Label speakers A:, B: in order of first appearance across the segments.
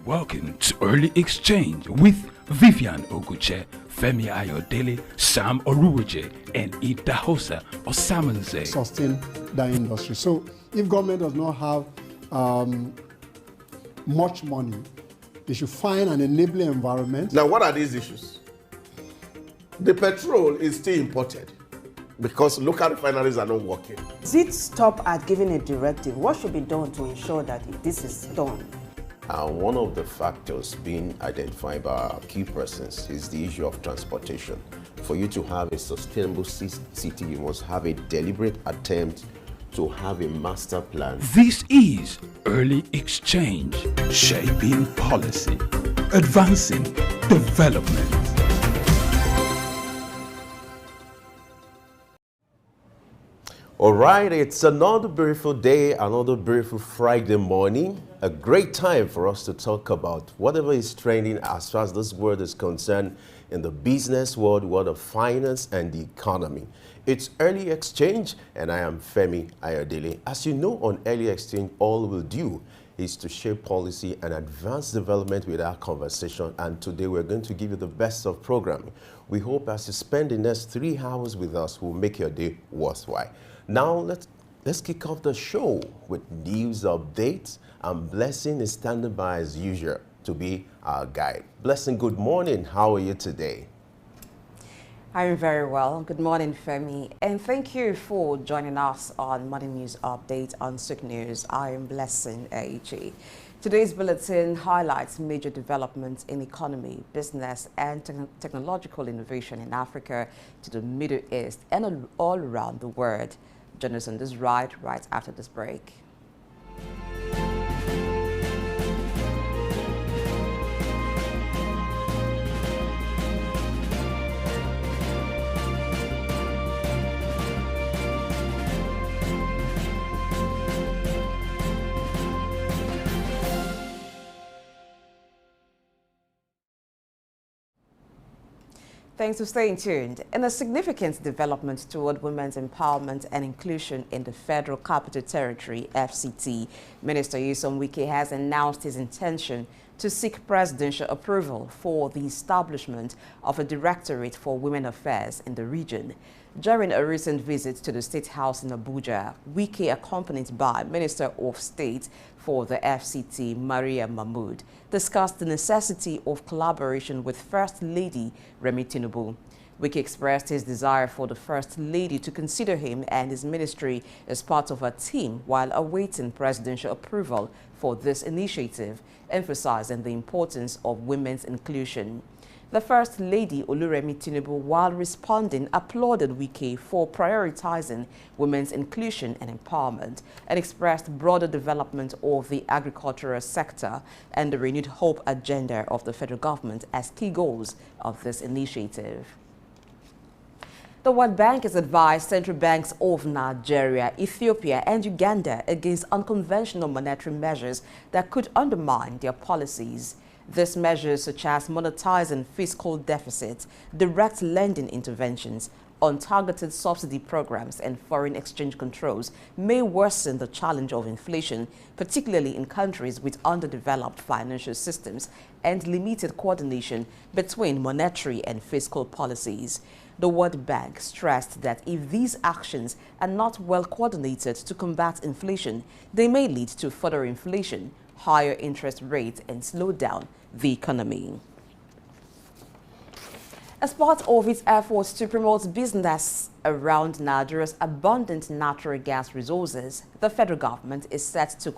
A: Welcome to Early Exchange with Vivian Oguche, Femi Ayodele, Sam Oruwoje, and Idahosa Osamanze.
B: Sustain that industry. So if government does not have much money, they should find an enabling environment.
C: Now, what are these issues? The petrol is still imported because local refineries are not working.
D: Does it stop at giving a directive? What should be done to ensure that this is done?
E: One of the factors being identified by our key persons is the issue of transportation. For you to have a sustainable city, you must have a deliberate attempt to have a master plan.
A: This is Early Exchange, shaping policy, advancing development.
E: All right, it's another beautiful day, another beautiful Friday morning. A great time for us to talk about whatever is trending as far as this world is concerned in the business world, world of finance and the economy. It's Early Exchange, and I am Femi Ayodele. As you know, on Early Exchange, all we'll do is to shape policy and advance development with our conversation. And today we're going to give you the best of programming. We hope as you spend the next 3 hours with us, we'll make your day worthwhile. Now let's kick off the show with news updates, and Blessing is standing by as usual to be our guide. Blessing, good morning. How are you today?
D: I'm very well. Good morning, Femi. And thank you for joining us on Morning News Update on Sick News. I am Blessing Aichi. Today's bulletin highlights major developments in economy, business, and technological innovation in Africa to the Middle East and all around the world. Join us on this ride right after this break. Thanks for staying tuned. In a significant development toward women's empowerment and inclusion in the Federal Capital Territory, FCT, Minister Nyesom Wike has announced his intention to seek presidential approval for the establishment of a Directorate for Women Affairs in the region. During a recent visit to the State House in Abuja, Wike, accompanied by Minister of State for the FCT, Maria Mahmood, discussed the necessity of collaboration with First Lady Remi Tinubu. Wike expressed his desire for the First Lady to consider him and his ministry as part of her team while awaiting presidential approval for this initiative, emphasizing the importance of women's inclusion. The First Lady, Oluremi Tinubu, while responding, applauded Wike for prioritizing women's inclusion and empowerment and expressed broader development of the agricultural sector and the renewed hope agenda of the federal government as key goals of this initiative. The World Bank has advised central banks of Nigeria, Ethiopia, and Uganda against unconventional monetary measures that could undermine their policies. These measures, such as monetizing fiscal deficits, direct lending interventions, untargeted subsidy programs, and foreign exchange controls, may worsen the challenge of inflation, particularly in countries with underdeveloped financial systems and limited coordination between monetary and fiscal policies. The World Bank stressed that if these actions are not well coordinated to combat inflation, they may lead to further inflation, higher interest rates, and slow down the economy. As part of its efforts to promote business around Nigeria's abundant natural gas resources, the federal government is set to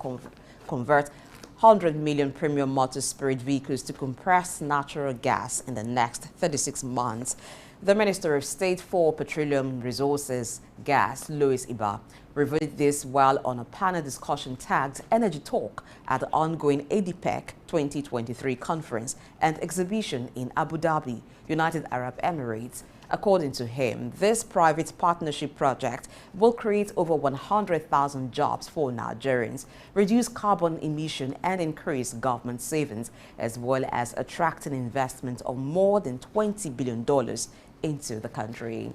D: convert 100 million premium motor-spirit vehicles to compressed natural gas in the next 36 months. The Minister of State for Petroleum Resources, Gas, Louis Iba, revealed this while on a panel discussion tagged Energy Talk at the ongoing ADPEC 2023 conference and exhibition in Abu Dhabi, United Arab Emirates. According to him, this private partnership project will create over 100,000 jobs for Nigerians, reduce carbon emission and increase government savings, as well as attracting investment of more than $20 billion into the country.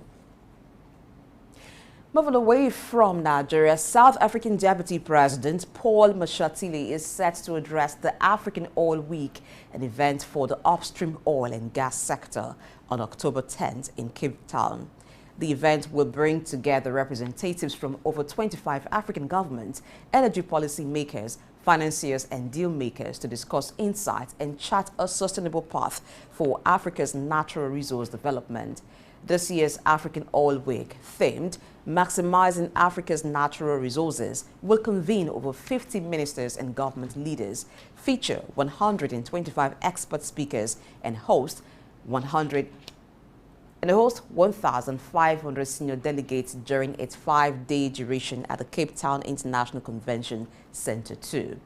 D: Moving away from Nigeria, South African Deputy President Paul Mashatile is set to address the African Oil Week, an event for the upstream oil and gas sector, on October 10th in Cape Town. The event will bring together representatives from over 25 African governments, energy policy makers, financiers and deal makers to discuss insights and chart a sustainable path for Africa's natural resource development. This year's African Oil Week, themed Maximizing Africa's Natural Resources, will convene over 50 ministers and government leaders, feature 125 expert speakers, and host 1,500 senior delegates during its 5-day duration at the Cape Town International Convention Center 2.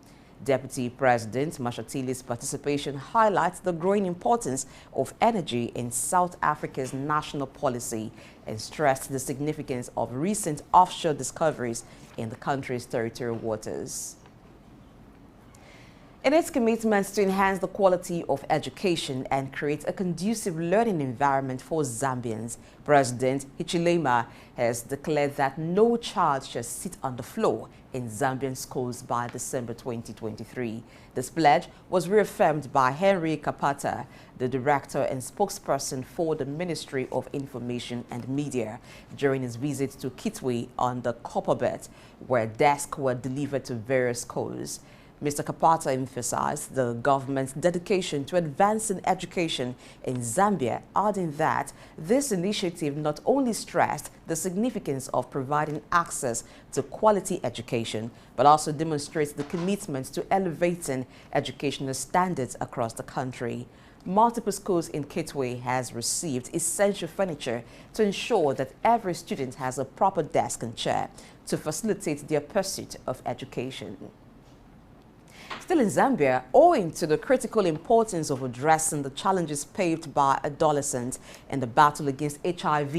D: Deputy President Mashatile's participation highlights the growing importance of energy in South Africa's national policy and stressed the significance of recent offshore discoveries in the country's territorial waters. In its commitment to enhance the quality of education and create a conducive learning environment for Zambians, President Hichilema has declared that no child shall sit on the floor in Zambian schools by December 2023. This pledge was reaffirmed by Henry Kapata, the director and spokesperson for the Ministry of Information and Media, during his visit to Kitwe on the Copperbelt, where desks were delivered to various schools. Mr. Kapata emphasized the government's dedication to advancing education in Zambia, adding that this initiative not only stressed the significance of providing access to quality education, but also demonstrates the commitment to elevating educational standards across the country. Multiple schools in Kitwe has received essential furniture to ensure that every student has a proper desk and chair to facilitate their pursuit of education. Still in Zambia, owing to the critical importance of addressing the challenges faced by adolescents in the battle against HIV,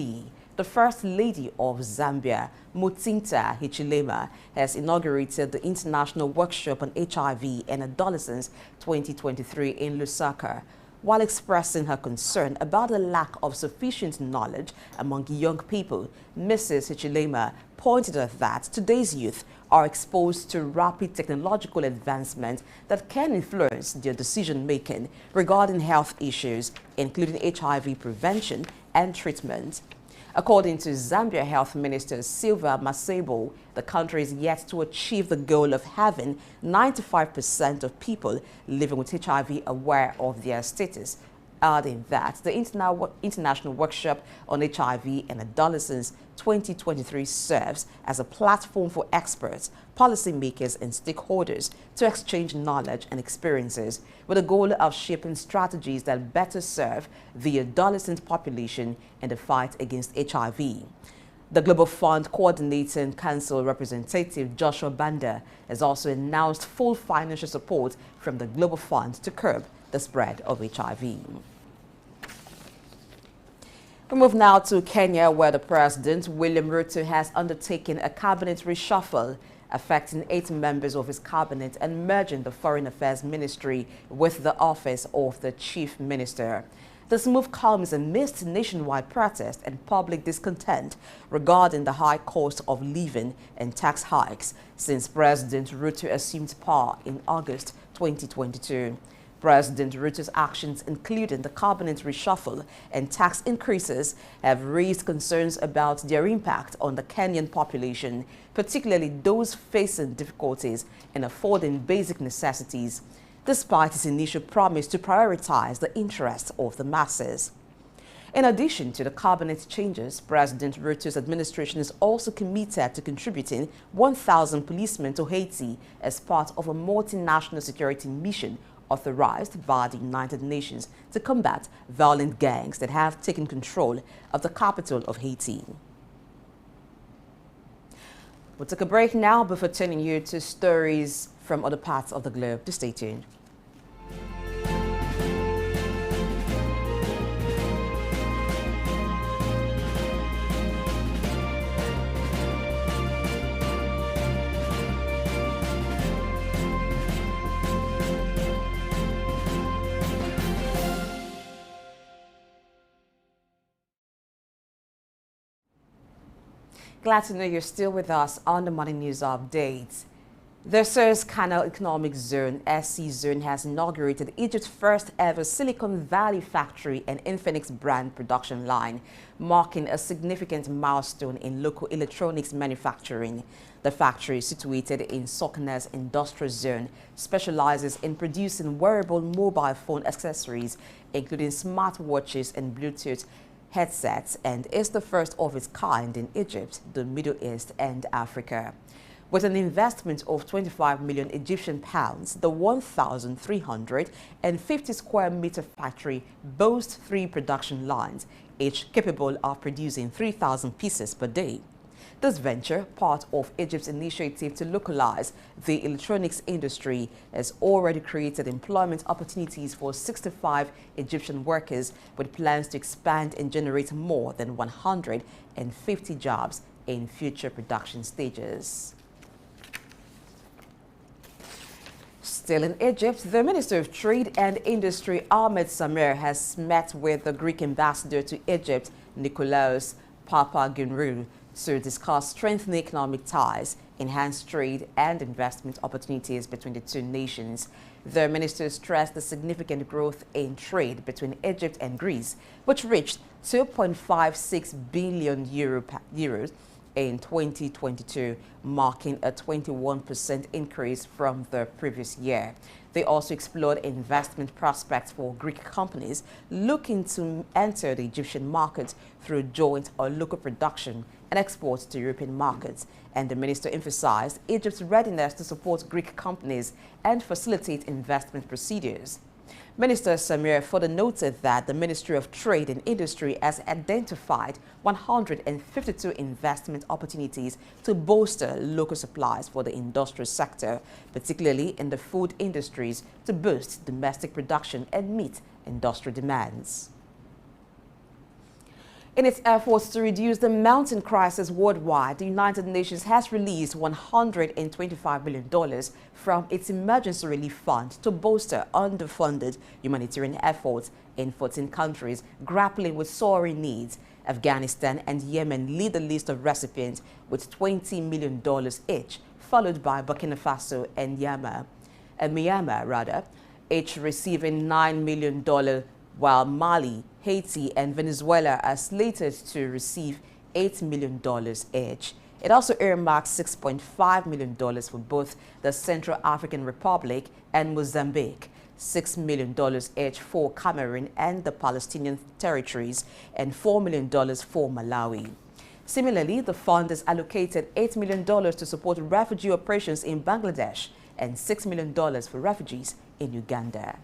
D: the First Lady of Zambia, Mutsinta Hichilema, has inaugurated the International Workshop on HIV and Adolescents 2023 in Lusaka. While expressing her concern about the lack of sufficient knowledge among young people, Mrs. Hichilema pointed out that today's youth are exposed to rapid technological advancement that can influence their decision-making regarding health issues, including HIV prevention and treatment. According to Zambia Health Minister Silva Masebo, the country is yet to achieve the goal of having 95% of people living with HIV aware of their status, adding that the International Workshop on HIV and Adolescents 2023 serves as a platform for experts, policymakers and stakeholders to exchange knowledge and experiences with the goal of shaping strategies that better serve the adolescent population in the fight against HIV. The Global Fund Coordinating Council representative Joshua Banda has also announced full financial support from the Global Fund to curb the spread of HIV. We move now to Kenya, where the President, William Ruto, has undertaken a cabinet reshuffle affecting 8 members of his cabinet and merging the Foreign Affairs Ministry with the office of the Chief Minister. This move comes amidst nationwide protest and public discontent regarding the high cost of living and tax hikes since President Ruto assumed power in August 2022. President Ruto's actions, including the cabinet reshuffle and tax increases, have raised concerns about their impact on the Kenyan population, particularly those facing difficulties in affording basic necessities, despite his initial promise to prioritize the interests of the masses. In addition to the cabinet changes, President Ruto's administration is also committed to contributing 1,000 policemen to Haiti as part of a multinational security mission authorized by the United Nations to combat violent gangs that have taken control of the capital of Haiti. We'll take a break now before turning you to stories from other parts of the globe. Just stay tuned. Glad to know you're still with us on the Morning News Update. The Suez Canal Economic Zone, SC Zone, has inaugurated Egypt's first ever Silicon Valley factory and Infinix brand production line, marking a significant milestone in local electronics manufacturing. The factory, situated in Sokona's industrial zone, specializes in producing wearable mobile phone accessories, including smartwatches and Bluetooth headsets, and is the first of its kind in Egypt, the Middle East, and Africa. With an investment of 25 million Egyptian pounds, the 1,350 square meter factory boasts 3 production lines, each capable of producing 3,000 pieces per day. This venture, part of Egypt's initiative to localize the electronics industry, has already created employment opportunities for 65 Egyptian workers, with plans to expand and generate more than 150 jobs in future production stages. Still in Egypt, the Minister of Trade and Industry, Ahmed Samir, has met with the Greek ambassador to Egypt, Nikolaos Papageorgiou, to discuss strengthening economic ties, enhance trade and investment opportunities between the two nations. The minister stressed the significant growth in trade between Egypt and Greece, which reached 2.56 billion euros in 2022, marking a 21% increase from the previous year. They also explored investment prospects for Greek companies looking to enter the Egyptian market through joint or local production and exports to European markets. And the minister emphasized Egypt's readiness to support Greek companies and facilitate investment procedures. Minister Samir further noted that the Ministry of Trade and Industry has identified 152 investment opportunities to bolster local supplies for the industrial sector, particularly in the food industries, to boost domestic production and meet industrial demands. In its efforts to reduce the mountain crisis worldwide, the United Nations has released $125 million from its emergency relief fund to bolster underfunded humanitarian efforts in 14 countries grappling with soaring needs. Afghanistan and Yemen lead the list of recipients with $20 million each, followed by Burkina Faso and Myanmar, each receiving $9 million, while Mali, Haiti, and Venezuela are slated to receive $8 million each. It also earmarks $6.5 million for both the Central African Republic and Mozambique, $6 million each for Cameroon and the Palestinian territories, and $4 million for Malawi. Similarly, the fund has allocated $8 million to support refugee operations in Bangladesh and $6 million for refugees in Uganda.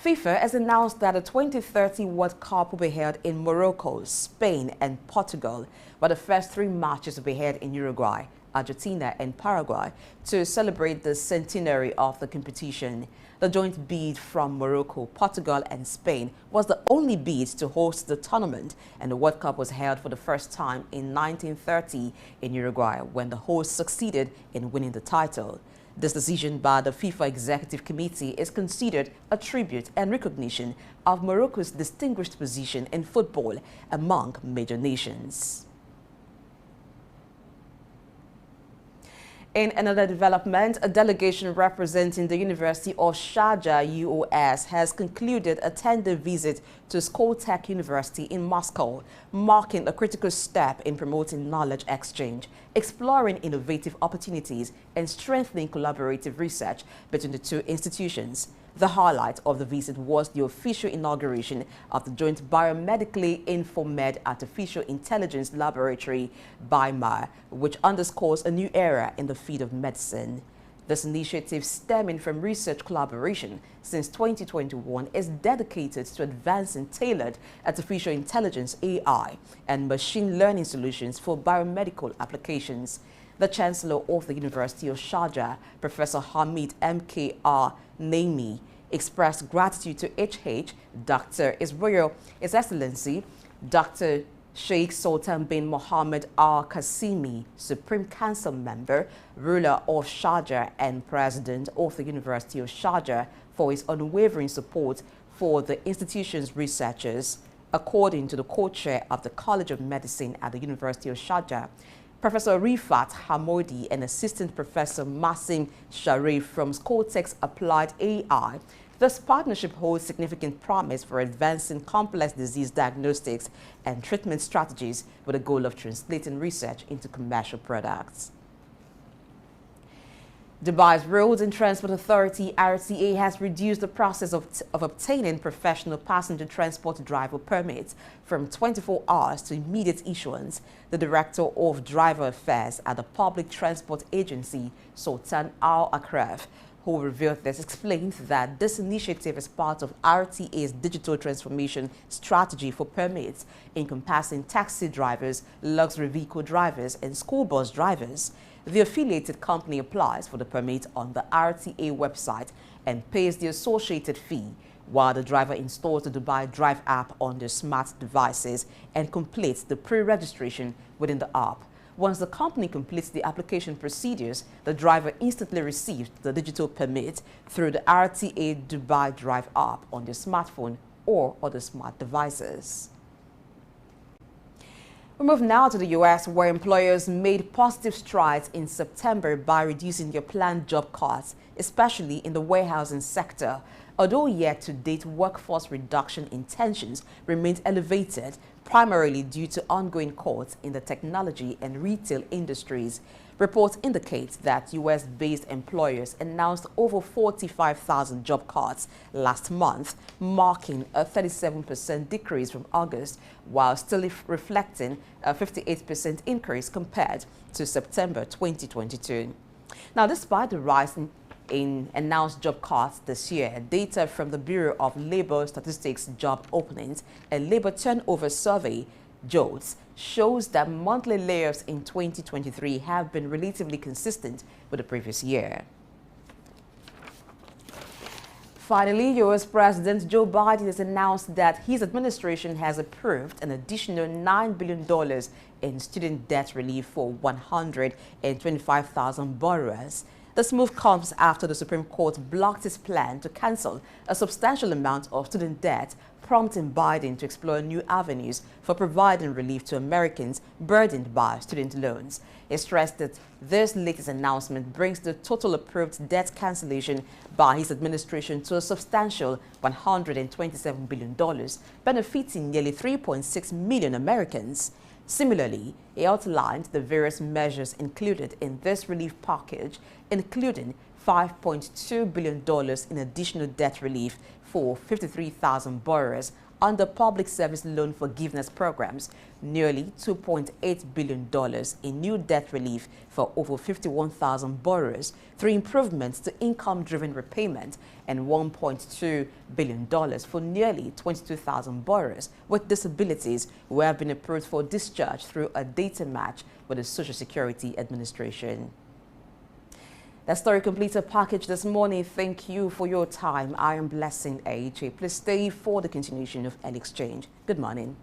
D: FIFA has announced that the 2030 World Cup will be held in Morocco, Spain, and Portugal, while the first 3 matches will be held in Uruguay, Argentina, and Paraguay to celebrate the centenary of the competition. The joint bid from Morocco, Portugal, and Spain was the only bid to host the tournament, and the World Cup was held for the first time in 1930 in Uruguay, when the hosts succeeded in winning the title. This decision by the FIFA Executive Committee is considered a tribute and recognition of Morocco's distinguished position in football among major nations. In another development, a delegation representing the University of Sharjah, UOS, has concluded a 10-day visit to Skoltech University in Moscow, marking a critical step in promoting knowledge exchange, exploring innovative opportunities, and strengthening collaborative research between the two institutions. The highlight of the visit was the official inauguration of the Joint Biomedically Informed Artificial Intelligence Laboratory, BIMAR, which underscores a new era in the field of medicine. This initiative, stemming from research collaboration since 2021, is dedicated to advancing tailored artificial intelligence (AI) and machine learning solutions for biomedical applications. The Chancellor of the University of Sharjah, Professor Hamid M.K.R. Naimi, expressed gratitude to HH, Dr. His Excellency, Dr. Sheikh Sultan bin Mohammed Al Qasimi, Supreme Council member, ruler of Sharjah, and President of the University of Sharjah, for his unwavering support for the institution's researchers. according to the co-chair of the College of Medicine at the University of Sharjah, Professor Rifat Hamodi and Assistant Professor Masim Sharif from Scotex Applied AI. This partnership holds significant promise for advancing complex disease diagnostics and treatment strategies with the goal of translating research into commercial products. Dubai's Roads and Transport Authority, RTA, has reduced the process of obtaining professional passenger transport driver permits from 24 hours to immediate issuance. The Director of Driver Affairs at the Public Transport Agency, Sultan Al-Akraf, who revealed this, explained that this initiative is part of RTA's digital transformation strategy for permits, encompassing taxi drivers, luxury vehicle drivers, and school bus drivers. The affiliated company applies for the permit on the RTA website and pays the associated fee, while the driver installs the Dubai Drive app on their smart devices and completes the pre-registration within the app. Once the company completes the application procedures, the driver instantly receives the digital permit through the RTA Dubai Drive app on their smartphone or other smart devices. We move now to the U.S., where employers made positive strides in September by reducing their planned job cuts, especially in the warehousing sector. Although yet-to-date workforce reduction intentions remained elevated, primarily due to ongoing cuts in the technology and retail industries. Reports indicate that U.S.-based employers announced over 45,000 job cuts last month, marking a 37% decrease from August, while still reflecting a 58% increase compared to September 2022. Now, despite the rise in announced job cuts this year, data from the Bureau of Labor Statistics Job Openings and Labor Turnover Survey, JOLTS, shows that monthly layoffs in 2023 have been relatively consistent with the previous year. Finally, U.S. President Joe Biden has announced that his administration has approved an additional $9 billion in student debt relief for 125,000 borrowers. This move comes after the Supreme Court blocked his plan to cancel a substantial amount of student debt, prompting Biden to explore new avenues for providing relief to Americans burdened by student loans. He stressed that this latest announcement brings the total approved debt cancellation by his administration to a substantial $127 billion, benefiting nearly 3.6 million Americans. Similarly, he outlined the various measures included in this relief package, including $5.2 billion in additional debt relief for 53,000 borrowers under public service loan forgiveness programs, nearly $2.8 billion in new debt relief for over 51,000 borrowers through improvements to income-driven repayment, and $1.2 billion for nearly 22,000 borrowers with disabilities who have been approved for discharge through a data match with the Social Security Administration. That story completes our package this morning. Thank you for your time. I am Blessing AJ. Please stay for the continuation of Early Exchange. Good morning.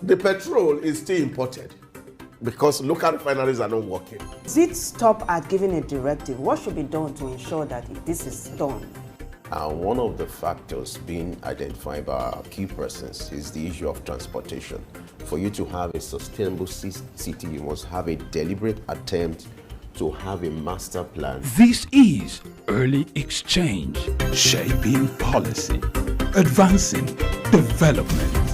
C: The petrol is still imported because local refineries are not working.
F: Does it stop at giving a directive? What should be done to ensure that this is done?
E: One of the factors being identified by our key persons is the issue of transportation. For you to have a sustainable city, you must have a deliberate attempt to have a master plan.
A: This is Early Exchange, shaping policy, advancing development.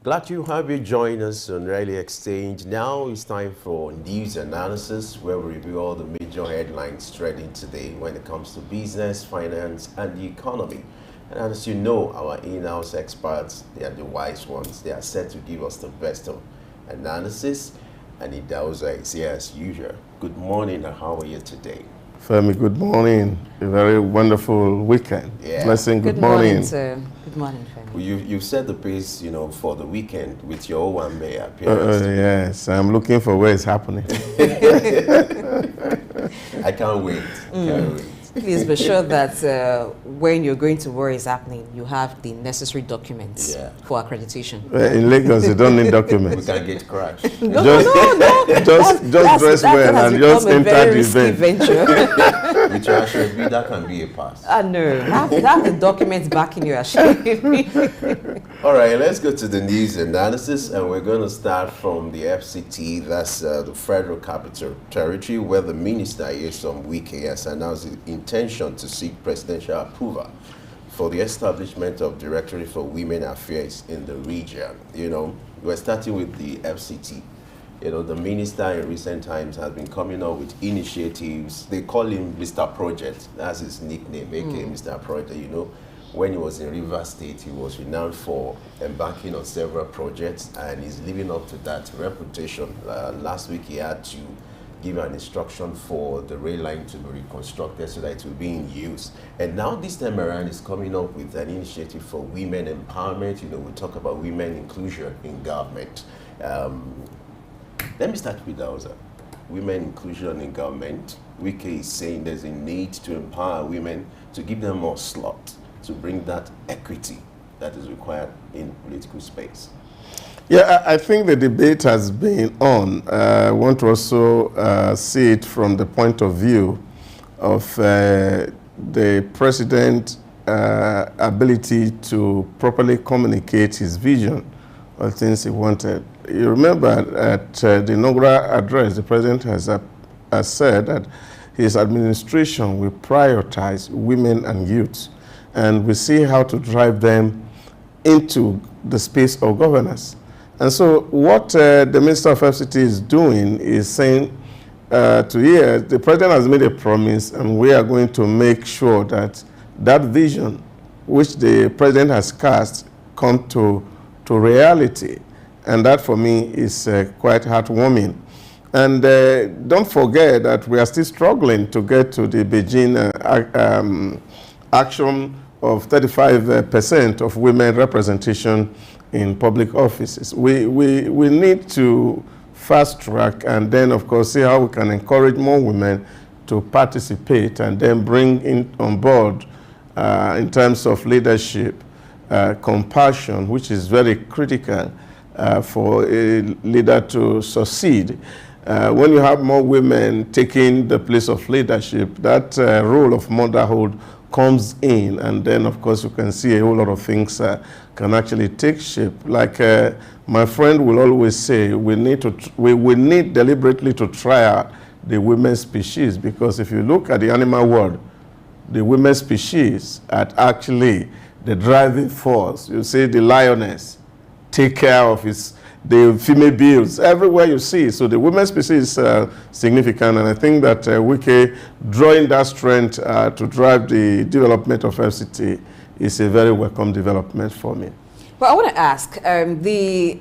E: Glad to have you join us on Early Exchange. Now it's time for news analysis, where we review all the major headlines trending today when it comes to business, finance, and the economy. And as you know, our in-house experts, they are the wise ones. They are set to give us the best of analysis. And Idauza is here as usual. Good morning, and how are you today?
G: Femi, good morning. A very wonderful weekend.
E: Yeah.
G: Blessing, good
D: morning,
G: morning.
D: sir. Good morning, Femi.
E: Well, you've set the pace, for the weekend with your Owambe appearance.
G: Yes, I'm looking for where it's happening.
E: I can't wait. Can't wait.
D: Please be sure that when you're going to where it's happening, you have the necessary documents for accreditation.
G: In Lagos, you don't need documents.
E: We can get crashed.
D: No.
G: Just dress well and just enter the event.
D: Venture.
E: With your Ashwebi, that can be a pass.
D: No, have the documents backing your Ashwebi.
E: All right, let's go to the news analysis, and we're going to start from the FCT, that's the Federal Capital Territory, where the Minister Nyesom Wike has announced the intention to seek presidential approval for the establishment of Directorate for Women Affairs in the region. We're starting with the FCT. The minister in recent times has been coming up with initiatives. They call him Mr. Project. That's his nickname, aka Mr. Project. When he was in Rivers State, he was renowned for embarking on several projects, and he's living up to that reputation. Last week, he had to give an instruction for the rail line to be reconstructed so that it will be in use. And now this time around, he's coming up with an initiative for women empowerment. We talk about women inclusion in government. Let me start with Dauza. Women inclusion in government. Wike is saying there's a need to empower women, to give them more slots, to bring that equity that is required in political space.
G: Yeah, I think the debate has been on. I want to also see it from the point of view of the president's ability to properly communicate his vision of things he wanted. You remember at the inaugural address, the president has said that his administration will prioritize women and youth, and we see how to drive them into the space of governance. And so what the Minister of FCT is doing is saying the president has made a promise, and we are going to make sure that that vision which the president has cast come to reality. And that for me is quite heartwarming. And don't forget that we are still struggling to get to the Beijing action of 35% of women representation in public offices. We need to fast track, and then of course see how we can encourage more women to participate, and then bring in on board in terms of leadership, compassion, which is very critical for a leader to succeed. When you have more women taking the place of leadership, that role of motherhood comes in, and then of course you can see a whole lot of things can actually take shape. Like my friend will always say, we need deliberately to try out the women species, because if you look at the animal world, the women species are actually the driving force. You see the lioness take care of the female bears everywhere you see. So the women species is significant, and I think that Wike drawing that strength to drive the development of FCT is a very welcome development for me.
D: Well, I want to ask, the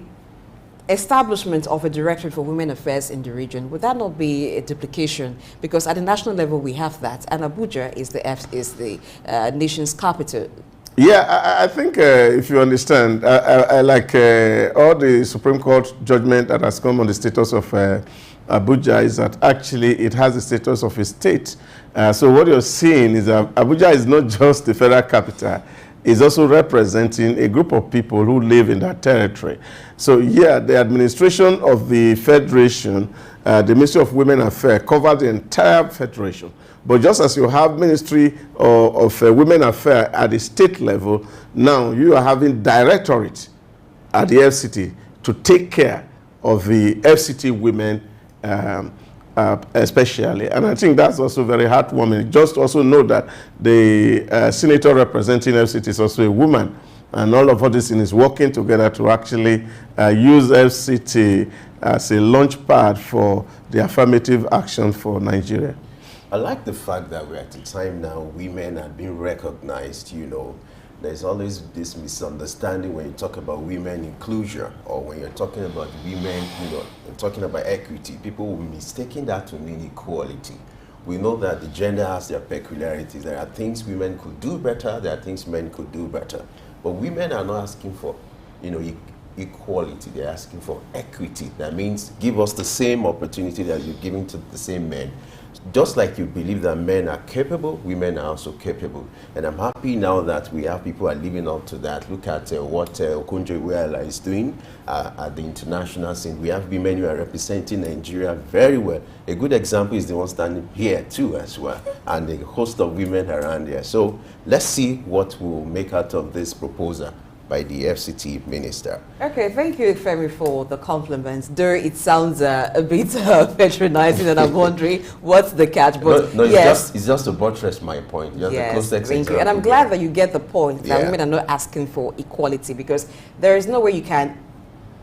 D: establishment of a Directorate for Women Affairs in the region, would that not be a duplication? Because at the national level we have that, and Abuja is the nation's capital.
G: Yeah, I think if you understand, I like all the Supreme Court judgment that has come on the status of Abuja is that actually it has the status of a state. So what you're seeing is that Abuja is not just the federal capital, it's also representing a group of people who live in that territory. So yeah, the administration of the federation, the Ministry of Women Affairs, covers the entire federation. But just as you have Ministry of Women Affairs at the state level, now you are having directorate at the FCT to take care of the FCT women especially. And I think that's also very heartwarming. Just also know that the senator representing FCT is also a woman. And all of this is working together to actually use FCT as a launch pad for the affirmative action for Nigeria.
E: I like the fact that we're at a time now women are being recognized, you know. There's always this misunderstanding when you talk about women inclusion or when you're talking about women, you know, talking about equity. People will be mistaking that to mean equality. We know that the gender has their peculiarities. There are things women could do better, there are things men could do better. But women are not asking for, you know, equality. They're asking for equity. That means give us the same opportunity that you're giving to the same men. Just like you believe that men are capable, women are also capable. And I'm happy now that we have people who are living up to that. Look at what Okonjo-Iweala is doing at the international scene. We have women who are representing Nigeria very well. A good example is the one standing here too as well, and a host of women around there. So let's see what we'll make out of this proposal by the FCT minister. Okay,
D: thank you, Femi, for the compliments. Though it sounds a bit patronizing, and I'm wondering what's the catch. But
E: no,
D: yes,
E: it's just to buttress my point. Just
D: yes, thank you. And I'm glad that you get the point that women are not asking for equality, because there is no way you can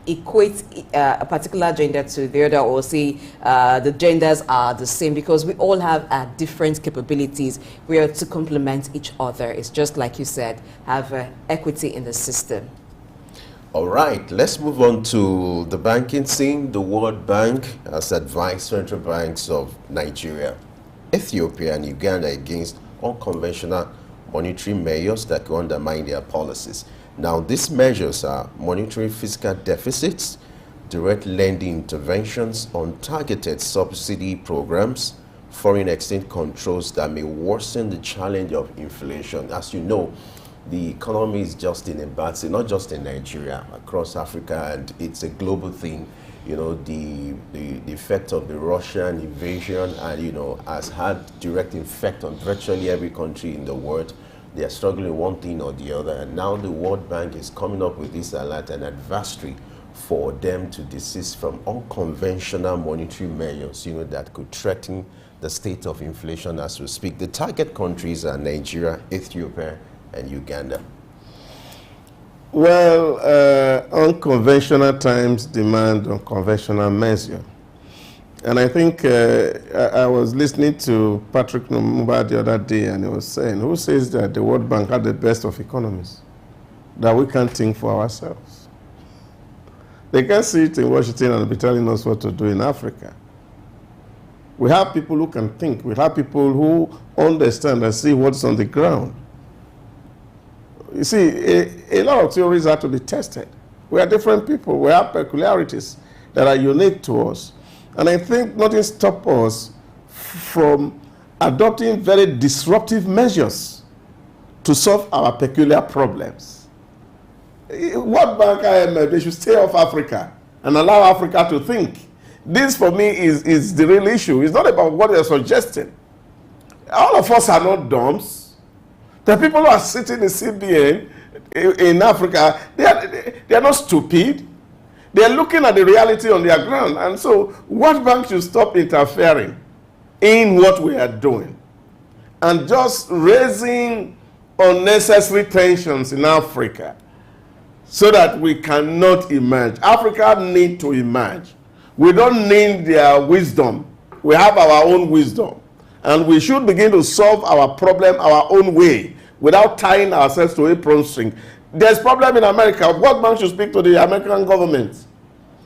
D: equate a particular gender to the other or say the genders are the same, because we all have different capabilities. We are to complement each other. It's just like you said, have equity in the system.
E: All right, let's move on to the banking scene. The World Bank has advised central banks of Nigeria, Ethiopia, and Uganda against unconventional monetary measures that could undermine their policies. Now, these measures are monitoring fiscal deficits, direct lending interventions, untargeted subsidy programs, foreign exchange controls that may worsen the challenge of inflation. As you know, the economy is just in a bad state, not just in Nigeria, across Africa, and it's a global thing. You know, the effect of the Russian invasion, and you know, has had direct effect on virtually every country in the world. They are struggling one thing or the other, and now the World Bank is coming up with this alert and advisory for them to desist from unconventional monetary measures, you know, that could threaten the state of inflation as we speak. The target countries are Nigeria, Ethiopia, and Uganda.
G: Well, unconventional times demand unconventional measure. And I think I was listening to Patrick Lumumba the other day, and he was saying, who says that the World Bank had the best of economies, that we can't think for ourselves? They can't sit in Washington and be telling us what to do in Africa. We have people who can think. We have people who understand and see what's on the ground. You see, a lot of theories have to be tested. We are different people. We have peculiarities that are unique to us. And I think nothing stops us from adopting very disruptive measures to solve our peculiar problems. World Bank, IMF, they should stay off Africa and allow Africa to think. This, for me, is the real issue. It's not about what they're suggesting. All of us are not dumps. The people who are sitting in CBN in Africa, they are not stupid. They are looking at the reality on their ground. And so World Bank should stop interfering in what we are doing and just raising unnecessary tensions in Africa so that we cannot emerge. Africa needs to emerge. We don't need their wisdom. We have our own wisdom. And we should begin to solve our problem our own way without tying ourselves to a pawn string. There's problem in America. World Bank should speak to the American government.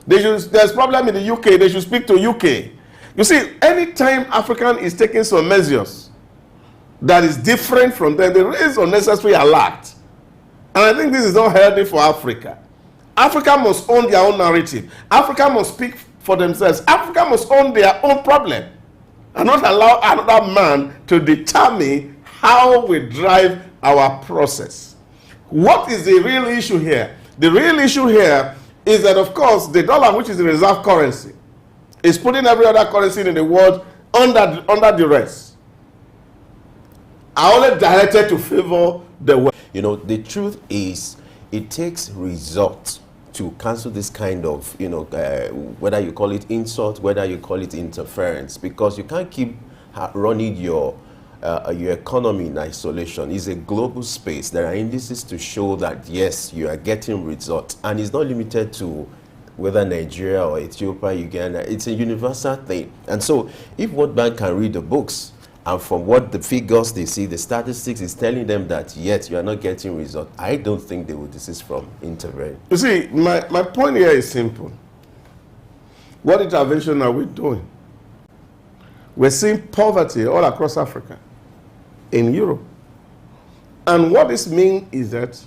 G: There's problem in the UK. They should speak to UK. You see, anytime African is taking some measures that is different from them, they raise unnecessary alert And I think this is not healthy for Africa. Africa must own their own narrative. Africa must speak for themselves. Africa must own their own problem and not allow another man to determine how we drive our process. What is the real issue here? The real issue here is that, of course, the dollar, which is the reserve currency, is putting every other currency in the world under duress. Are only directed to favor the West.
E: You know, the truth is, it takes results to cancel this kind of, you know, whether you call it insult, whether you call it interference, because you can't keep running your economy in isolation. It's a global space. There are indices to show that, yes, you are getting results. And it's not limited to whether Nigeria or Ethiopia, Uganda. It's a universal thing. And so if World Bank can read the books, and from what the figures they see, the statistics is telling them that, yet you are not getting results, I don't think they will desist from intervening.
G: You see, my point here is simple. What intervention are we doing? We're seeing poverty all across Africa, in Europe. And what this means is that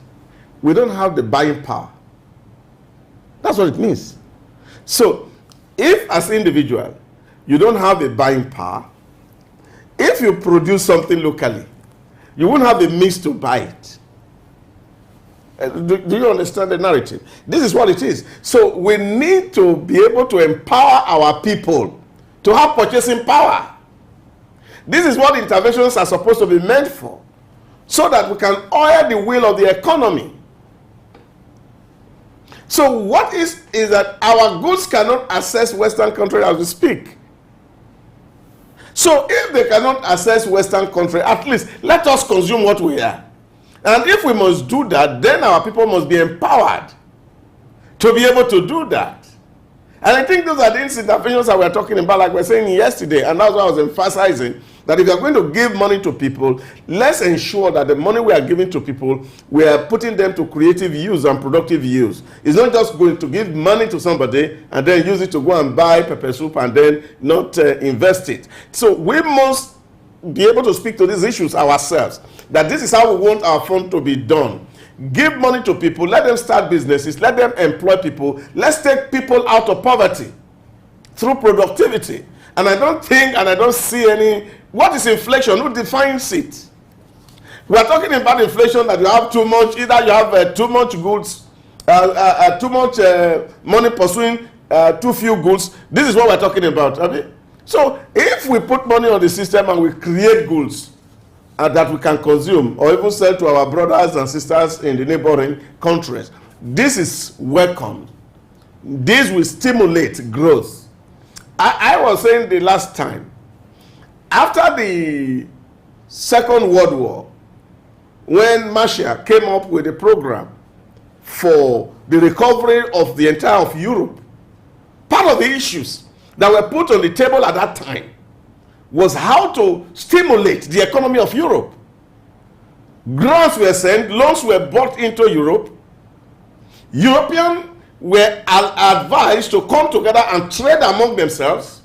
G: we don't have the buying power. That's what it means. So, if as individual, you don't have the buying power, if you produce something locally, you won't have the means to buy it. Do you understand the narrative? This is what it is. So we need to be able to empower our people to have purchasing power. This is what interventions are supposed to be meant for, so that we can oil the wheel of the economy. So what is that our goods cannot access Western countries as we speak. So if they cannot access Western country, at least let us consume what we are. And if we must do that, then our people must be empowered to be able to do that. And I think those are the interventions that we're talking about, like we're saying yesterday, and that's what I was emphasizing, that if you're going to give money to people, let's ensure that the money we are giving to people, we are putting them to creative use and productive use. It's not just going to give money to somebody and then use it to go and buy pepper soup and then not invest it. So we must be able to speak to these issues ourselves, that this is how we want our fund to be done. Give money to people, let them start businesses, let them employ people. Let's take people out of poverty through productivity. And I don't think, and I don't see any, what is inflation? Who defines it? We are talking about inflation, that you have too much, either you have too much goods, too much money pursuing too few goods. This is what we're talking about. Okay? So if we put money on the system and we create goods that we can consume or even sell to our brothers and sisters in the neighboring countries, this is welcome. This will stimulate growth. I was saying the last time, after the Second World War, when Marshall came up with a program for the recovery of the entire of Europe, part of the issues that were put on the table at that time was how to stimulate the economy of Europe. Grants were sent, loans were brought into Europe. Europeans were advised to come together and trade among themselves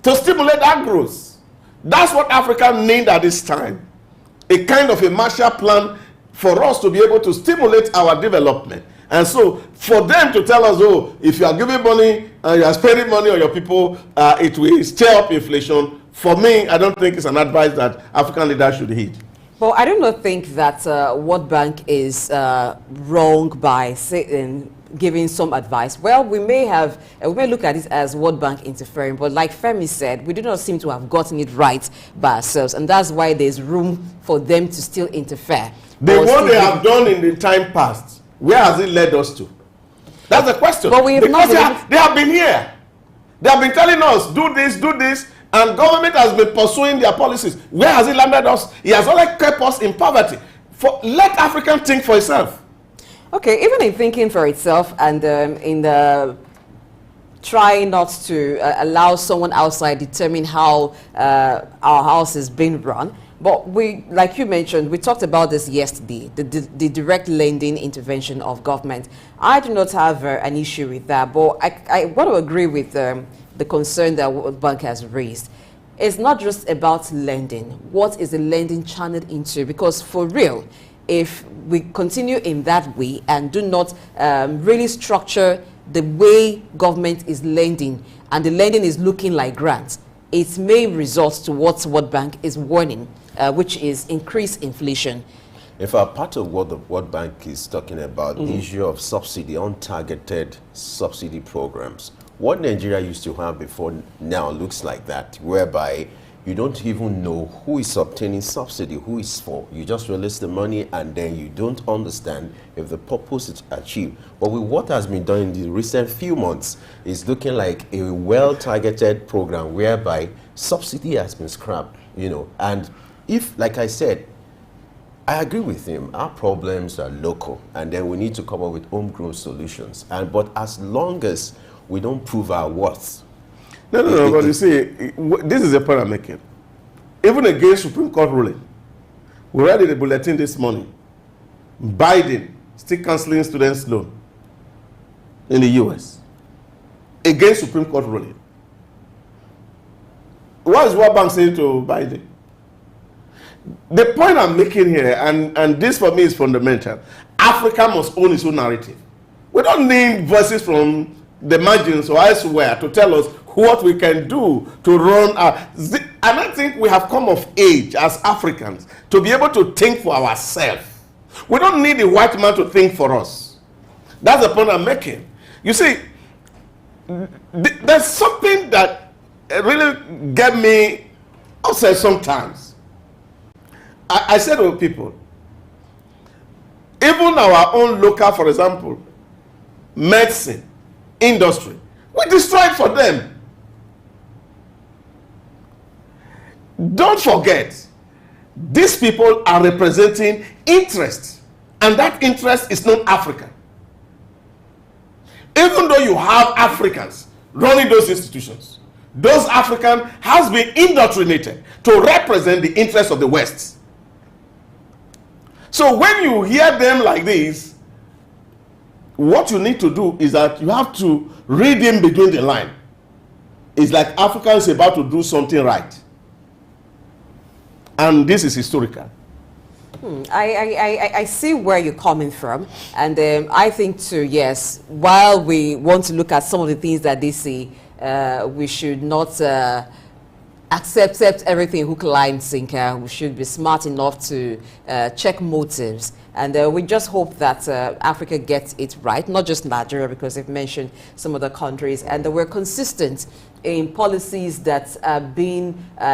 G: to stimulate that growth. That's what Africa needs at this time. A kind of a Marshall Plan for us to be able to stimulate our development. And so for them to tell us, oh, if you are giving money and you are spending money on your people, it will stir up inflation. For me, I don't think it's an advice that African leaders should heed.
D: Well, I do not think that World Bank is wrong by saying, giving some advice. Well, we may look at it as World Bank interfering, but like Femi said, we do not seem to have gotten it right by ourselves, and that's why there's room for them to still interfere.
G: The one they have done in the time past, where has it led us to? That's the question.
D: But we have
G: because they have been here. They have been telling us, do this, and government has been pursuing their policies. Where has it landed us? It has only kept us in poverty. Let Africa think for itself.
D: Okay, even in thinking for itself and in the trying not to allow someone outside determine how our house is being run. But we, like you mentioned, we talked about this yesterday, the direct lending intervention of government. I do not have an issue with that, but I want to agree with the concern that World Bank has raised. It's not just about lending. What is the lending channeled into? Because for real, if we continue in that way and do not really structure the way government is lending, and the lending is looking like grants, it may result to what World Bank is warning, which is increased inflation.
E: In fact, part of what the World Bank is talking about, the issue of subsidy, untargeted subsidy programs. What Nigeria used to have before now looks like that, whereby you don't even know who is obtaining subsidy, who is for. You just release the money and then you don't understand if the purpose is achieved. But with what has been done in the recent few months, it's looking like a well-targeted program whereby subsidy has been scrapped, you know. And if, like I said, I agree with him, our problems are local and then we need to come up with homegrown solutions. But as long as we don't prove our worth.
G: No, but you see, this is a point I'm making. Even against Supreme Court ruling, we read in the bulletin this morning, Biden still cancelling students' loan in the US against Supreme Court ruling. What is World Bank saying to Biden? The point I'm making here, and this for me is fundamental, Africa must own its own narrative. We don't need voices from the margins or elsewhere to tell us what we can do to run and I think we have come of age as Africans to be able to think for ourselves. We don't need a white man to think for us. That's the point I'm making. You see, there's something that really get me upset sometimes. I say to people, even our own local, for example, medicine industry, we destroy it for them. Don't forget, these people are representing interest, and that interest is not African. Even though you have Africans running those institutions, those Africans has been indoctrinated to represent the interests of the West. So when you hear them like this, what you need to do is that you have to read in between the line. It's like Africa is about to do something right. And this is historical.
D: I see where you're coming from. And I think too, yes, while we want to look at some of the things that they say, we should not accept everything hook, line, sinker. We should be smart enough to check motives. And we just hope that Africa gets it right, not just Nigeria, because they've mentioned some other countries, and that we're consistent in policies that are being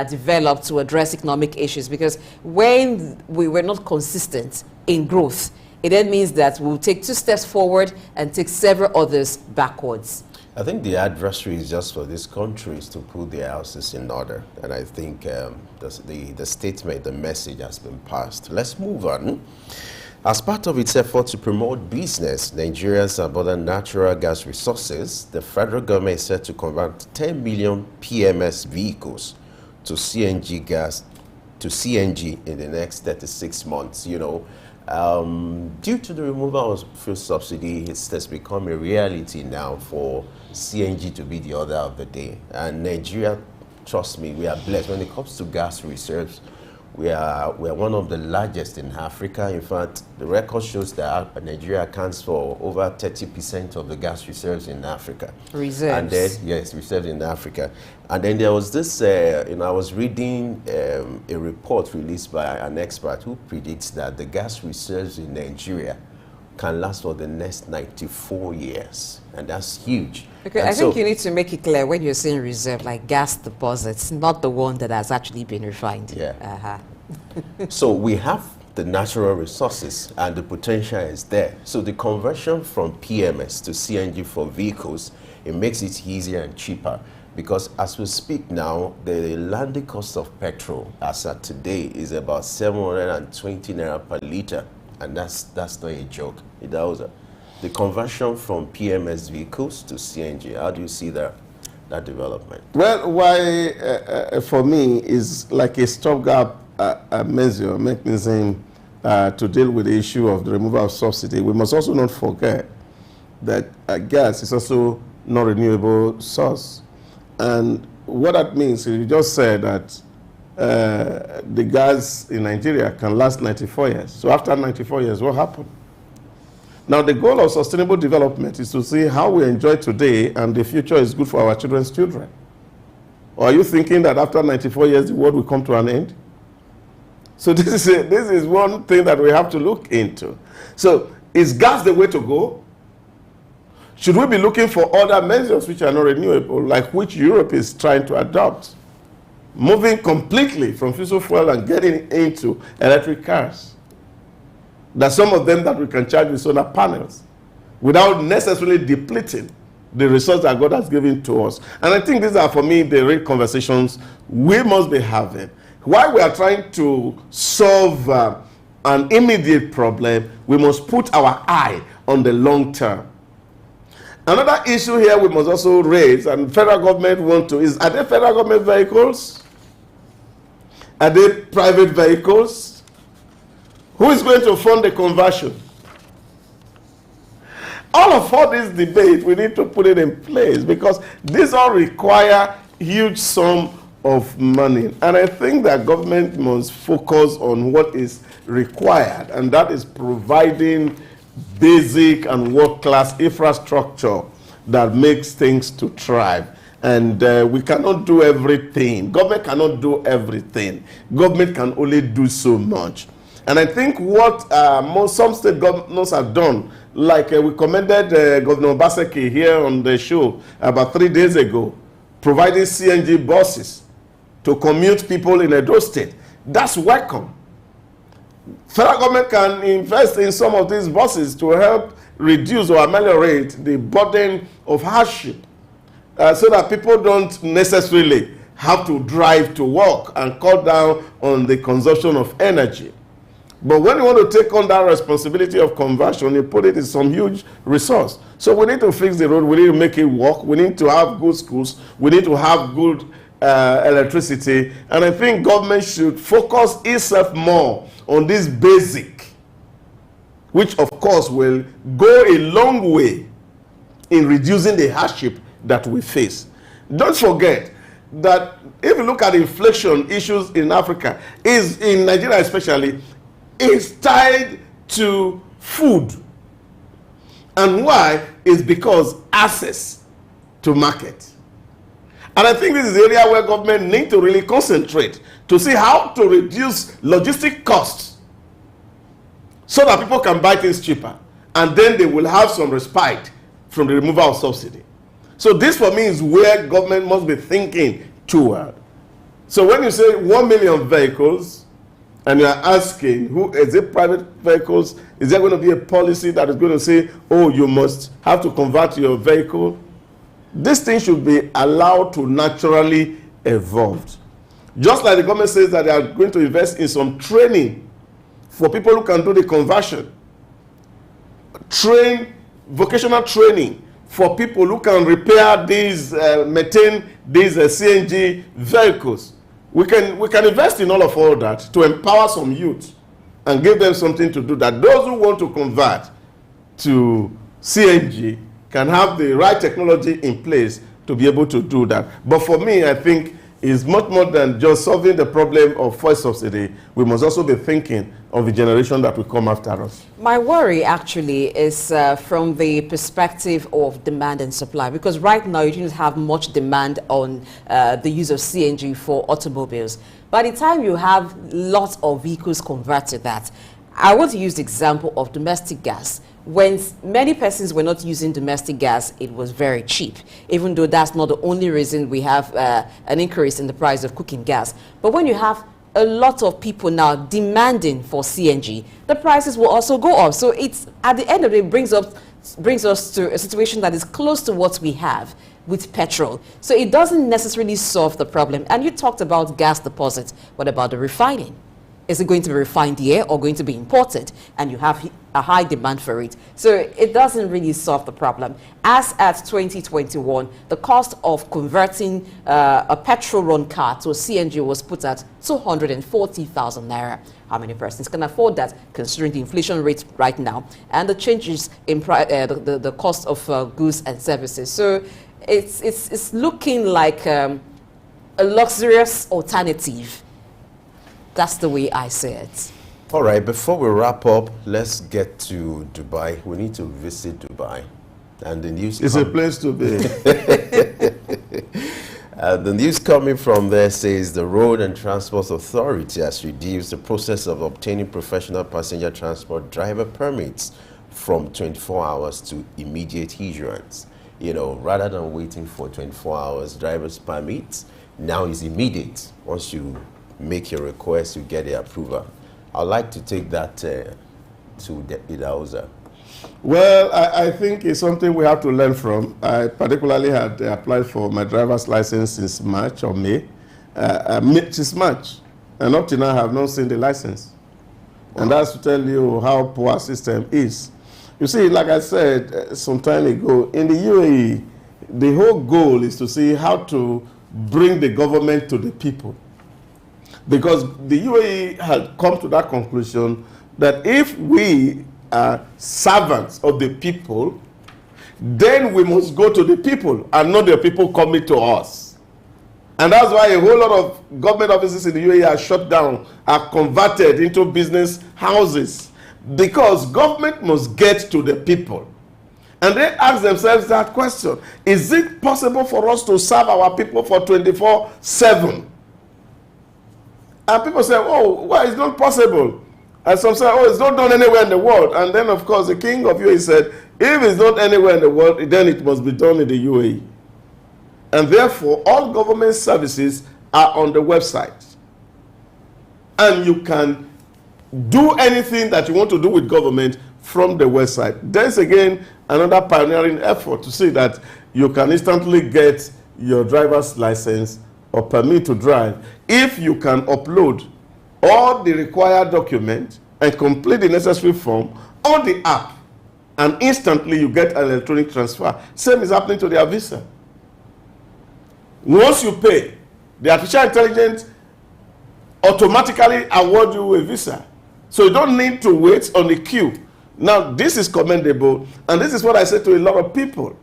D: developed to address economic issues. Because when we were not consistent in growth, it then means that we'll take 2 steps forward and take several others backwards.
E: I think the adversary is just for these countries to put their houses in order. And I think the statement, the message has been passed. Let's move on. As part of its effort to promote business, Nigeria's abundant natural gas resources, the federal government is set to convert 10 million PMS vehicles to CNG in the next 36 months. You know, due to the removal of fuel subsidy, it has become a reality now for CNG to be the order of the day. And Nigeria, trust me, we are blessed when it comes to gas reserves. We are one of the largest in Africa. In fact, the record shows that Nigeria accounts for over 30% of the gas reserves in Africa.
D: Reserves.
E: And then, yes, reserves in Africa. And then there was this, I was reading a report released by an expert who predicts that the gas reserves in Nigeria can last for the next 94 years. And that's huge.
D: Okay, I think you need to make it clear when you're saying reserve, like gas deposits, not the one that has actually been refined.
E: Yeah. So we have the natural resources and the potential is there. So the conversion from PMS to CNG for vehicles, it makes it easier and cheaper. Because as we speak now, the landing cost of petrol as at today is about 720 naira per liter. And that's not a joke. The conversion from PMS vehicles to CNG, how do you see that development?
G: Well, why for me is like a stopgap mechanism to deal with the issue of the removal of subsidy. We must also not forget that gas is also non-renewable source. And what that means is you just said that the gas in Nigeria can last 94 years. So after 94 years, what happened? Now, the goal of sustainable development is to see how we enjoy today and the future is good for our children's children. Or are you thinking that after 94 years, the world will come to an end? So this is one thing that we have to look into. So is gas the way to go? Should we be looking for other measures which are not renewable, like which Europe is trying to adopt? Moving completely from fossil fuel and getting into electric cars. There's some of them that we can charge with solar panels without necessarily depleting the resource that God has given to us. And I think these are, for me, the real conversations we must be having. While we are trying to solve an immediate problem, we must put our eye on the long term. Another issue here we must also raise, and federal government want to, is, are they federal government vehicles? Are they private vehicles? Who is going to fund the conversion? All this debate, we need to put it in place because these all require huge sum of money. And I think that government must focus on what is required, and that is providing basic and world-class infrastructure that makes things to thrive. And we cannot do everything. Government cannot do everything. Government can only do so much. And I think what some state governors have done, like we commended Governor Obaseki here on the show about 3 days ago, providing CNG buses to commute people in Edo State. That's welcome. Federal government can invest in some of these buses to help reduce or ameliorate the burden of hardship so that people don't necessarily have to drive to work and cut down on the consumption of energy. But when you want to take on that responsibility of conversion, you put it in some huge resource. So we need to fix the road, we need to make it work, we need to have good schools, we need to have good electricity, and I think government should focus itself more on this basic, which of course will go a long way in reducing the hardship that we face. Don't forget that if you look at inflation issues in Africa, is in Nigeria especially, is tied to food. And why? Is because access to market. And I think this is the area where government need to really concentrate to see how to reduce logistic costs so that people can buy things cheaper. And then they will have some respite from the removal of subsidy. So this for me is where government must be thinking toward. So when you say 1 million vehicles, and you are asking, who is it private vehicles? Is there going to be a policy that is going to say, oh, you must have to convert your vehicle? This thing should be allowed to naturally evolve. Just like the government says that they are going to invest in some training for people who can do the conversion. Vocational training for people who can repair these, maintain these CNG vehicles. We can invest in all that to empower some youth and give them something to do, that those who want to convert to CNG can have the right technology in place to be able to do that. But for me, I think it's much more than just solving the problem of fuel subsidy. We must also be thinking of the generation that will come after us. My
D: worry actually is from the perspective of demand and supply, because right now you don't have much demand on the use of CNG for automobiles. By the time you have lots of vehicles converted that, I want to use the example of domestic gas. When many persons were not using domestic gas, it was very cheap, even though that's not the only reason we have an increase in the price of cooking gas. But when you have a lot of people now demanding for CNG, the prices will also go up. So it's, at the end of it, brings us to a situation that is close to what we have with petrol. So it doesn't necessarily solve the problem. And you talked about gas deposits. What about the refining? Is it going to be refined here or going to be imported? And you have a high demand for it. So it doesn't really solve the problem. As at 2021, the cost of converting a petrol-run car to a CNG was put at 240,000 naira. How many persons can afford that, considering the inflation rate right now and the changes in the cost of goods and services? So it's looking like a luxurious alternative That's the way I see it.
E: All right, before we wrap up, let's get to Dubai. We need to visit Dubai. And the news
G: It's a place to be.
E: the news coming from there says the Road and Transport Authority has reduced the process of obtaining professional passenger transport driver permits from 24 hours to immediate issuance. You know, rather than waiting for 24 hours driver's permits, now is immediate. Once you make your request, you get the approval. I'd like to take that to Deputy Hausa.
G: Well, I think it's something we have to learn from. I particularly had applied for my driver's license since March or May. Since March. And up to now, I have not seen the license. Wow. And that's to tell you how poor our system is. You see, like I said some time ago, in the UAE, the whole goal is to see how to bring the government to the people. Because the UAE had come to that conclusion that if we are servants of the people, then we must go to the people and not the people coming to us. And that's why a whole lot of government offices in the UAE are shut down, are converted into business houses, because government must get to the people. And they ask themselves that question: is it possible for us to serve our people for 24/7? And people say, oh, well, it's not possible. And some say, oh, it's not done anywhere in the world. And then, of course, the king of UAE said, if it's not anywhere in the world, then it must be done in the UAE. And therefore, all government services are on the website. And you can do anything that you want to do with government from the website. There's again another pioneering effort to see that you can instantly get your driver's license or permit to drive if you can upload all the required documents and complete the necessary form on the app, and instantly you get an electronic transfer. Same is happening to their visa. Once you pay, the artificial intelligence automatically award you a visa. So you don't need to wait on the queue. Now, this is commendable, and this is what I say to a lot of people.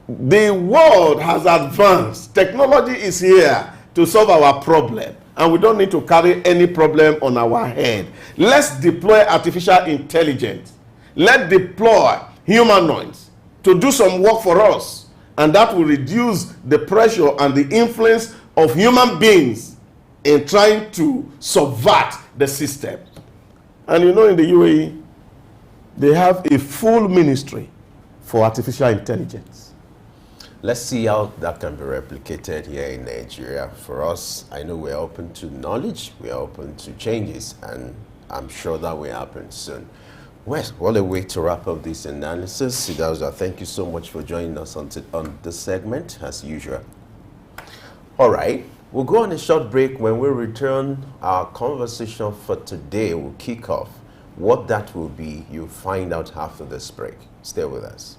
G: The world has advanced. Technology is here to solve our problem, and we don't need to carry any problem on our head. Let's deploy artificial intelligence. Let's deploy humanoids to do some work for us, and that will reduce the pressure and the influence of human beings in trying to subvert the system. And you know, in the UAE, they have a full ministry for artificial intelligence.
E: Let's see how that can be replicated here in Nigeria. For us, I know we're open to knowledge, we're open to changes, and I'm sure that will happen soon. Well, what a way to wrap up this analysis. Sidauza, thank you so much for joining us on this segment, as usual. All right, we'll go on a short break. When we return, our conversation for today will kick off. What that will be, you'll find out after this break. Stay with us.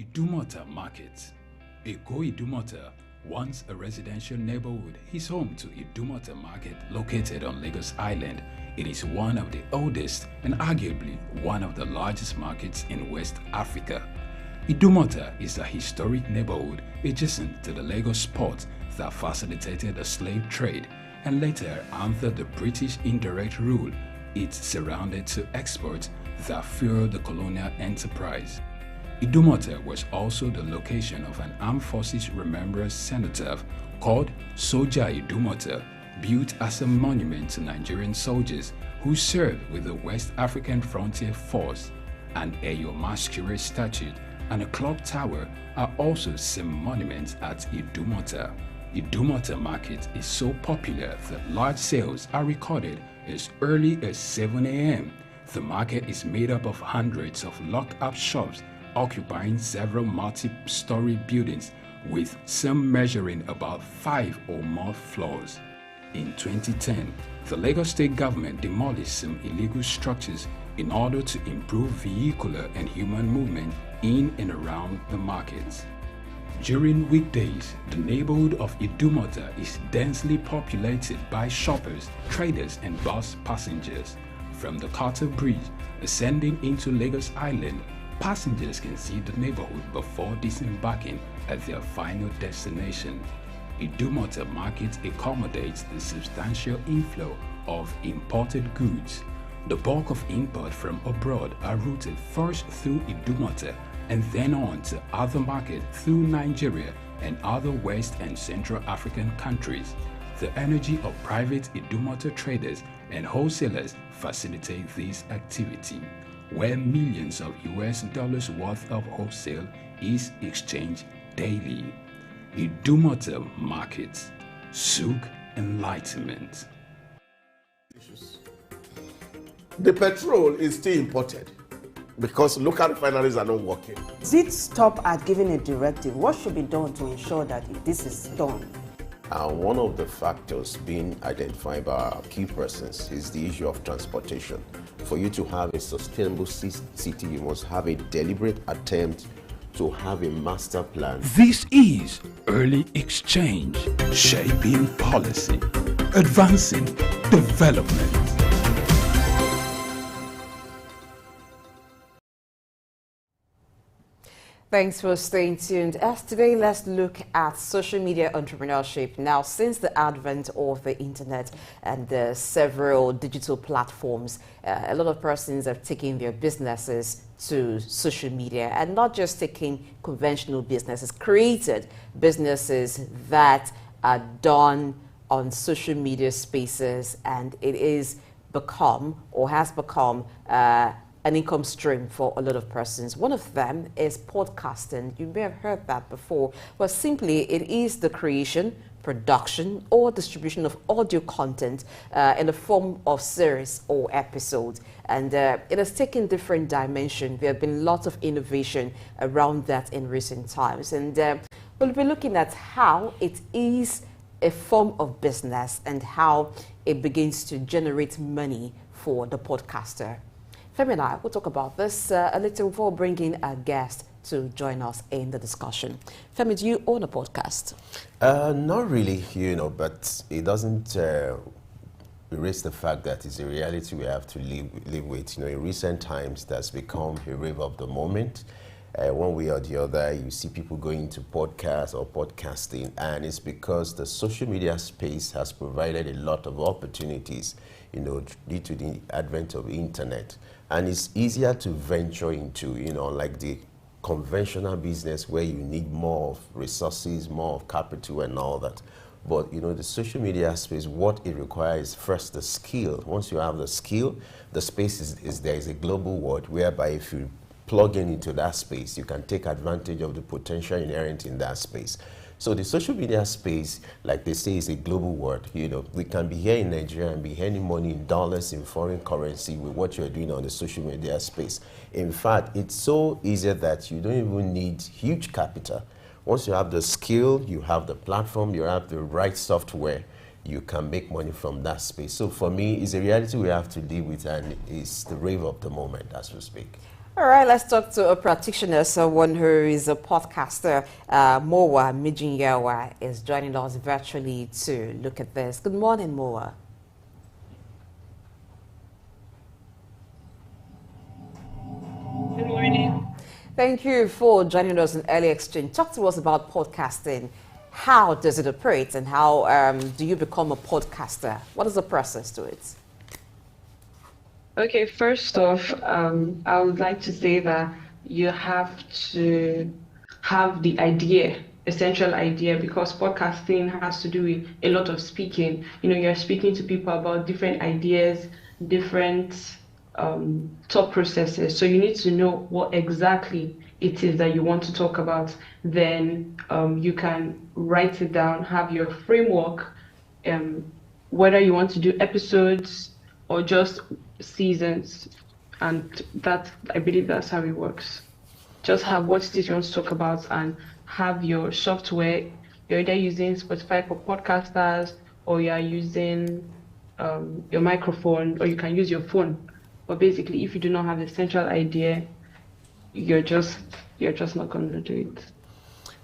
A: Idumota Market. Eko Idumota, once a residential neighborhood, is home to Idumota Market located on Lagos Island. It is one of the oldest and arguably one of the largest markets in West Africa. Idumota is a historic neighborhood adjacent to the Lagos port that facilitated the slave trade and later, under the British indirect rule, it surrounded to exports that fueled the colonial enterprise. Idumota was also the location of an armed forces remembrance cenotaph called Soja Idumota, built as a monument to Nigerian soldiers who served with the West African Frontier Force. An Eyo masquerade statue and a clock tower are also some monuments at Idumota. Idumota Market is so popular that large sales are recorded as early as 7 a.m. The market is made up of hundreds of locked-up shops occupying several multi-story buildings, with some measuring about 5 or more floors. In 2010, the Lagos State government demolished some illegal structures in order to improve vehicular and human movement in and around the markets. During weekdays, the neighborhood of Idumota is densely populated by shoppers, traders, and bus passengers. From the Carter Bridge ascending into Lagos Island, passengers can see the neighborhood before disembarking at their final destination. Idumota Market accommodates the substantial inflow of imported goods. The bulk of import from abroad are routed first through Idumota and then on to other markets through Nigeria and other West and Central African countries. The energy of private Idumota traders and wholesalers facilitate this activity, where millions of US dollars worth of wholesale is exchanged daily. Idumota Market, Souk Enlightenment.
C: The petrol is still imported because local refineries are not working.
F: Does it stop at giving a directive? What should be done to ensure that this is done?
E: One of the factors being identified by our key persons is the issue of transportation. For you to have a sustainable city, you must have a deliberate attempt to have a master plan.
A: This is Early Exchange, shaping policy, advancing development.
D: Thanks for staying tuned. As today, let's look at social media entrepreneurship. Now, since the advent of the internet and the several digital platforms, a lot of persons have taken their businesses to social media, and not just taking conventional businesses, created businesses that are done on social media spaces, and it is become or has become an income stream for a lot of persons. One of them is podcasting. You may have heard that before, but simply it is the creation, production, or distribution of audio content in the form of series or episodes. And it has taken different dimensions. There have been lots of innovation around that in recent times. And we'll be looking at how it is a form of business and how it begins to generate money for the podcaster. Femi and I will talk about this a little before bringing a guest to join us in the discussion. Femi, do you own a podcast?
E: Not really, but it doesn't erase the fact that it's a reality we have to live with. In recent times, that's become a rave of the moment. One way or the other, you see people going to podcasts or podcasting, and it's because the social media space has provided a lot of opportunities, due to the advent of internet. And it's easier to venture into, like the conventional business where you need more of resources, more of capital and all that. But, the social media space, what it requires first, the skill. Once you have the skill, the space is there is a global world whereby if you plug into that space, you can take advantage of the potential inherent in that space. So the social media space, like they say, is a global world. We can be here in Nigeria and be earning money in dollars, in foreign currency with what you're doing on the social media space. In fact, it's so easy that you don't even need huge capital. Once you have the skill, you have the platform, you have the right software, you can make money from that space. So for me, it's a reality we have to deal with, and it's the rave of the moment as we speak.
D: All All right, let's talk to a practitioner, someone who is a podcaster. Mowa Mijinyawa is joining us virtually to look at this. Good morning, Mowa.
H: Good morning.
D: Thank you for joining us in early exchange. Talk to us about podcasting. How does it operate, and how do you become a podcaster? What is the process to it?
H: Okay, first off, I would like to say that you have to have the idea, essential idea, because podcasting has to do with a lot of speaking. You're speaking to people about different ideas, different thought processes. So you need to know what exactly it is that you want to talk about. Then you can write it down, have your framework, whether you want to do episodes or just seasons, and that, I believe that's how it works. Just have what it is you want to talk about and have your software. You're either using Spotify for podcasters, or you're using your microphone, or you can use your phone. But basically, if you do not have the central idea, you're just not going to do it.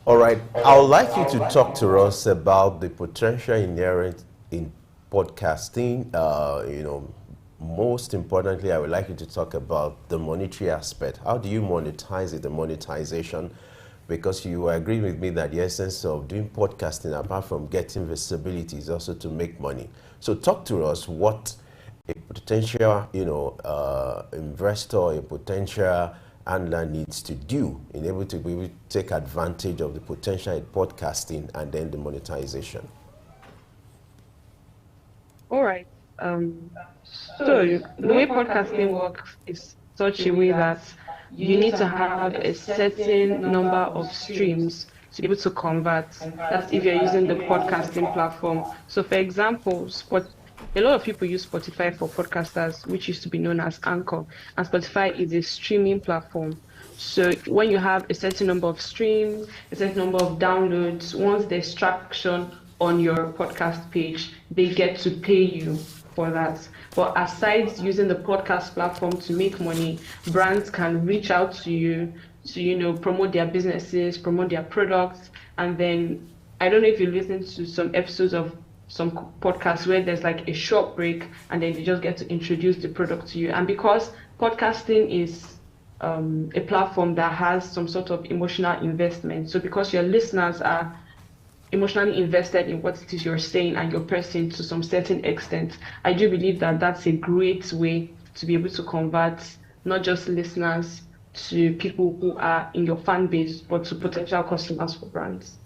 E: All right, I would like you to talk to us about the potential inherent in podcasting. Most importantly, I would like you to talk about the monetary aspect. How do you monetize it, the monetization? Because you agree with me that the essence of doing podcasting, apart from getting visibility, is also to make money. So talk to us what a potential, investor, a potential handler needs to do in able to be able to take advantage of the potential in podcasting and then the monetization.
H: All right. So the way podcasting works is such a way that you need to have a certain number of streams to be able to convert. That's if you're using the podcasting platform. So for example, a lot of people use Spotify for podcasters, which used to be known as Anchor. And Spotify is a streaming platform. So when you have a certain number of streams, a certain number of downloads, once there's traction on your podcast page, they get to pay you for that. But aside using the podcast platform to make money, brands can reach out to you to, promote their businesses, promote their products. And then, I don't know if you listen to some episodes of some podcasts where there's like a short break and then they just get to introduce the product to you. And because podcasting is a platform that has some sort of emotional investment, so because your listeners are emotionally invested in what it is you're saying and your person to some certain extent, I do believe that that's a great way to be able to convert not just listeners to people who are in your fan base, but to potential customers for brands.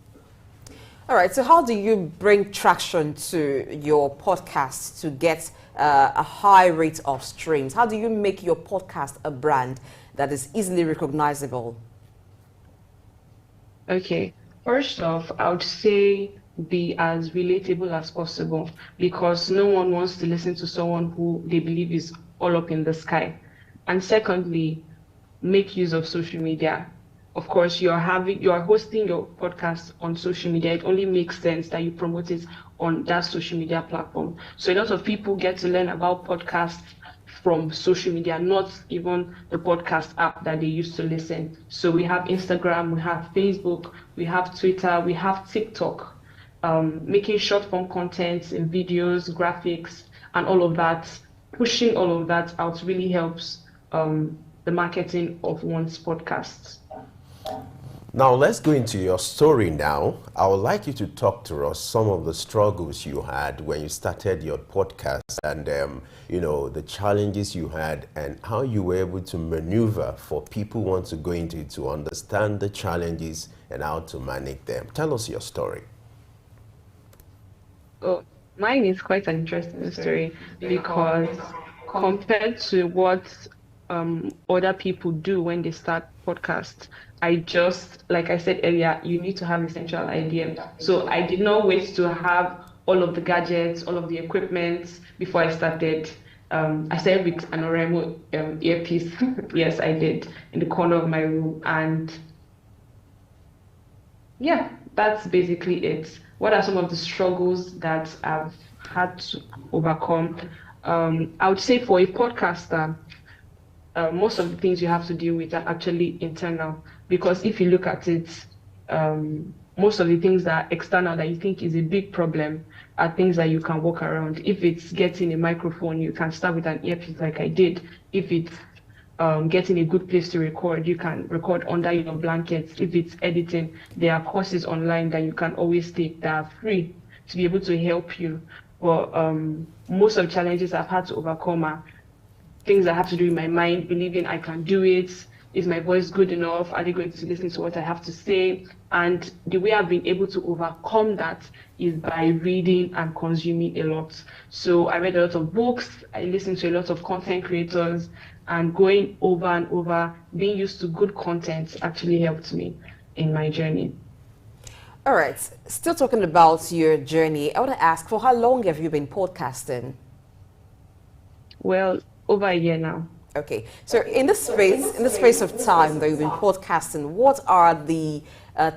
D: All right, so how do you bring traction to your podcast to get a high rate of streams? How do you make your podcast a brand that is easily recognizable?
H: Okay. First off, I would say be as relatable as possible, because no one wants to listen to someone who they believe is all up in the sky. And secondly, make use of social media. Of course, you are hosting your podcast on social media. It only makes sense that you promote it on that social media platform. So a lot of people get to learn about podcasts from social media, not even the podcast app that they used to listen. So we have Instagram, we have Facebook, we have Twitter, we have TikTok, making short form content in videos, graphics, and all of that. Pushing all of that out really helps the marketing of one's podcasts.
E: Now let's go into your story now. I would like you to talk to us some of the struggles you had when you started your podcast and the challenges you had and how you were able to maneuver for people who want to go into it to understand the challenges and how to manage them. Tell us your story.
H: Oh, mine is quite an interesting story because compared to what other people do when they start podcasts, like I said earlier, you need to have a central idea. So I did not wait to have all of the gadgets, all of the equipment before I started. I started with an Oremo earpiece. Yes, I did, in the corner of my room. And yeah, that's basically it. What are some of the struggles that I've had to overcome? I would say for a podcaster, most of the things you have to deal with are actually internal. Because if you look at it, most of the things that are external that you think is a big problem are things that you can work around. If it's getting a microphone, you can start with an earpiece like I did. If it's getting a good place to record, you can record under your blankets. If it's editing, there are courses online that you can always take that are free to be able to help you. But most of the challenges I've had to overcome are things that have to do with my mind, believing I can do it. Is my voice good enough? Are they going to listen to what I have to say? And the way I've been able to overcome that is by reading and consuming a lot. So I read a lot of books, I listened to a lot of content creators, and going over and over, being used to good content actually helped me in my journey.
D: All right, still talking about your journey, I want to ask, for how long have you been podcasting?
H: Well, over a year now.
D: Okay, so in this space of time that you've been podcasting, what are the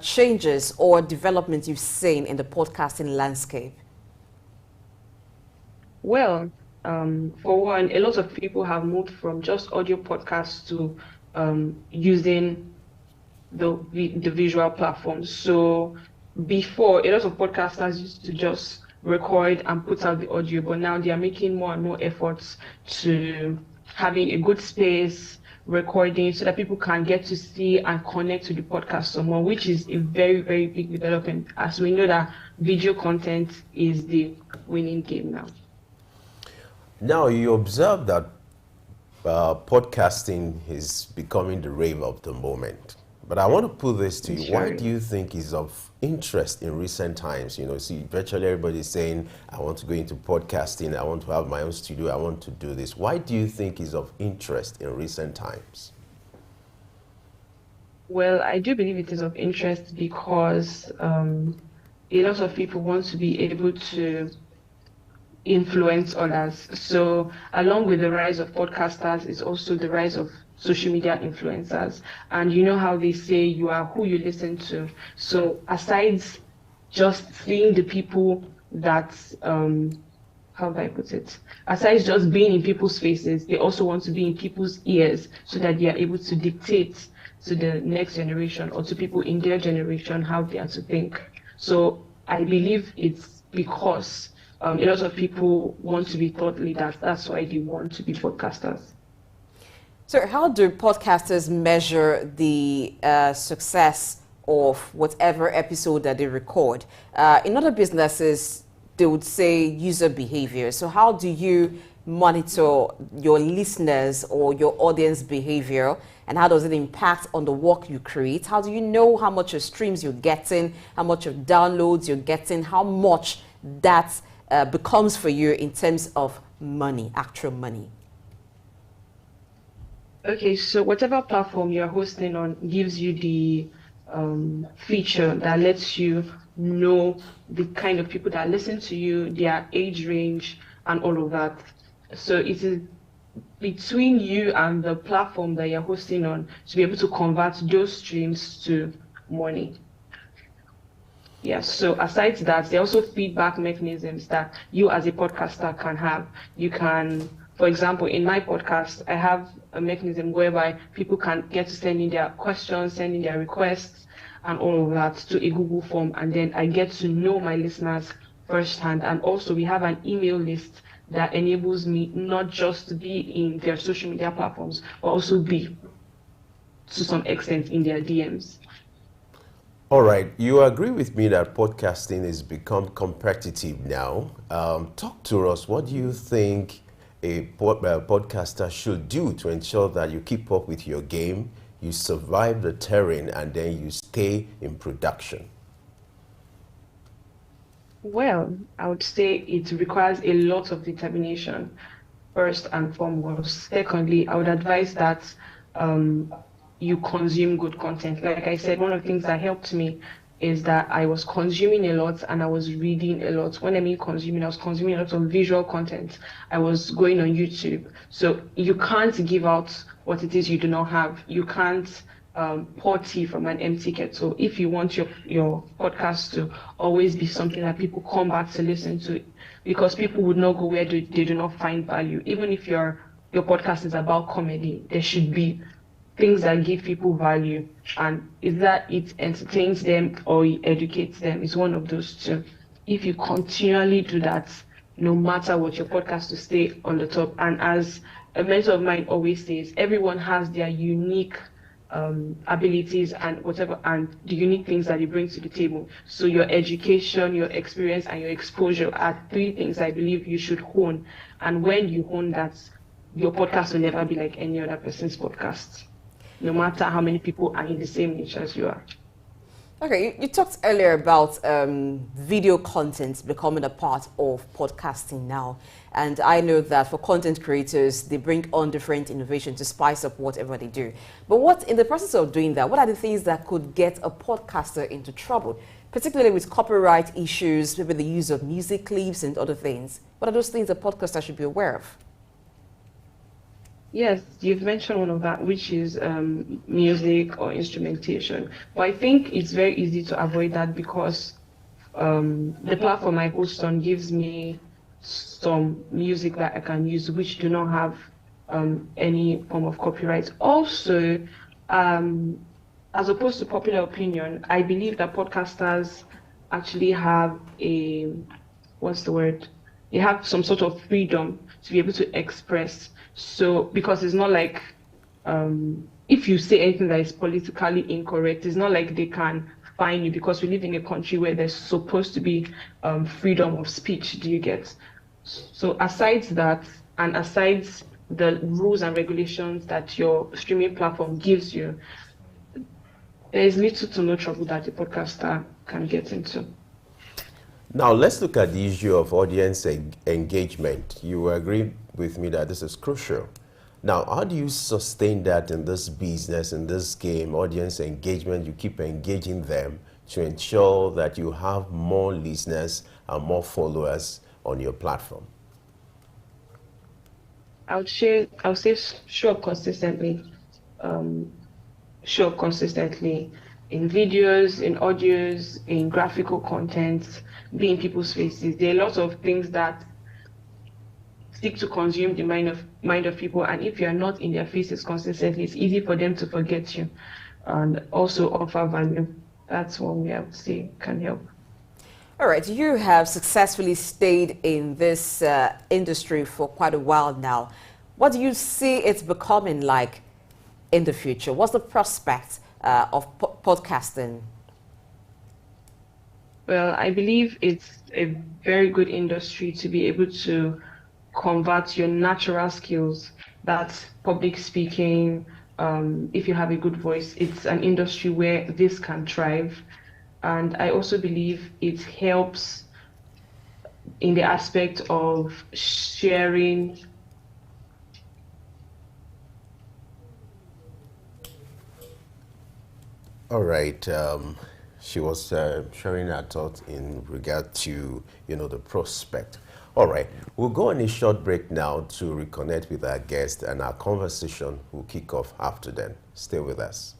D: changes or developments you've seen in the podcasting landscape?
H: Well, for one, a lot of people have moved from just audio podcasts to using the visual platforms. So before, a lot of podcasters used to just record and put out the audio, but now they are making more and more efforts to having a good space, recording, so that people can get to see and connect to the podcast some more, which is a very, very big development, as we know that video content is the winning game now.
E: Now, you observe that podcasting is becoming the rave of the moment. But I want to put this to you. Why do you think is of interest in recent times? You know, see, virtually everybody is saying, I want to go into podcasting, I want to have my own studio, I want to do this. Why do you think is of interest in recent times?
H: Well, I do believe it is of interest because a lot of people want to be able to influence others. So along with the rise of podcasters is also the rise of social media influencers. And you know how they say you are who you listen to. So aside just seeing the people that, how do I put it? Aside just being in people's faces, they also want to be in people's ears so that they are able to dictate to the next generation or to people in their generation how they are to think. So I believe it's because a lot of people want to be thought leaders. That's why they want to be podcasters.
D: So how do podcasters measure the success of whatever episode that they record? In other businesses, they would say user behavior. So how do you monitor your listeners or your audience behavior, and how does it impact on the work you create? How do you know how much of streams you're getting, how much of downloads you're getting, how much that becomes for you in terms of money, actual money?
H: Okay, so whatever platform you're hosting on gives you the feature that lets you know the kind of people that listen to you, their age range, and all of that. So it is between you and the platform that you're hosting on to be able to convert those streams to money. Yes, so aside that, there are also feedback mechanisms that you as a podcaster can have. You can, for example, in my podcast, I have a mechanism whereby people can get to send in their questions, send in their requests, and all of that to a Google form. And then I get to know my listeners firsthand. And also we have an email list that enables me not just to be in their social media platforms, but also be, to some extent, in their DMs.
E: All right, you agree with me that podcasting has become competitive now. Talk to us. What do you think a podcaster should do to ensure that you keep up with your game, you survive the terrain, and then you stay in production?
H: Well, I would say it requires a lot of determination, first and foremost. Secondly, I would advise that you consume good content. Like I said, one of the things that helped me is that I was consuming a lot and I was reading a lot. When I mean consuming, I was consuming a lot of visual content. I was going on YouTube. So you can't give out what it is you do not have. You can't pour tea from an empty kettle. If you want your podcast to always be something that people come back to listen to, because people would not go where they do not find value. Even if you're your podcast is about comedy, there should be things that give people value, and is that it entertains them or it educates them. Is one of those two. If you continually do that, no matter what, your podcast will stay on the top. And as a mentor of mine always says, everyone has their unique abilities and whatever, and the unique things that they bring to the table. So your education, your experience, and your exposure are three things I believe you should hone. And when you hone that, your podcast will never be like any other person's podcast, no matter how many people are in the same niche as you are.
D: Okay, you talked earlier about video content becoming a part of podcasting now. And I know that for content creators, they bring on different innovation to spice up whatever they do. But what, in the process of doing that, what are the things that could get a podcaster into trouble, particularly with copyright issues, maybe the use of music clips and other things? What are those things a podcaster should be aware of?
H: Yes, you've mentioned one of that, which is music or instrumentation. But I think it's very easy to avoid that because the platform I host on gives me some music that I can use, which do not have any form of copyright. Also, as opposed to popular opinion, I believe that podcasters actually have they have some sort of freedom to be able to express. So, because it's not like if you say anything that is politically incorrect, it's not like they can fine you, because we live in a country where there's supposed to be freedom of speech. Do you get? So, aside that, and aside the rules and regulations that your streaming platform gives you, there is little to no trouble that the podcaster can get into.
E: Now, let's look at the issue of audience engagement. You agree with me that this is crucial. Now, how do you sustain that in this business, in this game, audience engagement? You keep engaging them to ensure that you have more listeners and more followers on your platform.
H: I would say show up consistently. Show up consistently in videos, in audios, in graphical content, be in people's faces. There are lots of things that seek to consume the mind of people, and if you are not in their faces consistently, it's easy for them to forget you and also offer value. That's one way I would say can help.
D: All right, you have successfully stayed in this industry for quite a while now. What do you see it's becoming like in the future? What's the prospect of podcasting?
H: Well, I believe it's a very good industry to be able to convert your natural skills, that's public speaking. If you have a good voice, it's an industry where this can thrive. And I also believe it helps in the aspect of sharing.
E: All right. She was sharing her thoughts in regard to, the prospect. All right. We'll go on a short break now to reconnect with our guest, and our conversation will kick off after then. Stay with us.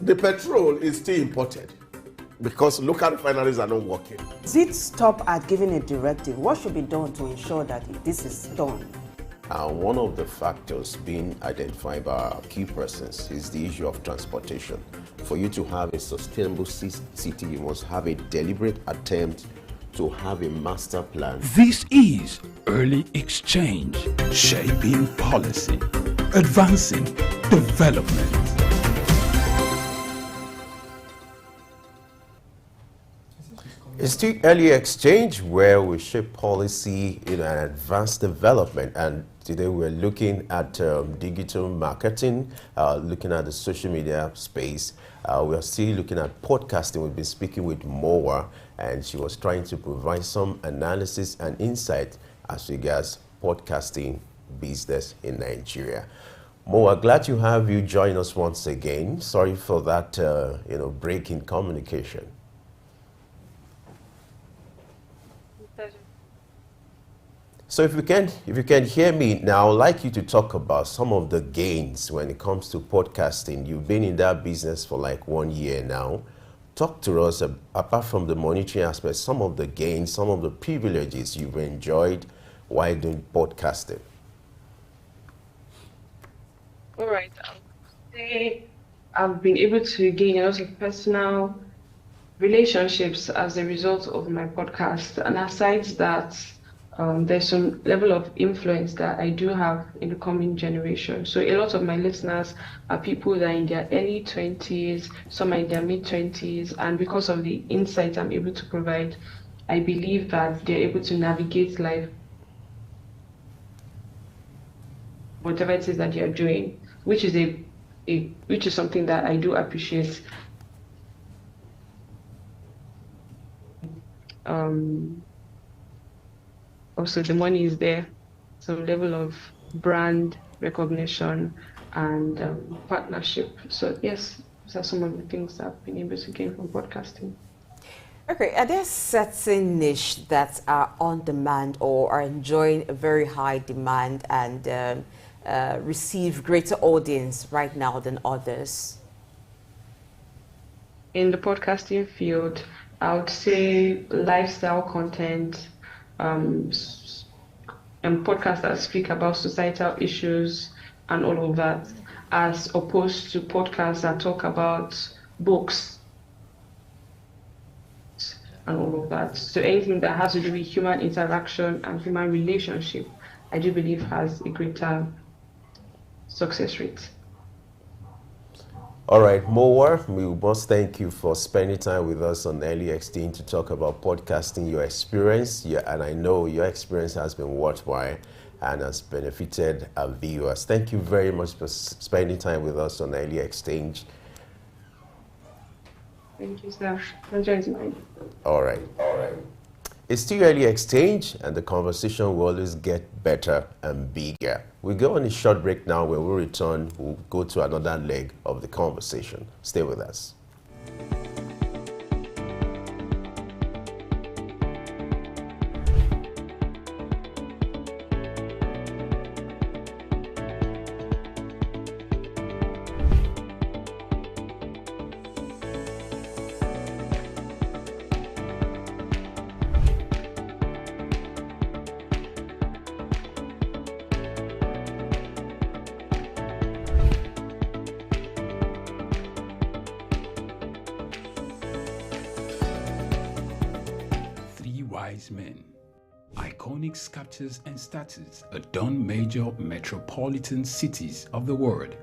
C: The petrol is still imported because local refineries are not working.
F: Does it stop at giving a directive? What should be done to ensure that this is done?
E: One of the factors being identified by our key persons is the issue of transportation. For you to have a sustainable city, you must have a deliberate attempt to have a master plan.
A: This is Early Exchange, shaping policy, advancing development.
E: It's the Early Exchange where we shape policy in an advanced development, and today we're looking at digital marketing, looking at the social media space. We are still looking at podcasting. We've been speaking with Moa, and she was trying to provide some analysis and insight as regards podcasting business in Nigeria. Moa, glad to have you join us once again. Sorry for that break in communication. So if you can hear me now, I'd like you to talk about some of the gains when it comes to podcasting. You've been in that business for like 1 year now. Talk to us, apart from the monetary aspect, some of the gains, some of the privileges you've enjoyed while doing podcasting.
H: All right. I've been able to gain a lot of personal relationships as a result of my podcast. And aside that, there's some level of influence that I do have in the coming generation. So a lot of my listeners are people that are in their early 20s, some are in their mid 20s, and because of the insights I'm able to provide, I believe that they're able to navigate life, whatever it is that they are doing, which is something that I do appreciate. Also, the money is there, some level of brand recognition and partnership. So yes, those are some of the things that I've been able to gain from podcasting.
D: Okay, are there certain niche that are on demand or are enjoying a very high demand and receive greater audience right now than others?
H: In the podcasting field, I would say lifestyle content, and podcasts that speak about societal issues and all of that, as opposed to podcasts that talk about books and all of that. So anything that has to do with human interaction and human relationship, I do believe has a greater success rate.
E: All right, Moa, we must thank you for spending time with us on Early Exchange to talk about podcasting, your experience, and I know your experience has been worthwhile and has benefited our viewers. Thank you very much for spending time with us on Early Exchange.
H: Thank you, sir. Pleasure is mine.
E: All right. It's still Early Exchange, and the conversation will always get better and bigger. We go on a short break now. When we return, we'll go to another leg of the conversation. Stay with us.
A: Wise men. Iconic sculptures and statues adorn major metropolitan cities of the world.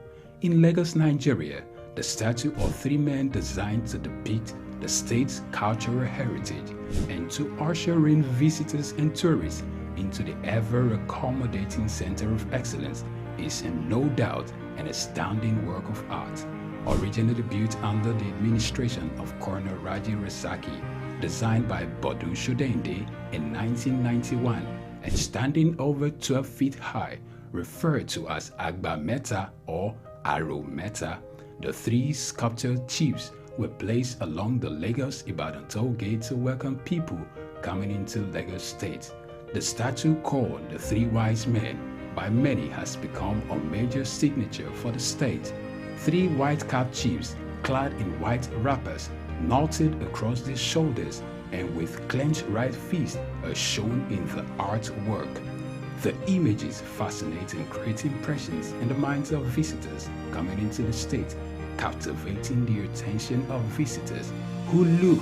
A: In Lagos, Nigeria, the statue of three men designed to depict the state's cultural heritage and to usher in visitors and tourists into the ever-accommodating center of excellence is no doubt an astounding work of art. Originally built under the administration of Colonel Raji Rasaki, designed by Bodu Shodende in 1991 and standing over 12 feet high, referred to as Agba Meta or Aro Meta, the three sculptured chiefs were placed along the Lagos-Ibadan toll gate to welcome people coming into Lagos State. The statue called the Three Wise Men by many has become a major signature for the state. Three white-capped chiefs clad in white wrappers, knotted across their shoulders, and with clenched right fists are shown in the artwork. The images fascinate and create impressions in the minds of visitors coming into the state, captivating the attention of visitors who look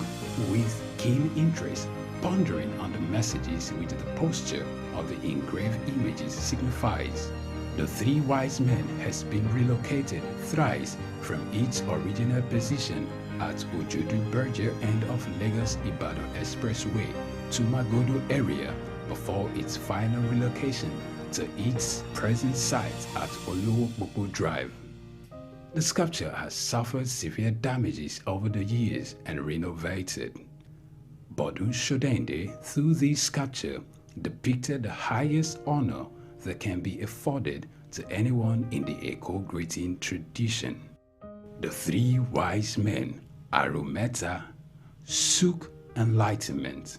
A: with keen interest, pondering on the messages which the posture of the engraved images signifies. The three wise men has been relocated thrice from its original position at Ojodu Berger end of Lagos-Ibadan Expressway to Magodo area before its final relocation to its present site at Olowopopo Drive. The sculpture has suffered severe damages over the years and renovated. Bodun Shodende, through this sculpture, depicted the highest honor that can be afforded to anyone in the Eko greeting tradition. The three wise men, Arometa, Suk, Enlightenment.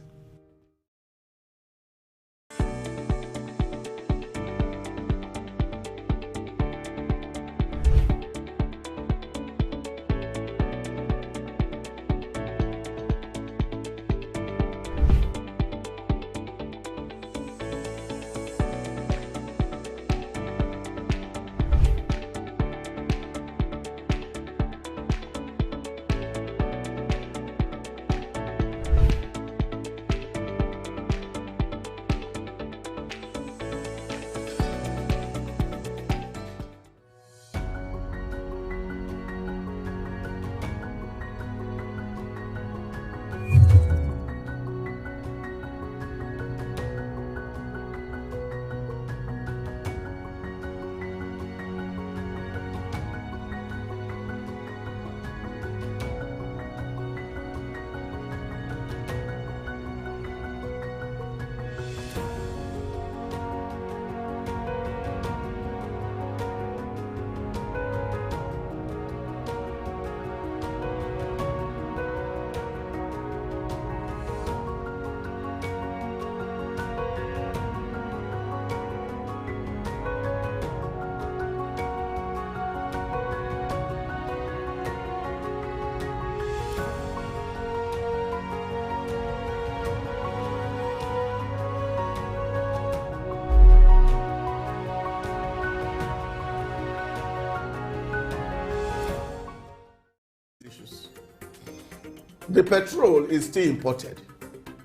C: The petrol is still imported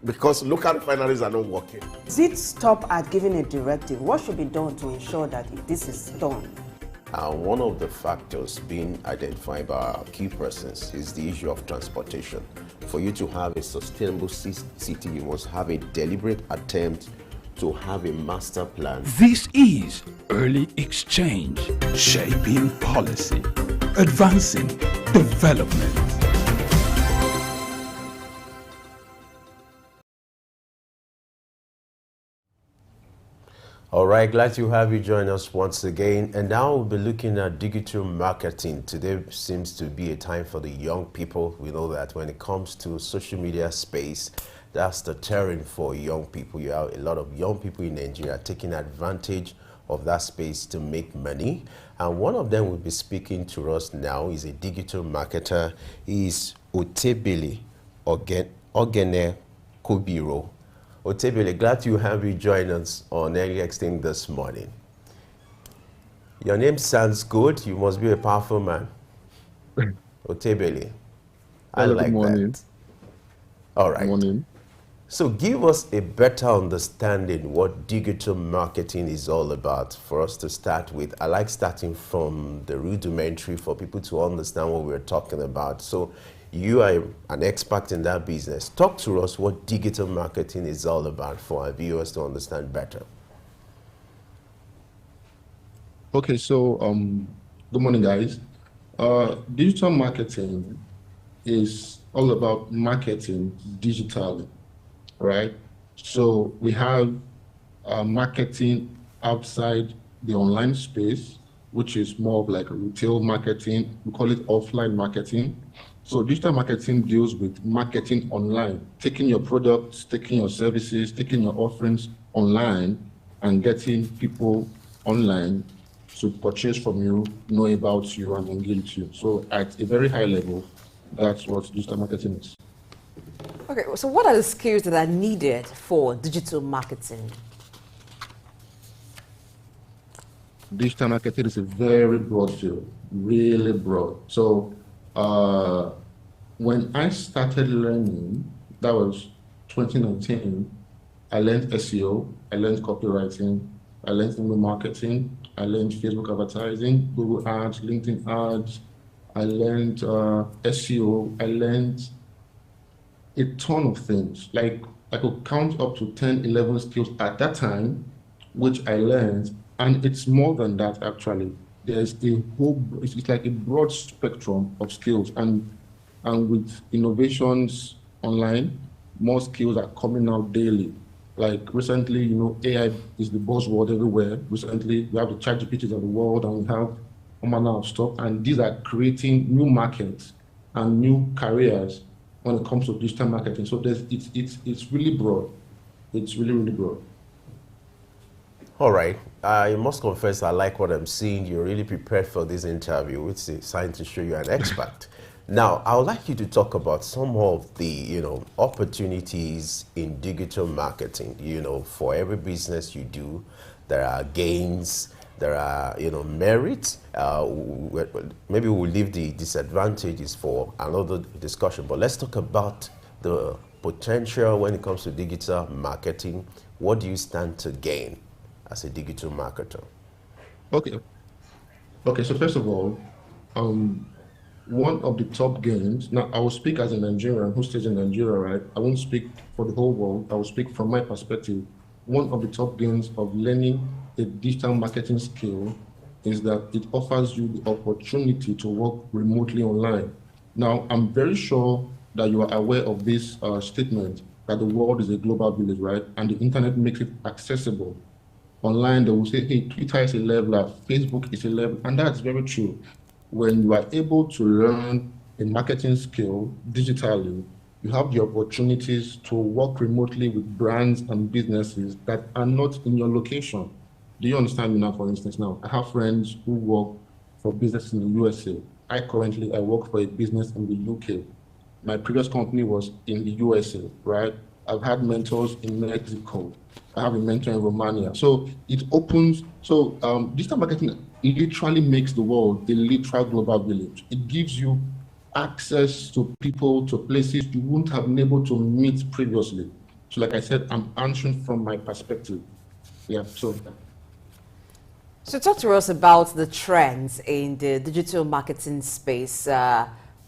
C: because local refineries are not working.
F: Does it stop at giving a directive? What should be done to ensure that this is done?
E: One of the factors being identified by our key persons is the issue of transportation. For you to have a sustainable city, you must have a deliberate attempt to have a master plan.
A: This is early exchange, shaping policy, advancing development.
E: All right, glad to have you join us once again. And now we'll be looking at digital marketing. Today seems to be a time for the young people. We know that when it comes to social media space, that's the terrain for young people. You have a lot of young people in Nigeria taking advantage of that space to make money. And one of them will be speaking to us now. Is a digital marketer. He is Otebele Ogene Kobiro. Otebele, glad to have you join us on Early Exchange this morning. Your name sounds good. You must be a powerful man. Otebele. I like that. All right.
I: Good morning.
E: So give us a better understanding what digital marketing is all about for us to start with. I like starting from the rudimentary for people to understand what we're talking about. So you are an expert in that business. Talk to us what digital marketing is all about for our viewers to understand better.
I: Okay, so good morning, guys. Digital marketing is all about marketing digitally, right? So we have marketing outside the online space, which is more of like retail marketing. We call it offline marketing. So digital marketing deals with marketing online, taking your products, taking your services, taking your offerings online and getting people online to purchase from you, know about you, and engage with you. So at a very high level, that's what digital marketing is.
D: Okay, so what are the skills that are needed for digital marketing?
I: Digital marketing is a very broad field, really broad. So when I started learning, that was 2019, I learned SEO, I learned copywriting, I learned email marketing, I learned Facebook advertising, Google ads, LinkedIn ads, I learned SEO, I learned a ton of things. Like I could count up to 10, 11 skills at that time, which I learned. And it's more than that, actually. There's a whole, it's like a broad spectrum of skills. And with innovations online, more skills are coming out daily. Like recently, AI is the buzzword everywhere. Recently, we have the ChatGPTs of the world, and we have all manner of stuff. And these are creating new markets and new careers when it comes to digital marketing. So it's really broad. It's really, really broad.
E: All right. I must confess I like what I'm seeing. You're really prepared for this interview. It's a sign to show you're an expert. Now, I would like you to talk about some of the, opportunities in digital marketing. For every business you do, there are gains, there are, merits. Maybe we'll leave the disadvantages for another discussion, but let's talk about the potential when it comes to digital marketing. What do you stand to gain as a digital marketer?
I: Okay. So first of all, one of the top gains, now I will speak as a Nigerian who stays in Nigeria, right? I won't speak for the whole world. I will speak from my perspective. One of the top gains of learning a digital marketing skill is that it offers you the opportunity to work remotely online. Now, I'm very sure that you are aware of this statement that the world is a global village, right? And the internet makes it accessible. Online, they will say, hey, Twitter is a leveler, Facebook is a leveler, and that's very true. When you are able to learn a marketing skill digitally, you have the opportunities to work remotely with brands and businesses that are not in your location. Do you understand me now, for instance? Now, I have friends who work for business in the USA. I work for a business in the UK. My previous company was in the USA, right? I've had mentors in Mexico. I have a mentor in Romania. So it opens, digital marketing literally makes the world a literal global village. It gives you access to people, to places you wouldn't have been able to meet previously. So like I said, I'm answering from my perspective. Yeah, so
D: talk to us about the trends in the digital marketing space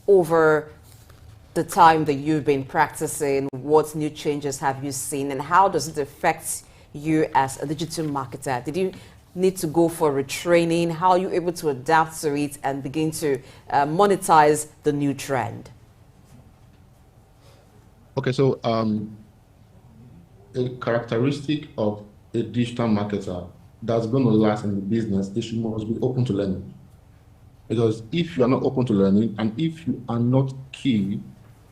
D: over the time that you've been practicing. What new changes have you seen, and how does it affect you as a digital marketer? Did you need to go for retraining? How are you able to adapt to it and begin to monetize the new trend?
I: Okay, so a characteristic of a digital marketer that's going to last in the business is you must be open to learning. Because if you are not open to learning, and if you are not key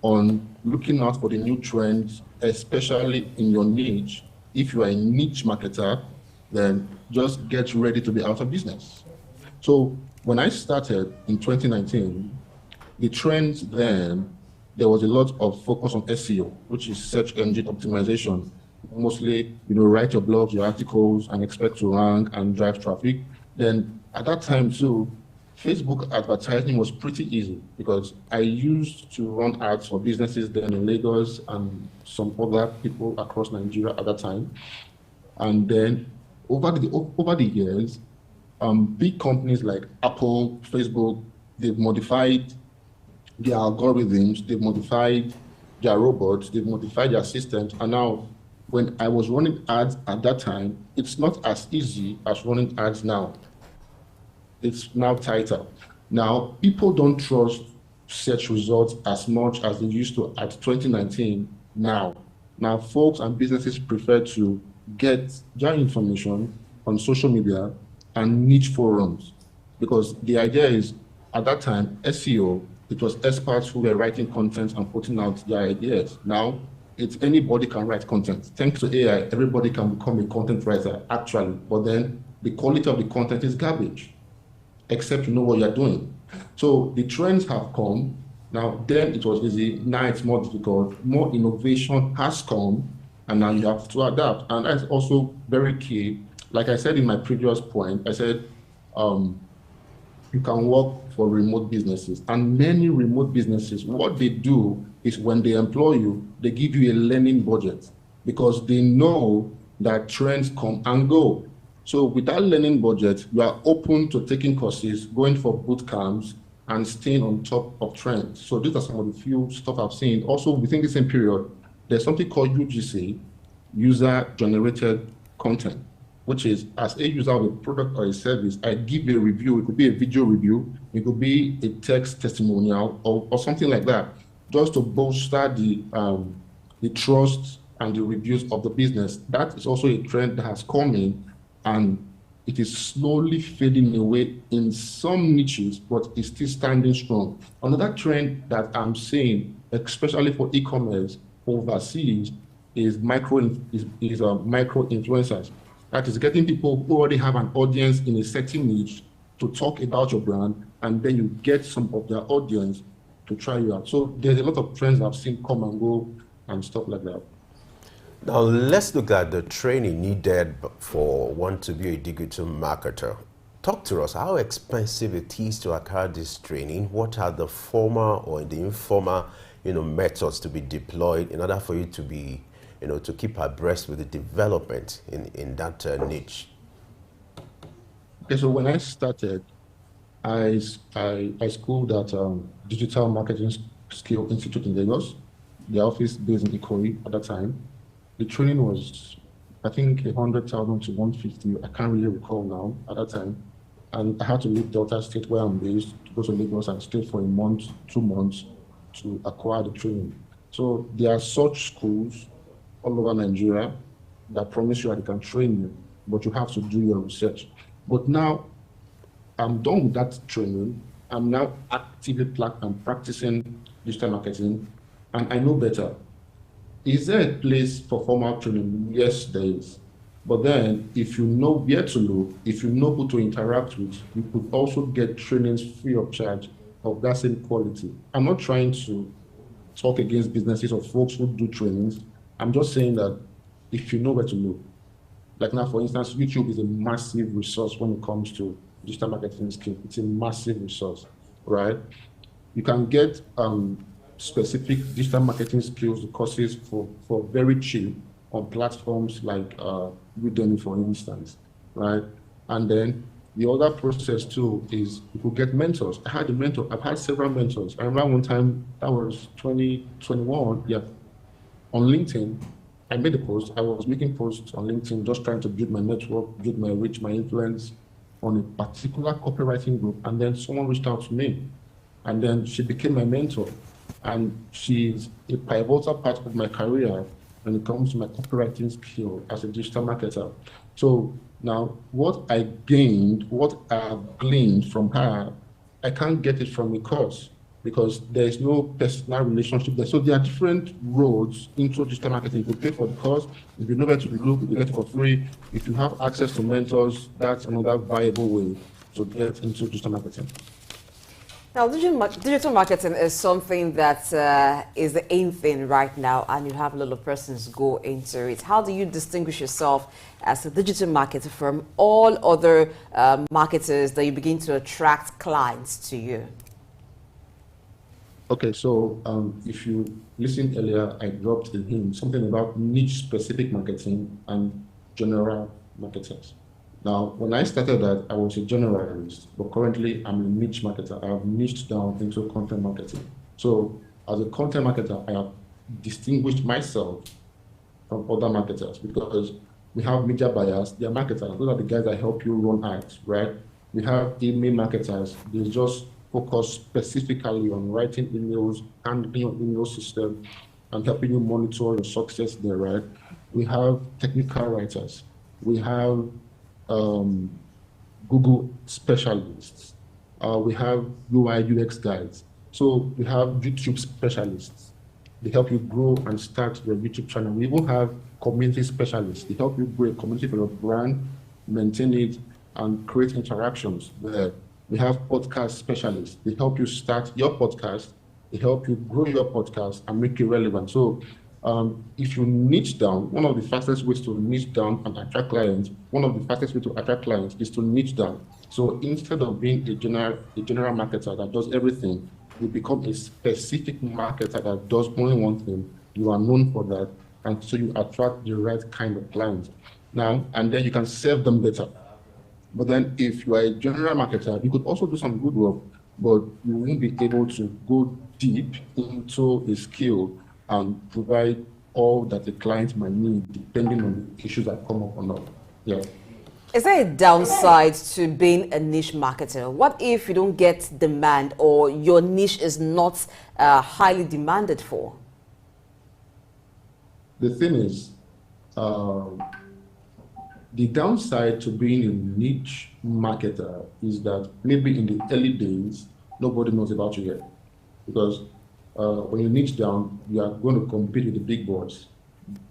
I: on looking out for the new trends, especially in your niche, if you are a niche marketer, then just get ready to be out of business. So when I started in 2019, the trends then, there was a lot of focus on SEO, which is search engine optimization. Mostly, write your blogs, your articles, and expect to rank and drive traffic. Then at that time too, Facebook advertising was pretty easy because I used to run ads for businesses then in Lagos and some other people across Nigeria at that time. And then over the years, big companies like Apple, Facebook, they've modified their algorithms, they've modified their robots, they've modified their systems. And now, when I was running ads at that time, it's not as easy as running ads now. It's now tighter. Now, people don't trust search results as much as they used to at 2019 now. Now, folks and businesses prefer to get their information on social media and niche forums, because the idea is, at that time, SEO, it was experts who were writing content and putting out their ideas. Now, it's anybody can write content. Thanks to AI, everybody can become a content writer, actually. But then the quality of the content is garbage, except you know what you're doing. So the trends have come. Now, then it was easy. Now it's more difficult. More innovation has come, and now you have to adapt. And that's also very key. Like I said in my previous point, I said you can work for remote businesses. And many remote businesses, what they do is when they employ you, they give you a learning budget because they know that trends come and go. So with that learning budget, you are open to taking courses, going for boot camps, and staying on top of trends. So these are some of the few stuff I've seen. Also, within the same period, there's something called UGC, user-generated content, which is as a user of a product or a service, I give a review. It could be a video review, it could be a text testimonial or something like that, just to bolster the trust and the reviews of the business. That is also a trend that has come in, and it is slowly fading away in some niches, but it's still standing strong. Another trend that I'm seeing, especially for e-commerce overseas, is micro influencers. That is getting people who already have an audience in a certain niche to talk about your brand, and then you get some of their audience to try you out. So there's a lot of trends I've seen come and go and stuff like that.
E: Now let's look at the training needed for one to be a digital marketer. Talk to us how expensive it is to acquire this training. What are the formal or the informal, methods to be deployed in order for you to be, to keep abreast with the development in that niche?
I: Okay, so when I started, I schooled at Digital Marketing Skill Institute in Lagos, the office based in Ikoyi at that time. The training was, I think, 100,000 to 150. I can't really recall now at that time. And I had to leave Delta State, where I'm based, to go to Lagos and stay for a month, 2 months to acquire the training. So there are such schools all over Nigeria that promise you that they can train you, but you have to do your research. But now I'm done with that training. I'm now actively practicing digital marketing, and I know better. Is there a place for formal training? Yes, there is. But then, if you know where to look, if you know who to interact with, you could also get trainings free of charge of that same quality. I'm not trying to talk against businesses or folks who do trainings. I'm just saying that if you know where to look, like now, for instance, YouTube is a massive resource when it comes to digital marketing skills. It's a massive resource, right? You can get specific digital marketing skills courses for very cheap on platforms like Udemy, for instance, right? And then the other process too is you could get mentors. I had a mentor. I've had several mentors. I remember one time, that was 2021, yeah, on LinkedIn. I made a post. I was making posts on LinkedIn, just trying to build my network, build my reach, my influence on a particular copywriting group. And then someone reached out to me, and then she became my mentor. And she's a pivotal part of my career when it comes to my copywriting skill as a digital marketer. So now what I gained, what I've gleaned from her, I can't get it from a course because there's no personal relationship there. So there are different roads into digital marketing. You could pay for the course. If you know where to look, you get it for free. If you have access to mentors, that's another viable way to get into digital marketing.
D: Now, digital marketing is something that is the in thing right now, and you have a lot of persons go into it. How do you distinguish yourself as a digital marketer from all other marketers that you begin to attract clients to you?
I: Okay, so if you listened earlier, I dropped a hint, something about niche-specific marketing and general marketers. Now, when I started that, I was a generalist, but currently I'm a niche marketer. I have niched down into content marketing. So as a content marketer, I have distinguished myself from other marketers because we have media buyers, they are marketers. Those are the guys that help you run ads, right? We have email marketers. They just focus specifically on writing emails, handling your email system, and helping you monitor your success there, right? We have technical writers. We have Google specialists. We have UI UX guys. So we have YouTube specialists. They help you grow and start your YouTube channel. We even have community specialists. They help you grow a community for your brand, maintain it, and create interactions there. We have podcast specialists. They help you start your podcast. They help you grow your podcast and make it relevant. So if you niche down, one of the fastest ways to niche down and attract clients, is to niche down. So instead of being a general marketer that does everything, you become a specific marketer that does only one thing. You are known for that, and so you attract the right kind of clients. Now, and then you can serve them better. But then if you are a general marketer, you could also do some good work, but you won't be able to go deep into a skill and provide all that the client might need, depending on the issues that come up or not. Yeah.
D: Is there a downside to being a niche marketer? What if you don't get demand or your niche is not highly demanded for?
I: The thing is, the downside to being a niche marketer is that maybe in the early days, nobody knows about you yet. Because when you niche down, you are going to compete with the big boys.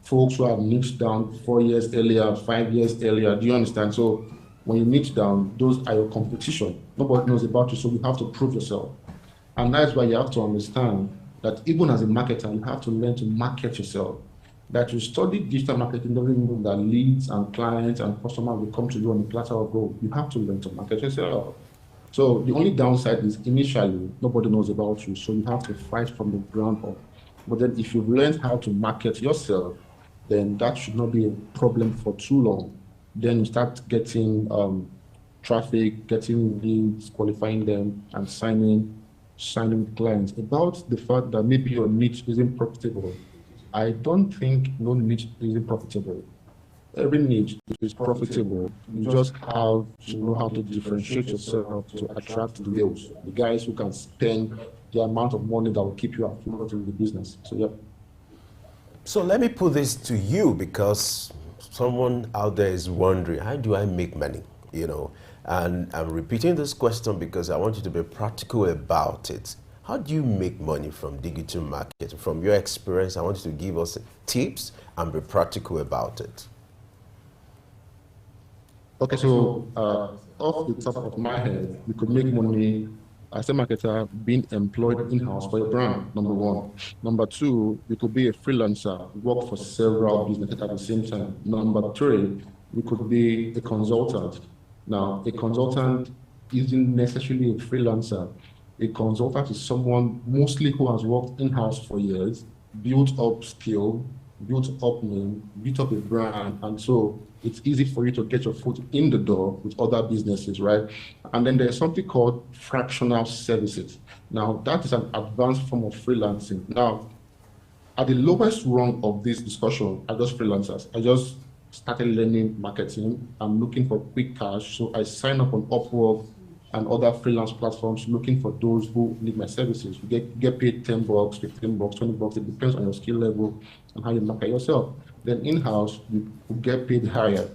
I: Folks who have niched down 4 years earlier, 5 years earlier. Do you understand? So when you niche down, those are your competition. Nobody knows about you, so you have to prove yourself. And that's why you have to understand that even as a marketer, you have to learn to market yourself. That you study digital marketing doesn't mean that leads and clients and customers will come to you on a platter of gold. You have to learn to market yourself. So the only downside is initially nobody knows about you, so you have to fight from the ground up. But then if you've learned how to market yourself, then that should not be a problem for too long. Then you start getting traffic, getting leads, qualifying them, and signing clients. About the fact that maybe your niche isn't profitable, I don't think no niche isn't profitable. Every niche is profitable. You just have to know how to differentiate yourself to attract the whales, the guys who can spend the amount of money that will keep you afloat in the business. So, yeah.
E: So let me put this to you, because someone out there is wondering, how do I make money? You know, and I'm repeating this question because I want you to be practical about it. How do you make money from digital marketing? From your experience, I want you to give us tips and be practical about it.
I: Okay, so off the top of my head, you could make money as a marketer being employed in-house for a brand, number one. Number two, you could be a freelancer, work for several businesses at the same time. Number three, you could be a consultant. Now, a consultant isn't necessarily a freelancer. A consultant is someone mostly who has worked in-house for years, built up skill, built up name, built up a brand, and so it's easy for you to get your foot in the door with other businesses, right? And then there's something called fractional services. Now, that is an advanced form of freelancing. Now, at the lowest rung of this discussion are just freelancers. I just started learning marketing. I'm looking for quick cash, so I sign up on Upwork and other freelance platforms looking for those who need my services. You get paid $10, $15, $20. It depends on your skill level and how you market yourself. Then in-house, you get paid higher,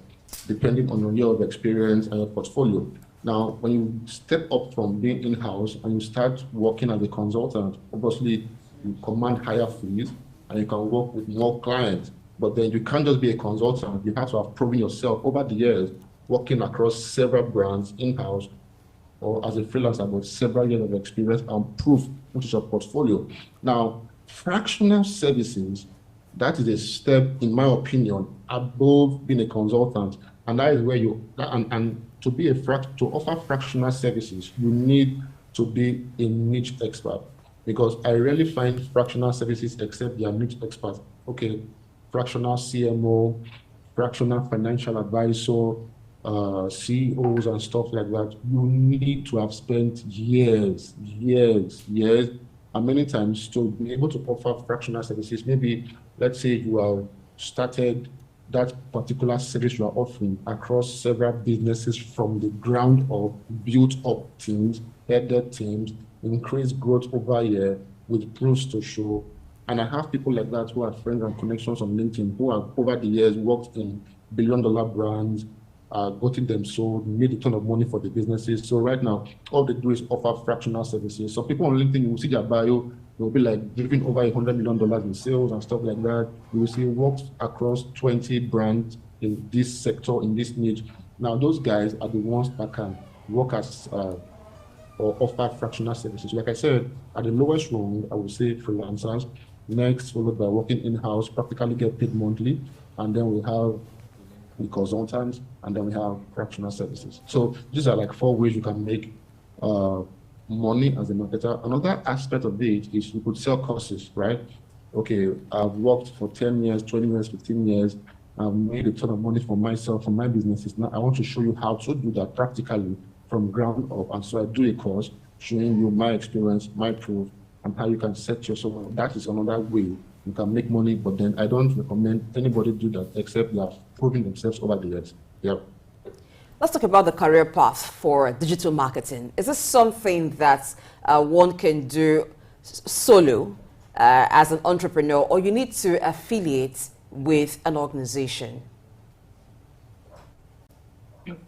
I: depending on your year of experience and your portfolio. Now, when you step up from being in-house and you start working as a consultant, obviously you command higher fees and you can work with more clients. But then you can't just be a consultant. You have to have proven yourself over the years, working across several brands in-house or as a freelancer with several years of experience and proof, which is your portfolio. Now, fractional services, that is a step, in my opinion, above being a consultant. And that is where and to be to offer fractional services, you need to be a niche expert, because I rarely find fractional services except they are niche experts. Okay, fractional CMO, fractional financial advisor, CEOs and stuff like that. You need to have spent years, and many times to be able to offer fractional services. Maybe, let's say you have started that particular service you are offering across several businesses from the ground up, built up teams, headed teams, increased growth over a year with proofs to show. And I have people like that who are friends and connections on LinkedIn who have over the years worked in billion-dollar brands, gotten them sold, made a ton of money for the businesses. So right now, all they do is offer fractional services. So people on LinkedIn, you will see their bio, they will be like giving over $100 million in sales and stuff like that. You will see works across 20 brands in this sector, in this niche. Now, those guys are the ones that can work as or offer fractional services. Like I said, at the lowest rung, I would say freelancers. Next, followed by working in-house, practically get paid monthly. And then we have the consultants, and then we have fractional services. So these are like 4 ways you can make money as a marketer. Another aspect of it is you could sell courses, right? Okay, I've worked for 10 years, 20 years, 15 years. I've made a ton of money for myself, for my businesses. Now I want to show you how to do that practically from ground up. And so I do a course showing you my experience, my proof, and how you can set yourself up. That is another way you can make money, but then I don't recommend anybody do that except they have proven themselves over the years. Yeah.
D: Let's talk about the career path for digital marketing. Is this something that one can do solo as an entrepreneur, or you need to affiliate with an organization?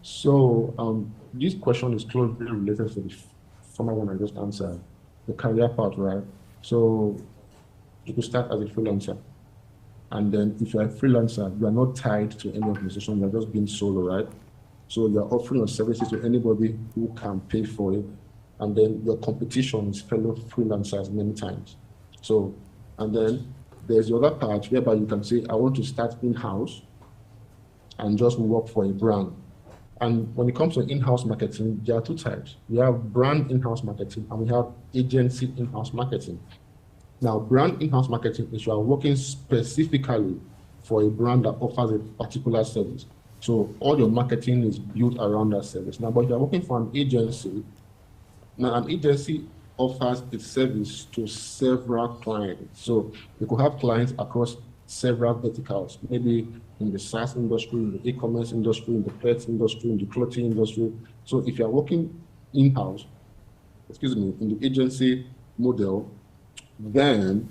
I: So this question is closely related to the former one I just answered, the career path, right? So you could start as a freelancer. And then if you're a freelancer, you are not tied to any organization, you're just being solo, right? So you're offering your services to anybody who can pay for it. And then your competition is fellow freelancers many times. So, and then there's the other part whereby you can say, I want to start in-house and just work for a brand. And when it comes to in-house marketing, there are 2 types. We have brand in-house marketing and we have agency in-house marketing. Now, brand in-house marketing is you are working specifically for a brand that offers a particular service. So all your marketing is built around that service. Now, but you're working for an agency. Now, an agency offers its service to several clients. So you could have clients across several verticals, maybe in the SaaS industry, in the e-commerce industry, in the pet industry, in the clothing industry. So if you're working in-house, in the agency model, then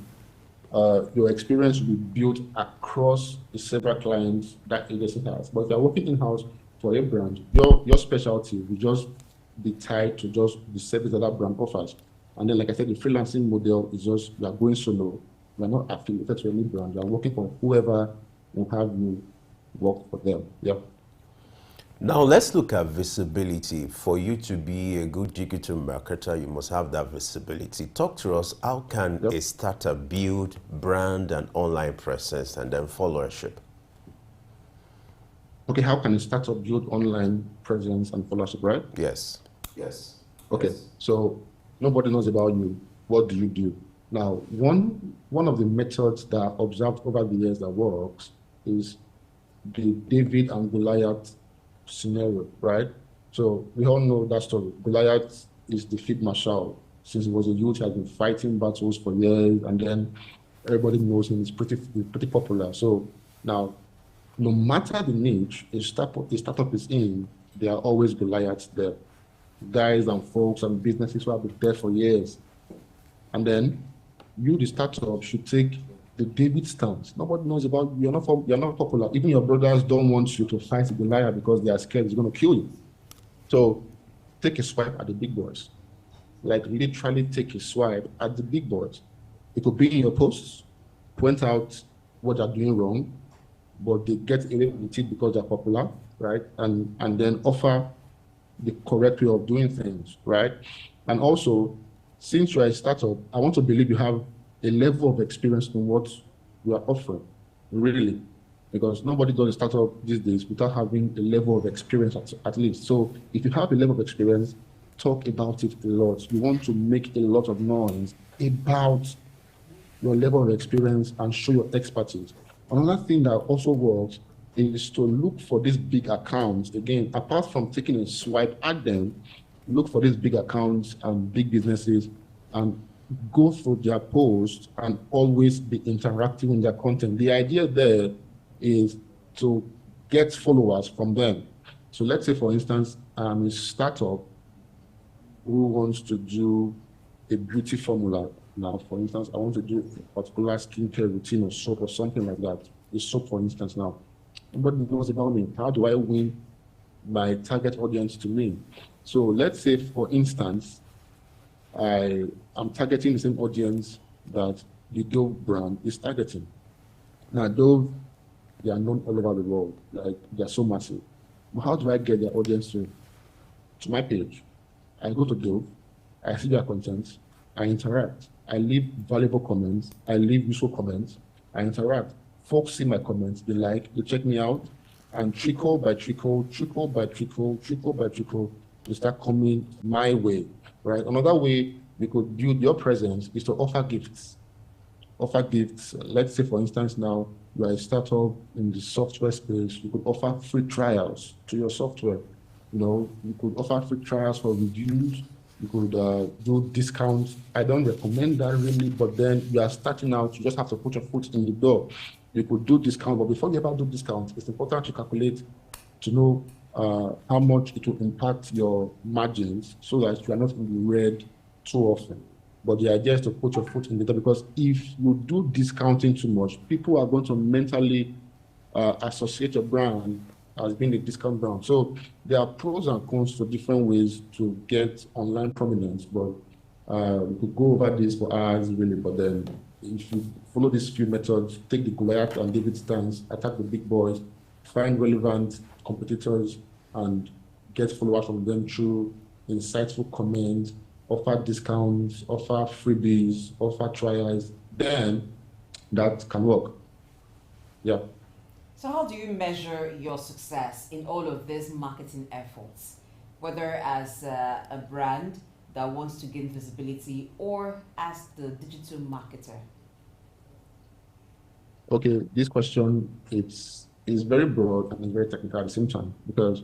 I: your experience will be built across the several clients that agency has. But if you're working in-house for a brand, your specialty will just be tied to just the service that that brand offers. And then, like I said, the freelancing model is just you are going solo. You are not affiliated to any brand. You are working for whoever will have you work for them. Yep.
E: Now let's look at visibility. For you to be a good digital marketer, you must have that visibility. Talk to us, how can a startup build brand and online presence and then followership?
I: Okay, how can a startup build online presence and followership, right?
E: Yes.
I: Okay, so nobody knows about you. What do you do? Now, one of the methods that I observed over the years that works is the David and Goliath scenario, right? So we all know that story. Goliath is the field marshal. Since he was a youth, he has been fighting battles for years, and then everybody knows him. He's pretty popular. So now, no matter the niche a startup is in, there are always Goliaths there. Guys and folks and businesses who have been there for years. And then you, the startup, should take the David stance. Nobody knows about you. You're not popular. Even your brothers don't want you to fight Goliath because they are scared he's going to kill you. So take a swipe at the big boys. Like literally take a swipe at the big boys. It could be in your posts, point out what they're doing wrong, but they get away with it because they're popular, right? And then offer the correct way of doing things, right? And also, since you're a startup, I want to believe you have a level of experience in what you are offering, really, because nobody does a startup these days without having a level of experience at least. So if you have a level of experience, talk about it a lot. You want to make a lot of noise about your level of experience and show your expertise. Another thing that also works is to look for these big accounts. Again, apart from taking a swipe at them, look for these big accounts and big businesses and go through their posts and always be interactive in their content. The idea there is to get followers from them. So let's say, for instance, I'm a startup who wants to do a beauty formula. Now, for instance, I want to do a particular skincare routine or soap or something like that. A soap, for instance, now. Nobody knows about me. How do I win my target audience to me? So let's say, for instance, I'm targeting the same audience that the Dove brand is targeting. Now, Dove, they are known all over the world. Like, they're so massive. How do I get their audience to my page? I go to Dove, I see their content, I interact, I leave valuable comments, I leave useful comments, I interact. Folks see my comments, they like, they check me out, and trickle by trickle, trickle by trickle, trickle by trickle, they start coming my way, right? Another way we could build your presence is to offer gifts. Offer gifts. Let's say, for instance, now you are a startup in the software space, you could offer free trials to your software. You could offer free trials for reviews. You could do discounts. I don't recommend that really, but then you are starting out, you just have to put your foot in the door. You could do discount, but before you ever do discounts, it's important to calculate to know how much it will impact your margins so that you are not in the red too often. But the idea is to put your foot in the door, because if you do discounting too much, people are going to mentally associate your brand as being a discount brand. So there are pros and cons to different ways to get online prominence, but we could go over this for hours really, but then if you follow these few methods, take the Goliath and David stance, attack the big boys, find relevant competitors and get followers from them through insightful comments, offer discounts, offer freebies, offer trials, then that can work. Yeah.
D: So how do you measure your success in all of these marketing efforts, whether as a brand that wants to gain visibility or as the digital marketer?
I: Okay, this question is very broad and very technical at the same time, because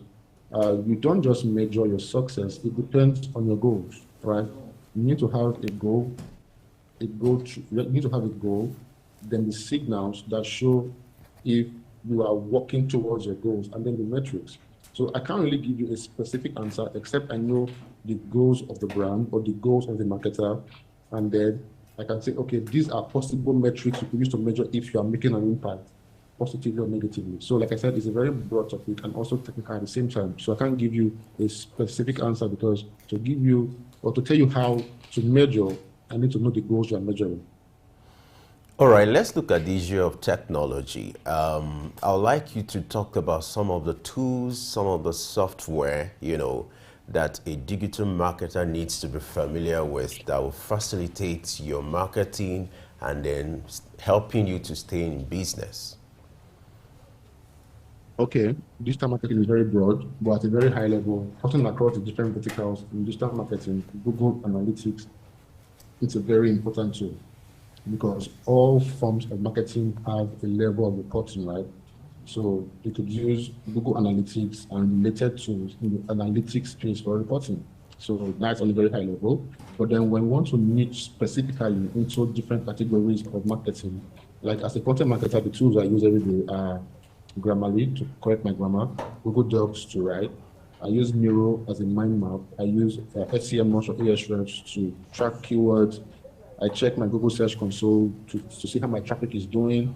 I: you don't just measure your success, it depends on your goals, right? You need to have a goal, you need to have a goal, then the signals that show if you are working towards your goals, and then the metrics. So I can't really give you a specific answer, except I know the goals of the brand or the goals of the marketer, and then I can say, okay, these are possible metrics you can use to measure if you are making an impact, positively or negatively. So like I said, it's a very broad topic and also technical at the same time. So I can't give you a specific answer, because to give you or to tell you how to measure, I need to know the goals you are measuring.
E: All right, let's look at the issue of technology. I would like you to talk about some of the tools, some of the software, that a digital marketer needs to be familiar with that will facilitate your marketing and then helping you to stay in business.
I: Okay, digital marketing is very broad, but at a very high level, cutting across the different verticals in digital marketing, Google Analytics, it's a very important tool, because all forms of marketing have a level of reporting, right? So you could use Google Analytics and related tools in the analytics space for reporting. So that's on a very high level. But then when we want to niche specifically into different categories of marketing, like as a content marketer, the tools I use every day are Grammarly to correct my grammar, Google Docs to write. I use Miro as a mind map. I use SEMrush or Ahrefs to track keywords. I check my Google Search Console to see how my traffic is doing,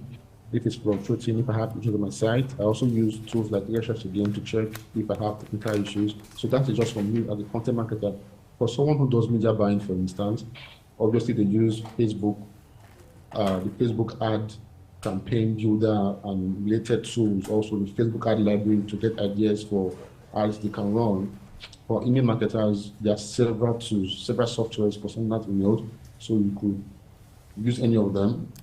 I: if it's fluctuating, if I have issues on my site. I also use tools like Ahrefs again to check if I have technical issues. So that is just for me as a content marketer. For someone who does media buying, for instance, obviously they use Facebook, the Facebook ad campaign builder and related tools, also the Facebook ad library to get ideas for ads they can run. For email marketers, there are several tools, several softwares for sending that email. So you could use any of them,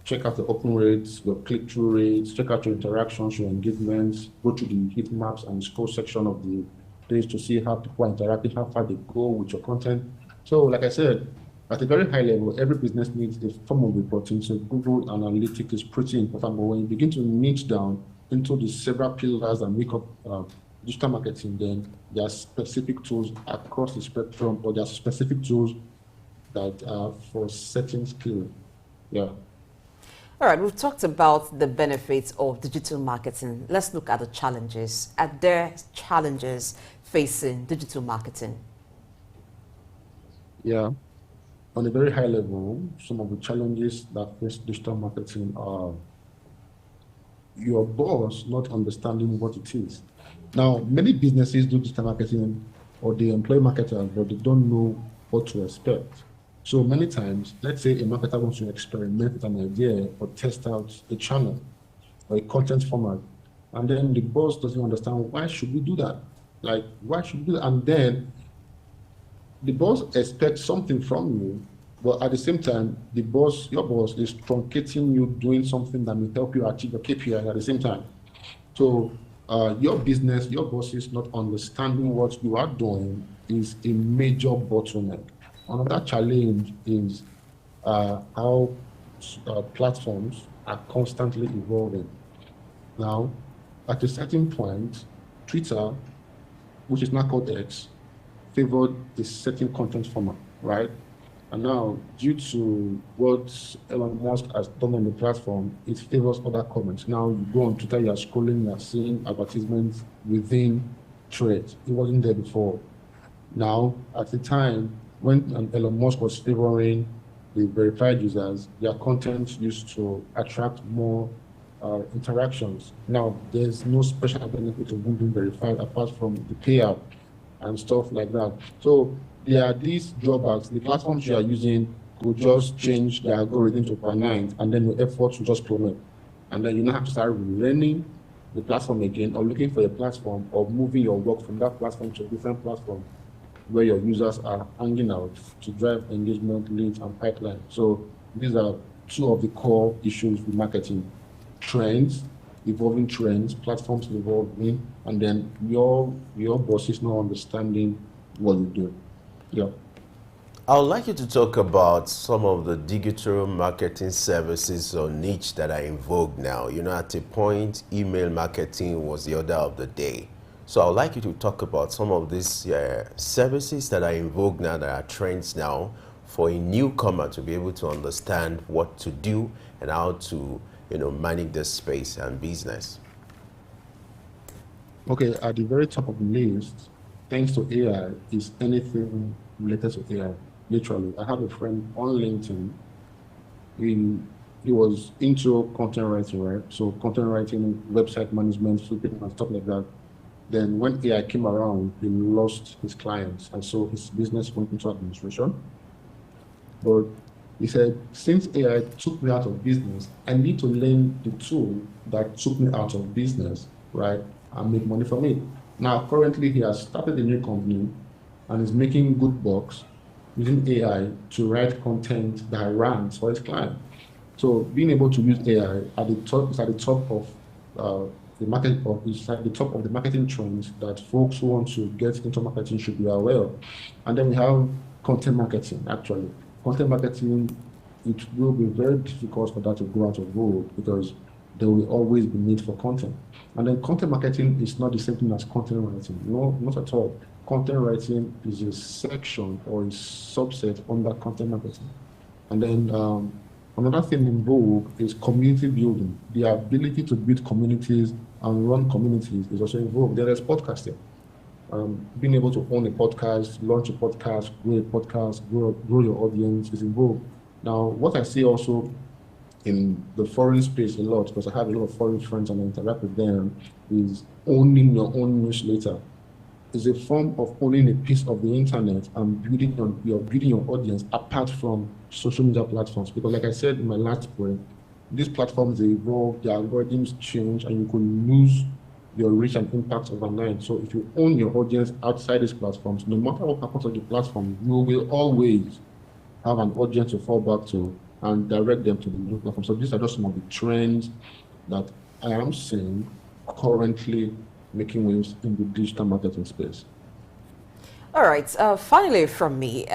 I: check out the open rates, your click-through rates, check out your interactions, your engagements, go to the heat maps and scroll section of the page to see how people are interacting, how far they go with your content. So like I said, at a very high level, every business needs a form of reporting. So Google Analytics is pretty important. But when you begin to niche down into the several pillars that make up digital marketing, then there are specific tools across the spectrum, or there are specific tools that are for certain skills. Yeah.
D: All right, we've talked about the benefits of digital marketing. Let's look at the challenges. Are there challenges facing digital marketing?
I: Yeah. On a very high level, some of the challenges that face digital marketing are your boss not understanding what it is. Now, many businesses do digital marketing or they employ marketers, but they don't know what to expect. So many times, let's say a marketer wants to experiment with an idea or test out a channel or a content format, And then the boss doesn't understand, why should we do that? Like, why should we do that? And then the boss expects something from you, but at the same time, your boss is truncating you doing something that may help you achieve your KPI at the same time. So your business, your bosses not understanding what you are doing is a major bottleneck. Another challenge is how platforms are constantly evolving. Now, at a certain point, Twitter, which is now called X, favored a certain content format, right? And now, due to what Elon Musk has done on the platform, it favors other comments. Now, you go on Twitter, you're scrolling, you're seeing advertisements within threads. It wasn't there before. Now, at the time when Elon Musk was favoring the verified users, their content used to attract more interactions. Now, there's no special benefit of being verified apart from the payout and stuff like that. So there are these drawbacks. The platforms you are using could just change the algorithm to permanent, and then your efforts will just plummet. And then you now have to start relearning the platform again, or looking for a platform, or moving your work from that platform to a different platform where your users are hanging out to drive engagement, leads, and pipeline. So these are two of the core issues with marketing: trends, evolving trends, platforms evolving, and then your boss is not understanding what you do. Yeah.
E: I would like you to talk about some of the digital marketing services or niche that are in vogue now. You know, at a point, email marketing was the order of the day. So I would like you to talk about some of these services that are in vogue now, that are trends now, for a newcomer to be able to understand what to do and how to, manage this space and business.
I: Okay, at the very top of the list, thanks to AI, is anything related to AI. Literally, I have a friend on LinkedIn. He was into content writing, right? So content writing, website management, flipping and stuff like that. Then when AI came around, he lost his clients, and so his business went into administration. But he said, since AI took me out of business, I need to learn the tool that took me out of business, right, and make money from it. Now, currently, he has started a new company and is making good bucks using AI to write content that ranks for his client. So being able to use AI at the top is at the top of the market, or is at the top of the marketing trends that folks who want to get into marketing should be aware of. And then we have content marketing. Actually, content marketing, it will be very difficult for that to go out of vogue because there will always be need for content. And then content marketing is not the same thing as content writing. No, not at all. Content writing is a section or a subset under content marketing. And then another thing in vogue is community building. The ability to build communities and run communities is also in vogue. There is podcasting. Being able to own a podcast, launch a podcast, grow your audience is in vogue. Now, what I see also in the foreign space a lot, because I have a lot of foreign friends and I interact with them, is owning your own newsletter. Is a form of owning a piece of the internet and building your audience apart from social media platforms. Because like I said in my last point, these platforms, they evolve, the algorithms change, and you could lose your reach and impact overnight. So if you own your audience outside these platforms, no matter what happens on the platform, you will always have an audience to fall back to and direct them to the new platform. So these are just some of the trends that I am seeing currently making waves in the digital marketing space.
D: All right, finally from me,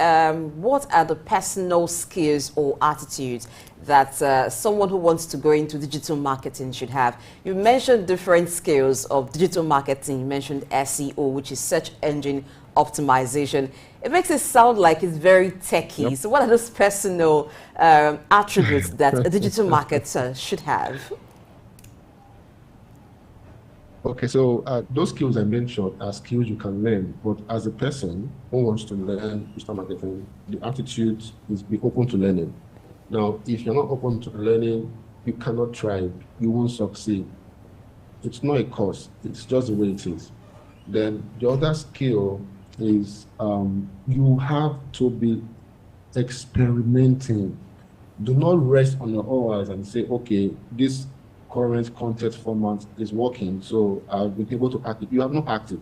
D: what are the personal skills or attitudes that someone who wants to go into digital marketing should have? You mentioned different skills of digital marketing. You mentioned SEO, which is search engine optimization. It makes it sound like it's very techy. Yep. So what are those personal attributes that a digital marketer should have?
I: Okay, so those skills I mentioned are skills you can learn, but as a person who wants to learn digital marketing, the attitude is be open to learning. Now, if you're not open to learning, you cannot thrive, you won't succeed. It's not a course, it's just the way it is. Then the other skill is you have to be experimenting. Do not rest on your oars and say, okay, this current content format is working. So I've been able to act it. You have not acted,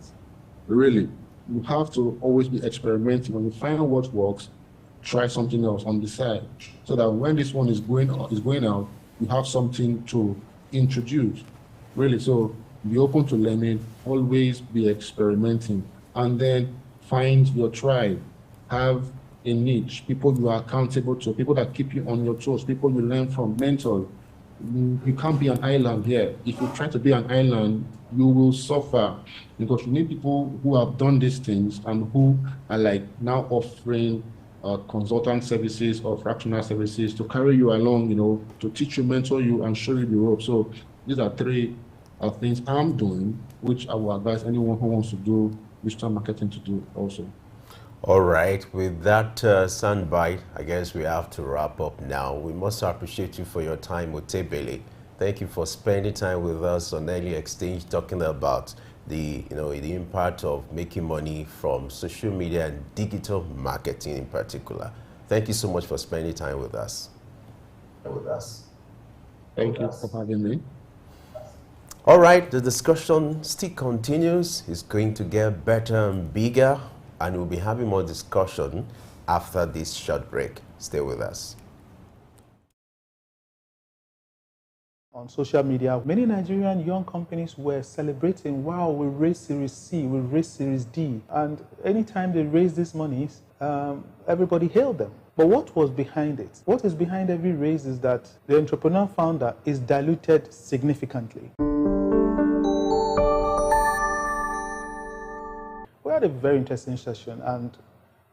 I: really. You have to always be experimenting. When you find out what works, try something else on the side, so that when this one is going out, you have something to introduce. Really, so be open to learning, always be experimenting, and then find your tribe. Have a niche, people you are accountable to, people that keep you on your toes, people you learn from, mentors. You can't be an island here. If you try to be an island, you will suffer, because you need people who have done these things and who are like now offering consultant services or fractional services to carry you along, to teach you, mentor you, and show you the rope. So these are three things I'm doing, which I will advise anyone who wants to do digital marketing to do also.
E: All right, with that soundbite, I guess we have to wrap up now. We must appreciate you for your time, Otebele. Thank you for spending time with us on Early Exchange, talking about the impact of making money from social media and digital marketing in particular. Thank you so much for spending time with us.
I: Thank you for having me.
E: All right, the discussion still continues. It's going to get better and bigger, and we'll be having more discussion after this short break. Stay with us.
J: On social media, many Nigerian young companies were celebrating, wow, we raised Series C, we raised Series D. And anytime they raise these monies, everybody hailed them. But what was behind it? What is behind every raise is that the entrepreneur founder is diluted significantly. We had a very interesting session, and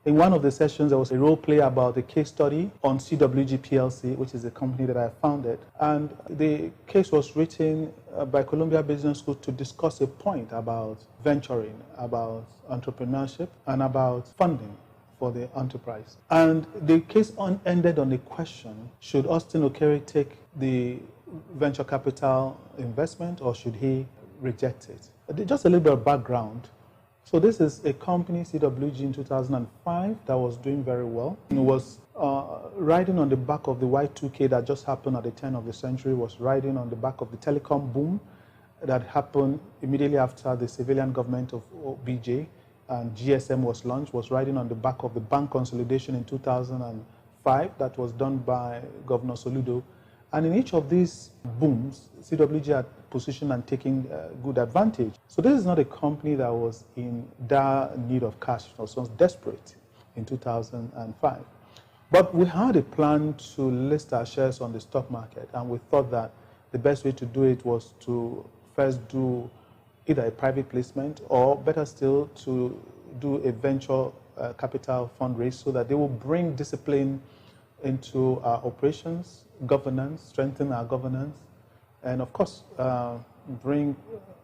J: in one of the sessions there was a role play about a case study on CWG PLC, which is a company that I founded. And the case was written by Columbia Business School to discuss a point about venturing, about entrepreneurship, and about funding for the enterprise. And the case ended on a question: should Austin Okere take the venture capital investment, or should he reject it? Just a little bit of background. So this is a company, CWG, in 2005 that was doing very well. It was riding on the back of the Y2K that just happened at the turn of the century, was riding on the back of the telecom boom that happened immediately after the civilian government of OBJ and GSM was launched, was riding on the back of the bank consolidation in 2005 that was done by Governor Soludo. And in each of these booms, CWG had positioned and taken good advantage. So this is not a company that was in dire need of cash or was desperate in 2005. But we had a plan to list our shares on the stock market, and we thought that the best way to do it was to first do either a private placement, or better still, to do a venture capital fundraise, so that they will bring discipline into our operations, governance, strengthen our governance, and of course, bring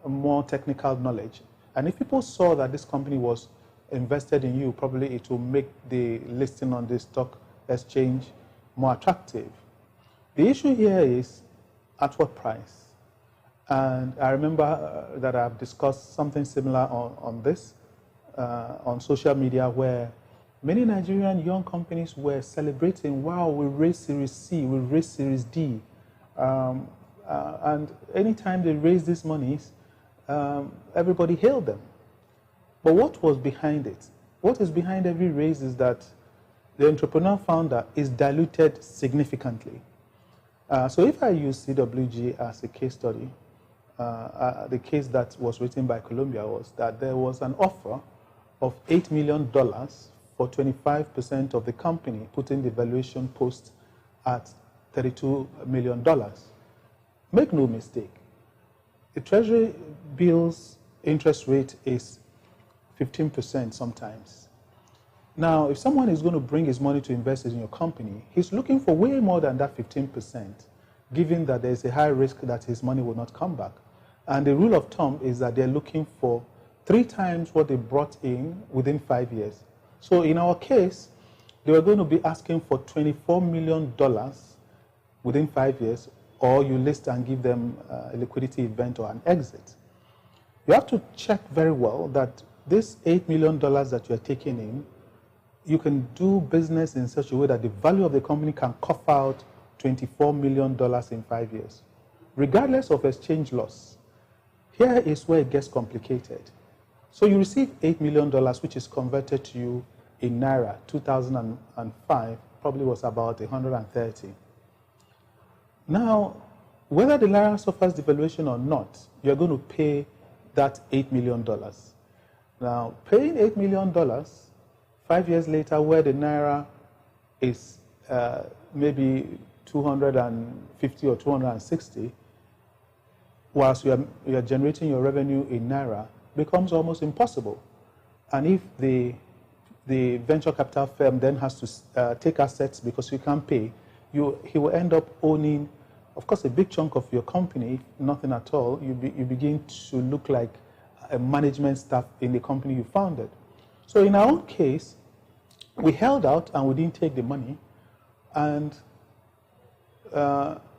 J: more technical knowledge. And if people saw that this company was invested in you, probably it will make the listing on the stock exchange more attractive. The issue here is at what price? And I remember that I've discussed something similar on this on social media, where many Nigerian young companies were celebrating, wow, we raised Series C, we raised Series D. And anytime they raised these monies, everybody hailed them. But what was behind it? What is behind every raise is that the entrepreneur founder is diluted significantly. So if I use CWG as a case study, the case that was written by Columbia was that there was an offer of $8 million for 25% of the company, putting the valuation post at $32 million. Make no mistake, the Treasury bill's interest rate is 15% sometimes. Now, if someone is going to bring his money to invest in your company, he's looking for way more than that 15%, given that there's a high risk that his money will not come back. And the rule of thumb is that they're looking for 3 times what they brought in within 5 years. So in our case, they were going to be asking for $24 million within 5 years, or you list and give them a liquidity event or an exit. You have to check very well that this $8 million that you're taking in, you can do business in such a way that the value of the company can cough out $24 million in 5 years. regardless of exchange loss, here is where it gets complicated. So you receive $8 million, which is converted to you in Naira. 2005 probably was about 130. Now, whether the Naira suffers devaluation or not, you're going to pay that $8 million. Now, paying $8 million, 5 years later, where the Naira is maybe 250 or 260, whilst you are generating your revenue in Naira, becomes almost impossible. And if the venture capital firm then has to take assets because you can't pay, he will end up owning, of course, a big chunk of your company, nothing at all. You begin to look like a management staff in the company you founded. So in our own case, we held out and we didn't take the money. And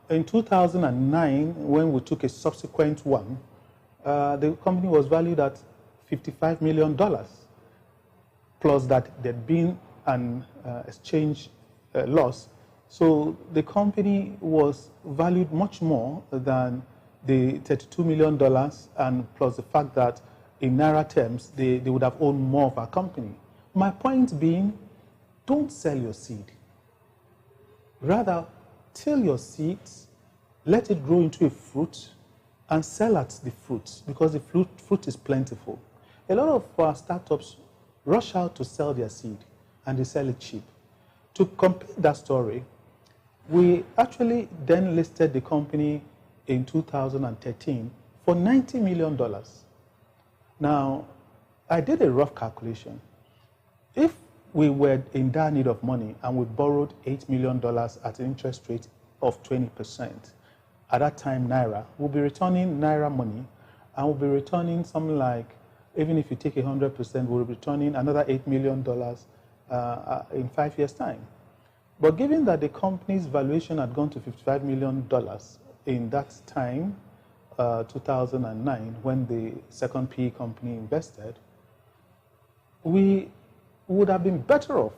J: in 2009, when we took a subsequent one, the company was valued at $55 million, plus that there'd been an exchange loss. So the company was valued much more than the $32 million, and plus the fact that in Naira terms, they would have owned more of our company. My point being, don't sell your seed. Rather, till your seeds, let it grow into a fruit, and sell at the fruit, because the fruit is plentiful. A lot of our startups rush out to sell their seed, and they sell it cheap. To complete that story, we actually then listed the company in 2013 for $90 million. Now, I did a rough calculation. If we were in dire need of money and we borrowed $8 million at an interest rate of 20%, at that time Naira, we'll be returning Naira money, and we'll be returning something like, even if you take 100%, we'll be returning another $8 million in 5 years' time. But given that the company's valuation had gone to $55 million in that time, 2009, when the second PE company invested, we would have been better off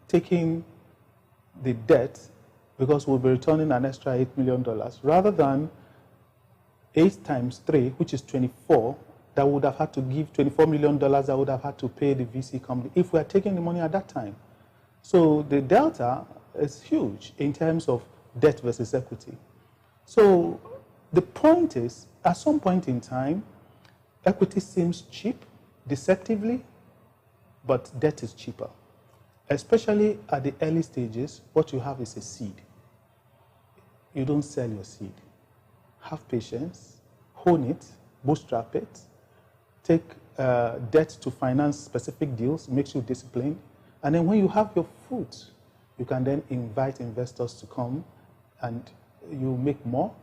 J: taking the debt, because we'll be returning an extra $8 million, rather than 8 times 3, which is 24, that would have had to give $24 million that would have had to pay the VC company if we had taken the money at that time. So the delta is huge in terms of debt versus equity. So the point is, at some point in time, equity seems cheap, deceptively, but debt is cheaper. Especially at the early stages, what you have is a seed. You don't sell your seed. Have patience, hone it, bootstrap it, take debt to finance specific deals, makes you disciplined, and then when you have your fruit, you can then invite investors to come, and you make more,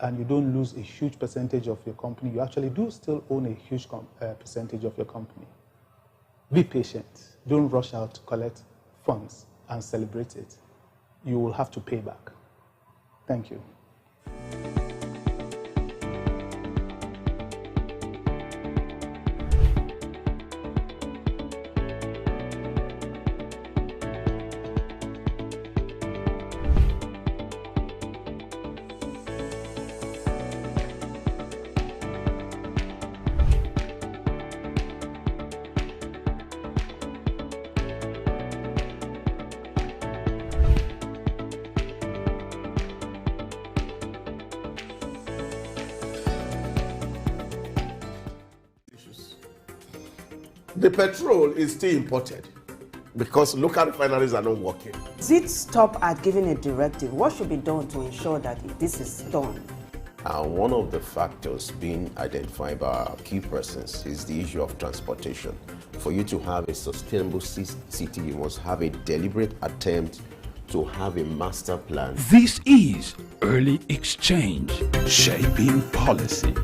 J: and you don't lose a huge percentage of your company. You actually do still own a huge percentage of your company. Be patient. Don't rush out to collect funds and celebrate it. You will have to pay back. Thank you.
C: The petrol is still imported because local refineries are not working.
F: Does it stop at giving a directive? What should be done to ensure that this is done?
E: One of the factors being identified by our key persons is the issue of transportation. For you to have a sustainable city, you must have a deliberate attempt to have a master plan.
A: This is Early Exchange, shaping policy,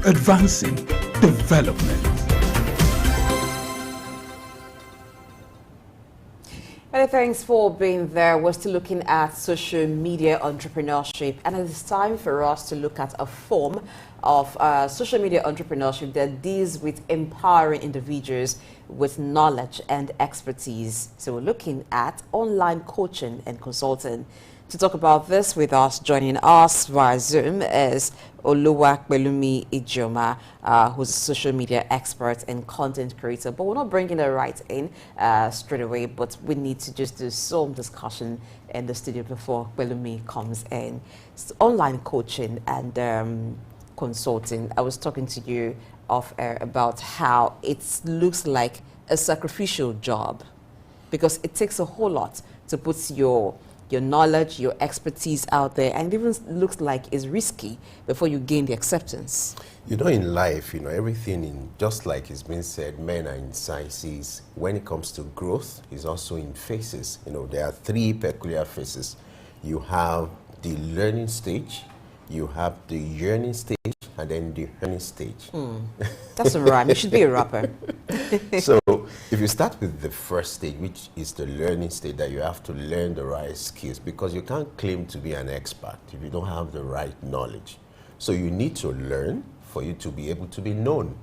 A: advancing development.
D: Many thanks for being there. We're still looking at social media entrepreneurship, and it's time for us to look at a form of social media entrepreneurship that deals with empowering individuals with knowledge and expertise. So we're looking at online coaching and consulting. To talk about this with us, joining us via Zoom is Oluwapelumi Ijoma, who's a social media expert and content creator. But we're not bringing her right in straight away, but we need to just do some discussion in the studio before Pelumi comes in. It's online coaching and consulting. I was talking to you off air about how it looks like a sacrificial job because it takes a whole lot to put your knowledge, your expertise out there, and it even looks like it's risky before you gain the acceptance.
E: You know, in life, everything, just like it's been said, men are in sizes. When it comes to growth, it's also in phases. There are three peculiar phases. You have the learning stage, you have the yearning stage, and then the earning stage.
D: That's a rhyme. You should be a rapper.
E: So if you start with the first stage, which is the learning stage, that you have to learn the right skills, because you can't claim to be an expert if you don't have the right knowledge. So you need to learn for you to be able to be known.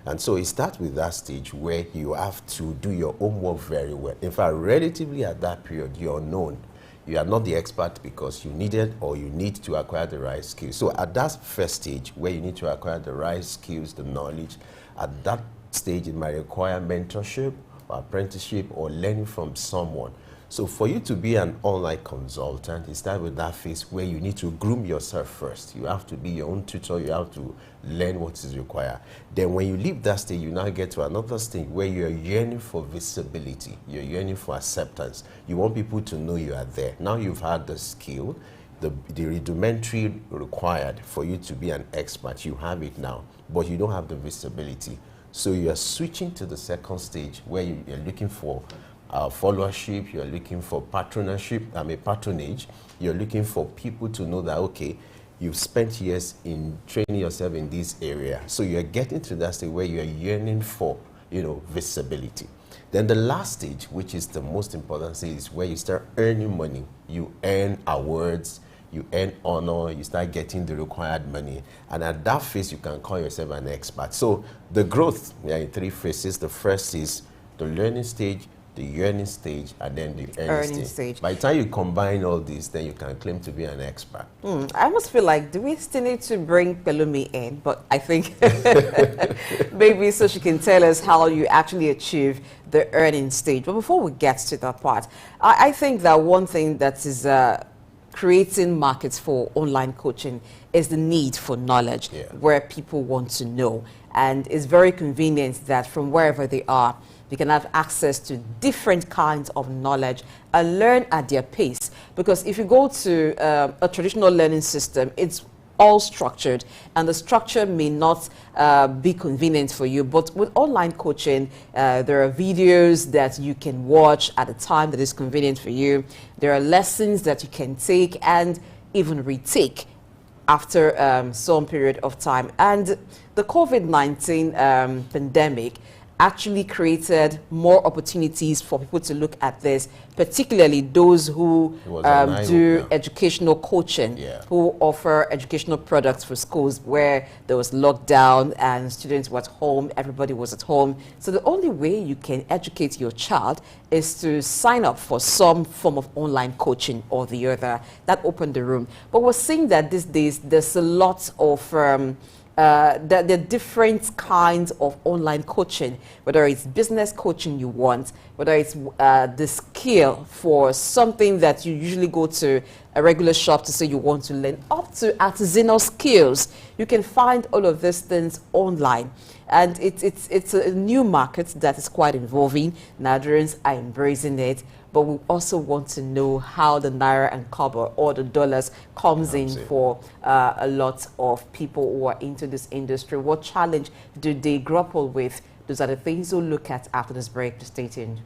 E: And so it starts with that stage where you have to do your homework very well. In fact, relatively at that period, you're known. You are not the expert because you needed or you need to acquire the right skills. So at that first stage where you need to acquire the right skills, the knowledge, at that stage it might require mentorship or apprenticeship or learning from someone. So for you to be an online consultant, it starts with that phase where you need to groom yourself first. You have to be your own tutor. You have to learn what is required. Then when you leave that stage, you now get to another stage where you're yearning for visibility. You're yearning for acceptance. You want people to know you are there. Now you've had the skill, the rudimentary required for you to be an expert. You have it now, but you don't have the visibility. So you're switching to the second stage where you're looking for followership, you're looking for patronage, you're looking for people to know that, okay, you've spent years in training yourself in this area. So you're getting to that stage where you're yearning for, visibility. Then the last stage, which is the most important stage, is where you start earning money. You earn awards, you earn honor, you start getting the required money. And at that phase, you can call yourself an expert. So the growth, we are in three phases. The first is the learning stage, the yearning stage, and then the earning stage. By the time you combine all these, then you can claim to be an expert.
D: I almost feel like, do we still need to bring Pelumi in? But I think maybe so she can tell us how you actually achieve the earning stage. But before we get to that part, I think that one thing that is creating markets for online coaching is the need for knowledge, where people want to know. And it's very convenient that from wherever they are, they can have access to different kinds of knowledge and learn at their pace. Because if you go to a traditional learning system, it's all structured, and the structure may not be convenient for you. But with online coaching, there are videos that you can watch at a time that is convenient for you. There are lessons that you can take and even retake after some period of time. And the COVID-19 pandemic actually created more opportunities for people to look at this, particularly those who do educational coaching, who offer educational products for schools where there was lockdown and students were at home, everybody was at home. So the only way you can educate your child is to sign up for some form of online coaching or the other. That opened the room. But we're seeing that these days there's a lot of there are different kinds of online coaching, whether it's business coaching you want, whether it's the skill for something that you usually go to a regular shop to say you want to learn, up to artisanal skills. You can find all of these things online. And it's a new market that is quite involving. Nigerians are embracing it. But we also want to know how the naira and kobo or the dollars comes in for a lot of people who are into this industry. What challenge do they grapple with? Those are the things we'll look at after this break. Stay tuned.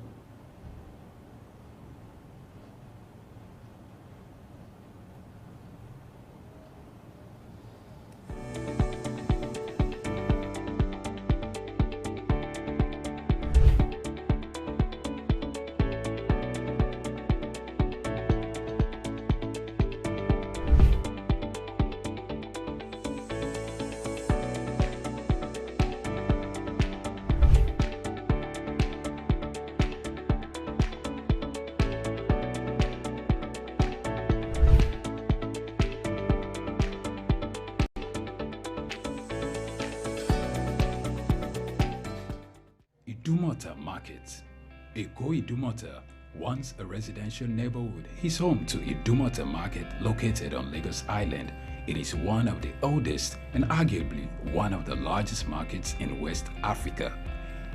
A: Idumota Market. Eko Idumota, once a residential neighborhood, is home to Idumota Market located on Lagos Island. It is one of the oldest and arguably one of the largest markets in West Africa.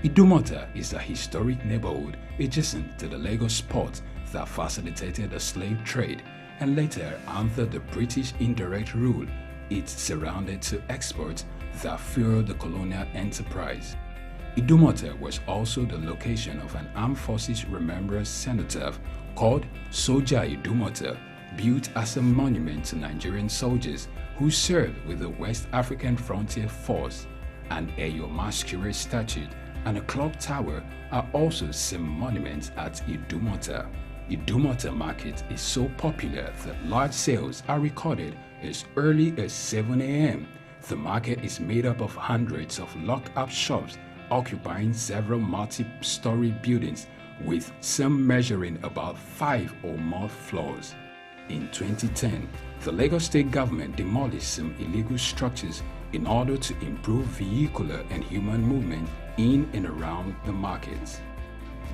A: Idumota is a historic neighborhood adjacent to the Lagos port that facilitated the slave trade and later, under the British indirect rule, it surrounded to exports that fueled the colonial enterprise. Idumota was also the location of an armed forces remembrance cenotaph called Soja Idumota, built as a monument to Nigerian soldiers who served with the West African Frontier Force. An Eyo Masquerade statue and a clock tower are also some monuments at Idumota. Idumota Market is so popular that large sales are recorded as early as 7 a.m. The market is made up of hundreds of locked-up shops occupying several multi-story buildings, with some measuring about 5 or more floors. In 2010, the Lagos State government demolished some illegal structures in order to improve vehicular and human movement in and around the markets.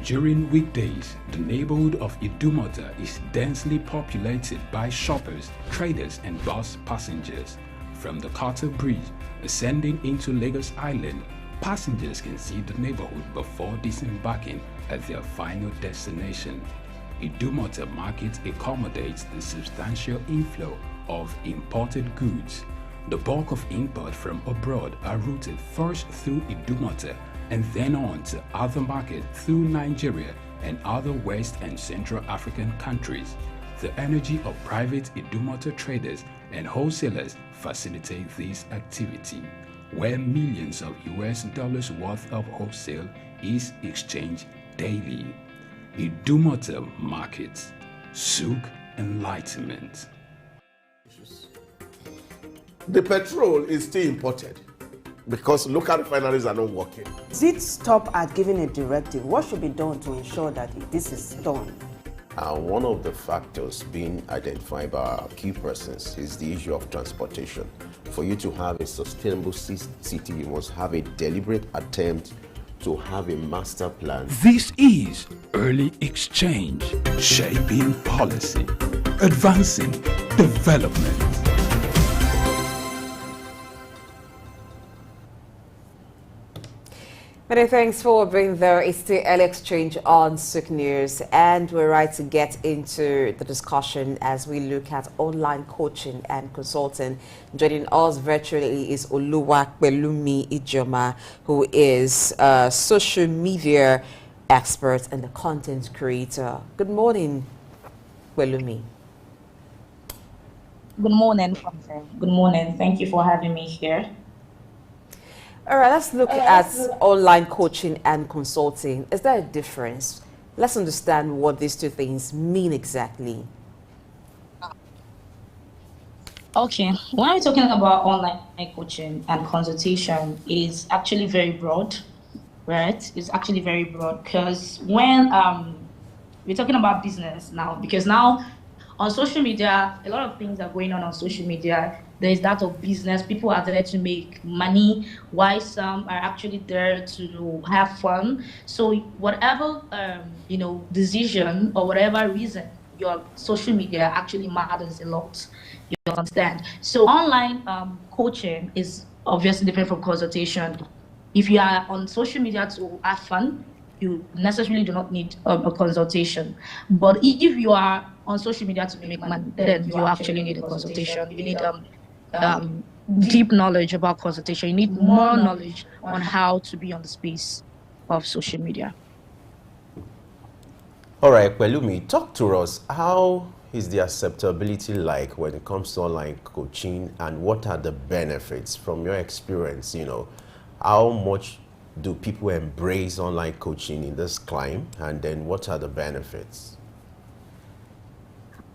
A: During weekdays, the neighborhood of Idumota is densely populated by shoppers, traders, and bus passengers. From the Carter Bridge, ascending into Lagos Island, passengers can see the neighborhood before disembarking at their final destination. Idumota Market accommodates the substantial inflow of imported goods. The bulk of import from abroad are routed first through Idumota and then on to other markets through Nigeria and other West and Central African countries. The energy of private Idumota traders and wholesalers facilitate this activity, where millions of US dollars worth of wholesale is exchanged daily. Idumota Market, Souk Enlightenment.
C: The petrol is still imported because local refineries are not working.
F: Did stop at giving a directive? What should be done to ensure that this is done?
E: One of the factors being identified by our key persons is the issue of transportation. For you to have a sustainable city, you must have a deliberate attempt to have a master plan.
A: This is Early Exchange, shaping policy, advancing development.
D: Many thanks for being there. It's the Early Exchange on Souk News, and we're right to get into the discussion as we look at online coaching and consulting. Joining us virtually is Oluwapelumi Ijoma, who is a social media expert and a content creator. Good morning, Pelumi.
K: Good morning. Good morning. Thank you for having me here.
D: All right, let's look at online coaching and consulting. Is there a difference? Let's understand what these two things mean exactly.
K: Okay, when we're talking about online coaching and consultation, is actually very broad, right? It's actually very broad because when we're talking about business now, because now on social media, a lot of things are going on social media. There is that of business. People are there to make money, while some are actually there to have fun. So whatever decision or whatever reason, your social media actually matters a lot. You understand? So online coaching is obviously different from consultation. If you are on social media to have fun, you necessarily do not need a consultation. But if you are on social media to make money, then you actually need a consultation. You need deep knowledge about consultation. You need more knowledge on how to be on the space of social media.
E: All right, Pelumi, talk to us. How is the acceptability like when it comes to online coaching, and what are the benefits from your experience? How much do people embrace online coaching in this climb, and then what are the benefits?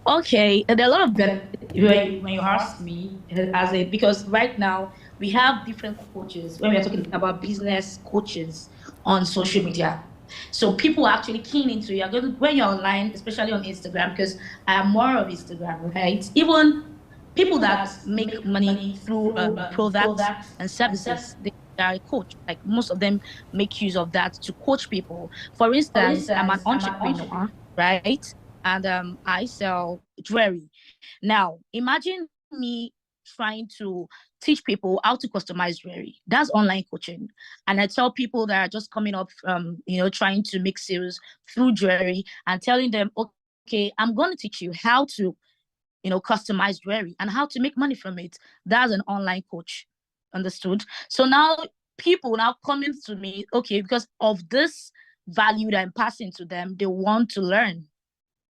K: Okay, there are a lot of benefits when you ask me, because right now we have different coaches when we are talking about business coaches on social media. So people are actually keen into it. When you're online, especially on Instagram, because I am more of Instagram, right? Even people that make money through products and services, they are a coach. Like most of them make use of that to coach people. For instance, I'm an entrepreneur, right? And I sell jewelry. Now, imagine me trying to teach people how to customize jewelry. That's online coaching. And I tell people that are just coming up trying to make sales through jewelry and telling them, okay, I'm going to teach you how to customize jewelry and how to make money from it. That's an online coach. Understood? So now people now coming to me, okay, because of this value that I'm passing to them, they want to learn,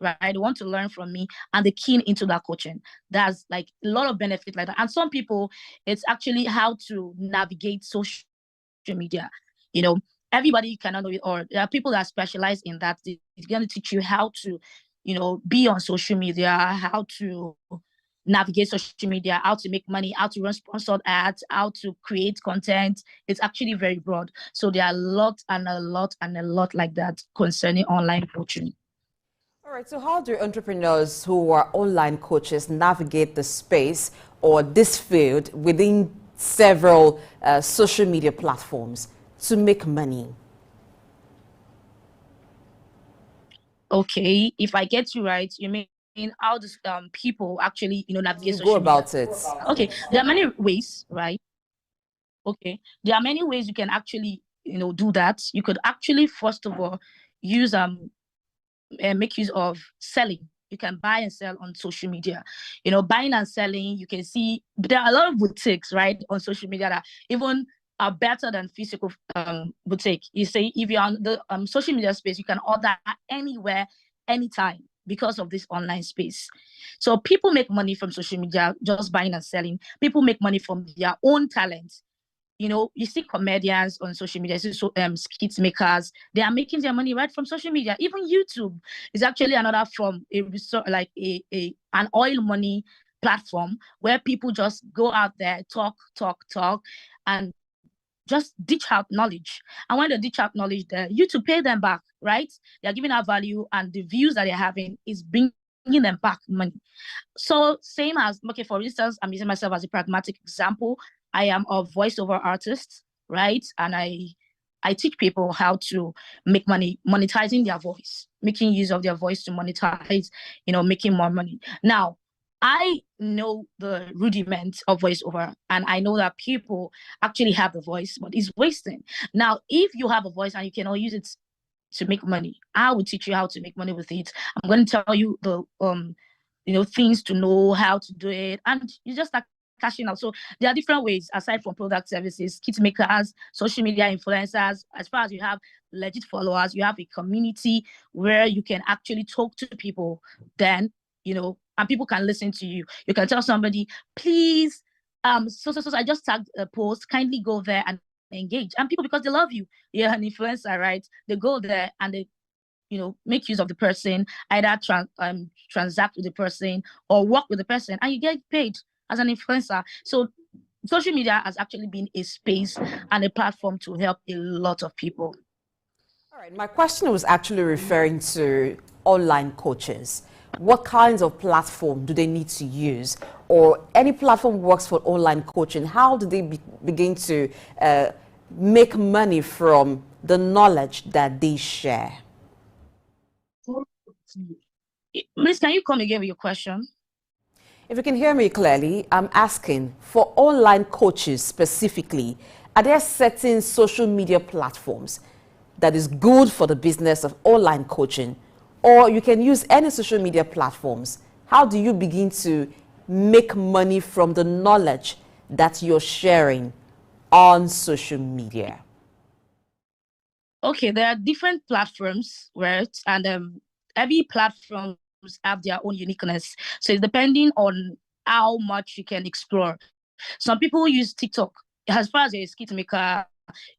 K: right? They want to learn from me and they keen into that coaching. That's like a lot of benefit like that. And some people, it's actually how to navigate social media. You know, everybody cannot know it, or there are people that specialize in that. It's going to teach you how to, be on social media, how to navigate social media, how to make money, how to run sponsored ads, how to create content. It's actually very broad. So there are a lot and a lot and a lot like that concerning online coaching.
D: All right, so how do entrepreneurs who are online coaches navigate the space or this field within several social media platforms to make money?
K: Okay, if I get you right, you mean how does people actually navigate
D: You
K: social
D: go about
K: media?
D: it.
K: Okay, there are many ways, right? Okay, there are many ways you can actually do that. You could actually first of all use make use of selling. You can buy and sell on social media. Buying and selling, you can see there are a lot of boutiques, right, on social media that even are better than physical boutique. You say if you're on the social media space, you can order anywhere, anytime because of this online space. So people make money from social media just buying and selling. People make money from their own talent. You see comedians on social media, so skit makers, they are making their money right from social media. Even YouTube is actually another form, like an oil money platform where people just go out there, talk, and just ditch out knowledge. And when they ditch out knowledge, YouTube pay them back, right? They're giving out value, and the views that they're having is bringing them back money. So same as, okay, for instance, I'm using myself as a pragmatic example. I am a voiceover artist, right? And I teach people how to make money monetizing their voice, making use of their voice to monetize, making more money. Now, I know the rudiment of voiceover, and I know that people actually have the voice, but it's wasting. Now, if you have a voice and you cannot use it to make money, I will teach you how to make money with it. I'm going to tell you the things to know how to do it, and you just start cashing out. So there are different ways aside from product services, kit makers, social media influencers. As far as you have legit followers, you have a community where you can actually talk to people, then and people can listen to you. You can tell somebody, please, so I just tagged a post, kindly go there and engage. And people, because they love you, you're an influencer, right? They go there and they make use of the person, either transact with the person or work with the person, and you get paid as an influencer. So social media has actually been a space and a platform to help a lot of people.
D: All right, my question was actually referring to online coaches. What kinds of platform do they need to use? Or any platform works for online coaching, how do they begin to make money from the knowledge that they share?
K: Miss, can you come again with your question?
D: If you can hear me clearly, I'm asking for online coaches specifically, are there certain social media platforms that is good for the business of online coaching? Or you can use any social media platforms. How do you begin to make money from the knowledge that you're sharing on social media?
K: Okay, there are different platforms, right? And every platform have their own uniqueness. So it's depending on how much you can explore. Some people use TikTok. As far as you're a skit maker,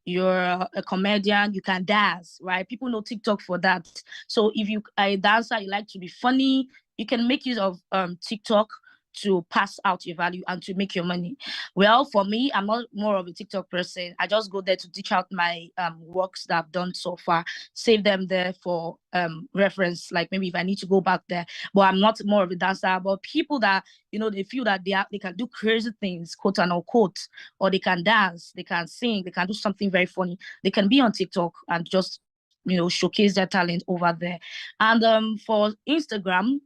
K: you're a comedian, you can dance, right? People know TikTok for that. So if you are a dancer, you like to be funny, you can make use of TikTok to pass out your value and to make your money. Well, for me, I'm not more of a TikTok person. I just go there to teach out my works that I've done so far, save them there for reference, like maybe if I need to go back there. But I'm not more of a dancer. But people that, they feel that they can do crazy things, quote and unquote, or they can dance, they can sing, they can do something very funny. They can be on TikTok and just, showcase their talent over there. And for Instagram,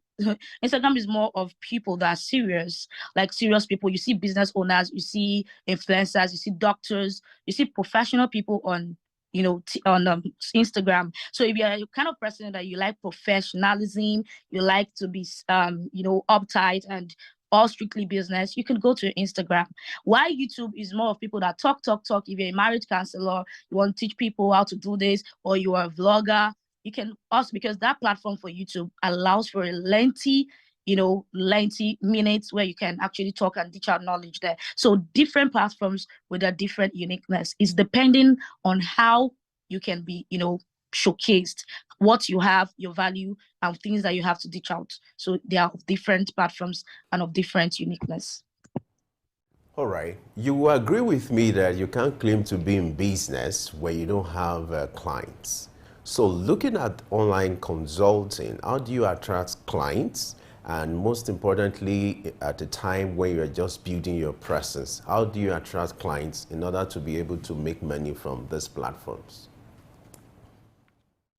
K: Instagram is more of people that are serious, like serious people. You see business owners, you see influencers, you see doctors, you see professional people on, on Instagram. So if you're a kind of person that you like professionalism, you like to be, uptight and all strictly business, you can go to Instagram. Why YouTube is more of people that talk. If you're a marriage counselor, you want to teach people how to do this, or you are a vlogger, you can also, because that platform for YouTube allows for a lengthy minutes where you can actually talk and teach out knowledge there. So different platforms with a different uniqueness. It's depending on how you can be, showcased, what you have, your value, and things that you have to teach out. So they are of different platforms and of different uniqueness.
E: All right. You agree with me that you can't claim to be in business where you don't have clients. So looking at online consulting, how do you attract clients? And most importantly, at a time when you're just building your presence, how do you attract clients in order to be able to make money from these platforms?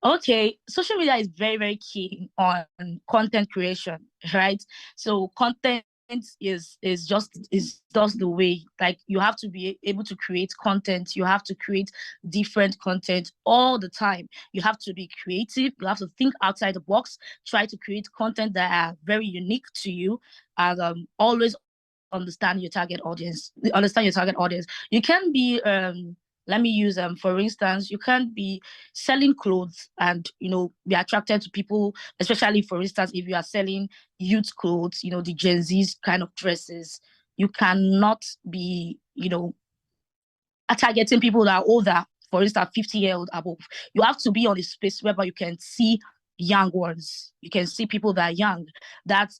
K: Okay, social media is very, very key on content creation, right? So content is just the way, like, you have to be able to create content. You have to create different content all the time. You have to be creative. You have to think outside the box, try to create content that are very unique to you, and always understand your target audience. You can be let me use for instance, you can't be selling clothes and be attracted to people, especially for instance if you are selling youth clothes, the Gen Z's kind of dresses. You cannot be targeting people that are older, for instance 50-year-old above. You have to be on a space whereby you can see young ones, you can see people that are young. That's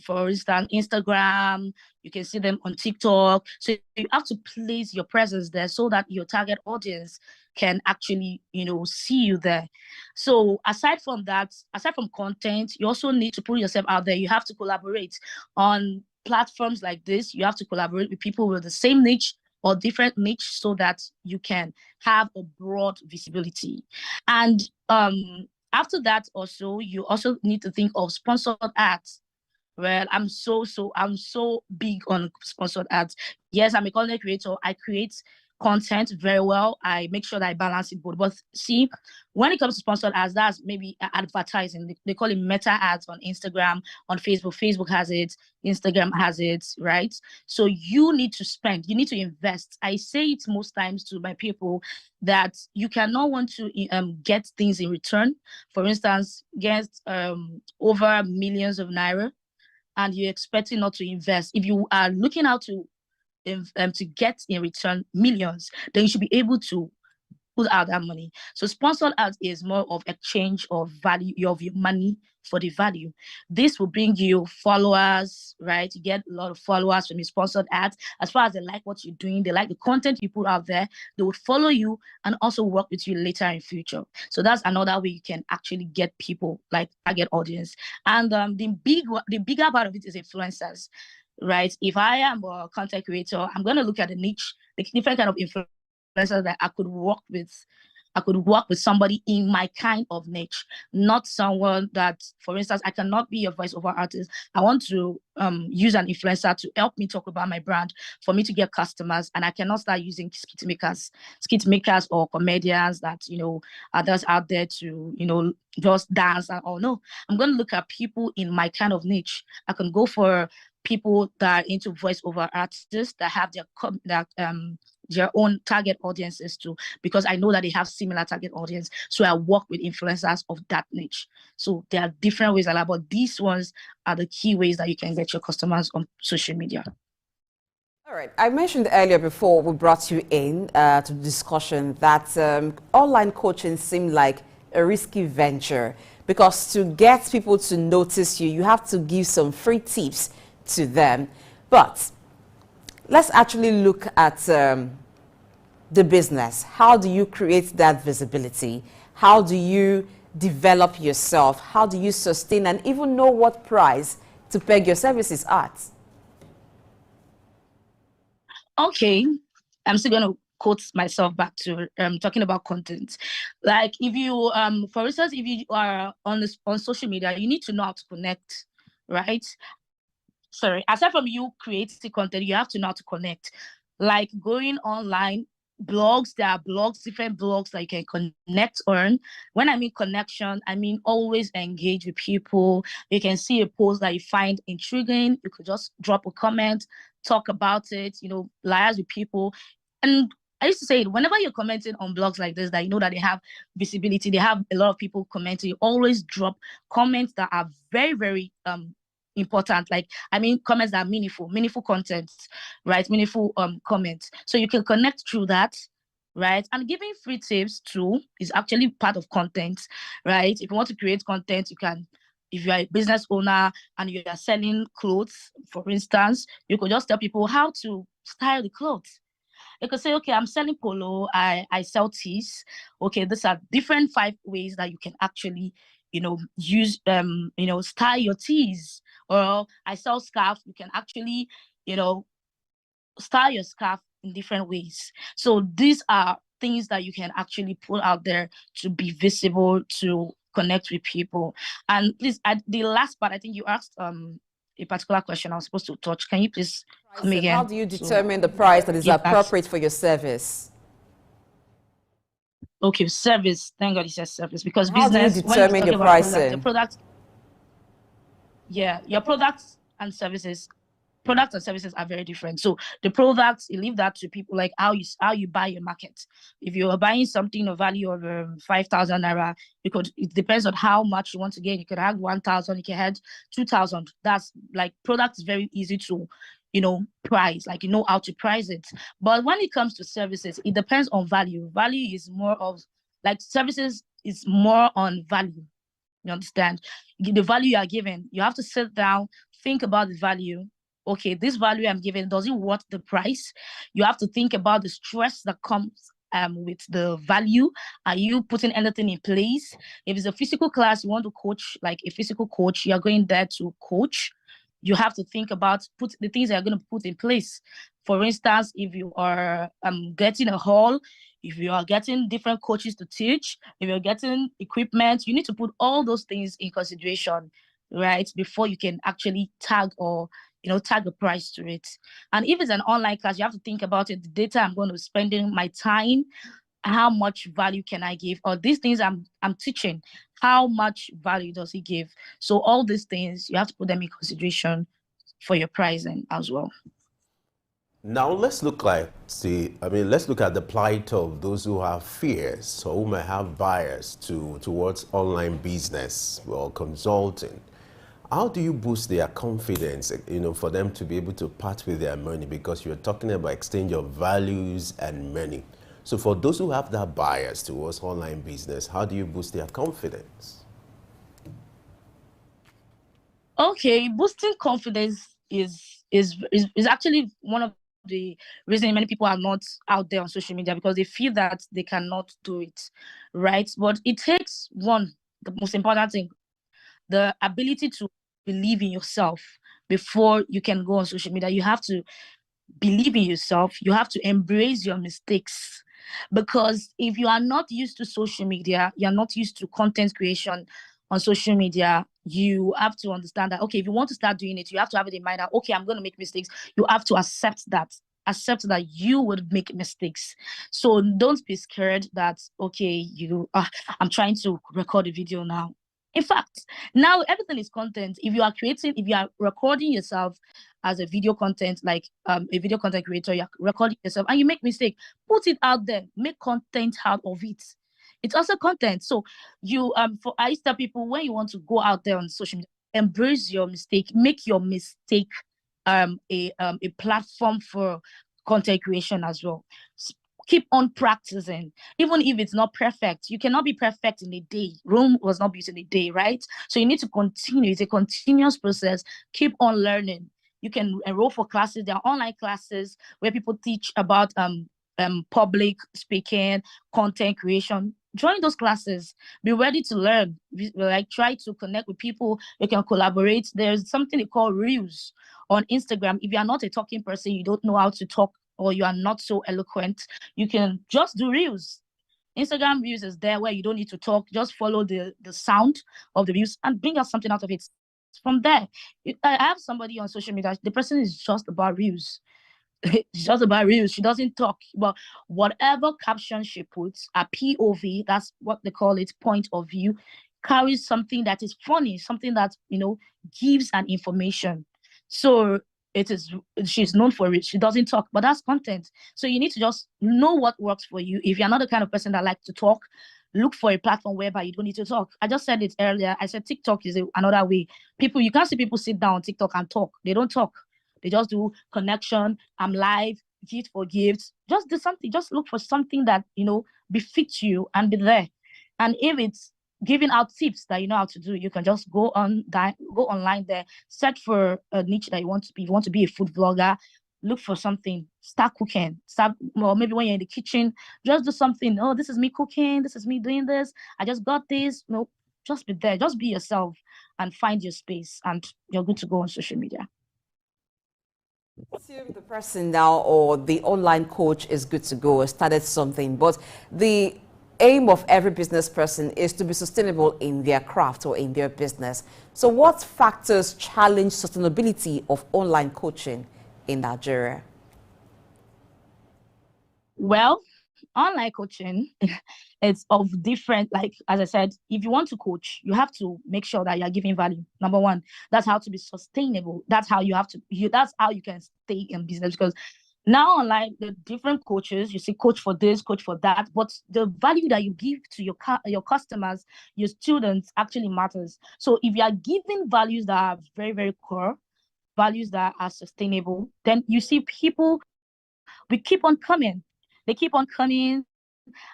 K: for instance Instagram, you can see them on TikTok. So you have to place your presence there so that your target audience can actually see you there. So aside from content, you also need to put yourself out there. You have to collaborate on platforms like this. You have to collaborate with people with the same niche or different niche so that you can have a broad visibility. And after that, also you also need to think of sponsored ads. Well, I'm so big on sponsored ads. Yes, I'm a content creator. I create content very well. I make sure that I balance it both. But see, when it comes to sponsored ads, that's maybe advertising. They call it meta ads on Instagram, on Facebook. Facebook has it, Instagram has it, right? So you need to spend, you need to invest. I say it most times to my people that you cannot want to get things in return. For instance, get over millions of naira, and you're expecting not to invest. If you are looking out to get in return millions, then you should be able to put out that money. So sponsored ads is more of exchange of value of your money for the value. This will bring you followers, right? You get a lot of followers from your sponsored ads. As far as they like what you're doing, they like the content you put out there, they would follow you and also work with you later in future. So that's another way you can actually get people, like target audience. And the bigger part of it is influencers, right? If I am a content creator, I'm going to look at the niche, the different kind of influencers that I could work with. I could work with somebody in my kind of niche, not someone that, for instance, I cannot be a voiceover artist. I want to use an influencer to help me talk about my brand, for me to get customers, and I cannot start using skit makers or comedians that, are just out there to, just dance and all. No, I'm going to look at people in my kind of niche. I can go for people that are into voiceover artists that have their own target audiences too, because I know that they have similar target audience. So I work with influencers of that niche. So there are different ways, but these ones are the key ways that you can get your customers on social media.
D: All right. I mentioned earlier before we brought you in to the discussion that online coaching seemed like a risky venture, because to get people to notice you, you have to give some free tips to them. But let's actually look at the business. How do you create that visibility? How do you develop yourself? How do you sustain and even know what price to peg your services at?
K: Okay, I'm still going to quote myself back to talking about content. Like if you, for instance, if you are on social media, you need to know how to connect, right? Sorry, aside from you creating content, you have to know how to connect. Like going online, blogs, there are blogs, different blogs that you can connect on. When I mean connection, I mean always engage with people. You can see a post that you find intriguing, you could just drop a comment, talk about it, liaise with people. And I used to say, whenever you're commenting on blogs like this, that you know that they have visibility, they have a lot of people commenting, you always drop comments that are very, very important. Like, I mean, comments that are meaningful content, right? Meaningful comments. So you can connect through that, right? And giving free tips too is actually part of content, right? If you want to create content, you can. If you are a business owner and you are selling clothes, for instance, you could just tell people how to style the clothes. You could say, okay, I'm selling polo, I sell tees. Okay, these are different 5 ways that you can actually, use, style your tees. Or I sell scarf, you can actually, style your scarf in different ways. So these are things that you can actually put out there to be visible, to connect with people. And please, the last part, I think you asked a particular question I was supposed to touch. Can you please come again?
D: How do you determine the price that is appropriate for your service?
K: Okay, service. Thank God you said service, because
D: how
K: business.
D: do you determine your pricing?
K: The product. Yeah, your products and services. Products and services are very different. So the products, you leave that to people, like how you buy your market. If you are buying something of value of 5,000 naira, it depends on how much you want to get. You could have 1,000, you can have 2,000. That's like, product is very easy to price, like how to price it. But when it comes to services, it depends on value. Value is more of, like, services is more on value. You understand? The value you are given, you have to sit down, think about the value. Okay, this value I'm giving, does it worth the price? You have to think about the stress that comes with the value. Are you putting anything in place? If it's a physical class, you want to coach, like a physical coach, you're going there to coach. You have to think about put the things that you're going to put in place. For instance, if you are getting a hall, if you are getting different coaches to teach, if you're getting equipment, you need to put all those things in consideration, right? Before you can actually tag a price to it. And if it's an online class, you have to think about it, the data I'm going to spend in my time, how much value can I give? Or these things I'm teaching, how much value does it give? So all these things, you have to put them in consideration for your pricing as well.
E: Now let's look at the plight of those who have fears or who may have bias towards online business or consulting. How do you boost their confidence, for them to be able to part with their money? Because you're talking about exchange of values and money. So for those who have that bias towards online business, how do you boost their confidence?
K: Okay, boosting confidence is actually one of the reason many people are not out there on social media, because they feel that they cannot do it, right? But it takes the most important thing, the ability to believe in yourself before you can go on social media. You have to believe in yourself. You have to embrace your mistakes, because if you are not used to social media, you're not used to content creation on social media, you have to understand that, okay, if you want to start doing it, you have to have it in mind that, okay, I'm going to make mistakes. You have to accept that you would make mistakes. So don't be scared that, okay, I'm trying to record a video now. In fact, now everything is content. If you are recording yourself as a video content, like a video content creator, you're recording yourself and you make mistake, put it out there, make content out of it. It's also content. So I used to tell people, when you want to go out there on social media, embrace your mistake, make your mistake a platform for content creation as well. Keep on practicing, even if it's not perfect. You cannot be perfect in a day. Rome was not built in a day, right? So you need to continue. It's a continuous process. Keep on learning. You can enroll for classes. There are online classes where people teach about public speaking, content creation. Join those classes. Be ready to learn. Like, try to connect with people. You can collaborate. There's something they call reels on Instagram. If you are not a talking person, you don't know how to talk, or you are not so eloquent, you can just do reels. Instagram reels is there where you don't need to talk. Just follow the sound of the reels and bring out something out of it. From there, I have somebody on social media. The person is just about reels. It's just about reels. She doesn't talk, but whatever caption she puts, a POV, that's what they call it, point of view, carries something that is funny, something that, gives an information. So she's known for it. She doesn't talk, but that's content. So you need to just know what works for you. If you're not the kind of person that likes to talk, look for a platform whereby you don't need to talk. I just said it earlier. I said TikTok is another way. You can't see people sit down on TikTok and talk. They don't talk. They just do connection. I'm live, gift for gifts. Just do something. Just look for something that, befits you and be there. And if it's giving out tips that you know how to do, you can just go online there, search for a niche that you want to be. If you want to be a food vlogger, look for something, start cooking. Or maybe when you're in the kitchen, just do something. Oh, this is me cooking. This is me doing this. I just got this. No, just be there. Just be yourself and find your space, and you're good to go on social media.
D: Assume the person now or the online coach is good to go or started something, but the aim of every business person is to be sustainable in their craft or in their business. So what factors challenge sustainability of online coaching in Nigeria?
K: Well, online coaching, it's of different, like, as I said, if you want to coach, you have to make sure that you're giving value. Number one, that's how to be sustainable. That's how that's how you can stay in business, because now online, the different coaches, you see coach for this, coach for that, but the value that you give to your customers, your students, actually matters. So if you are giving values that are very, very core, values that are sustainable, then you see people will keep on coming. They keep on coming.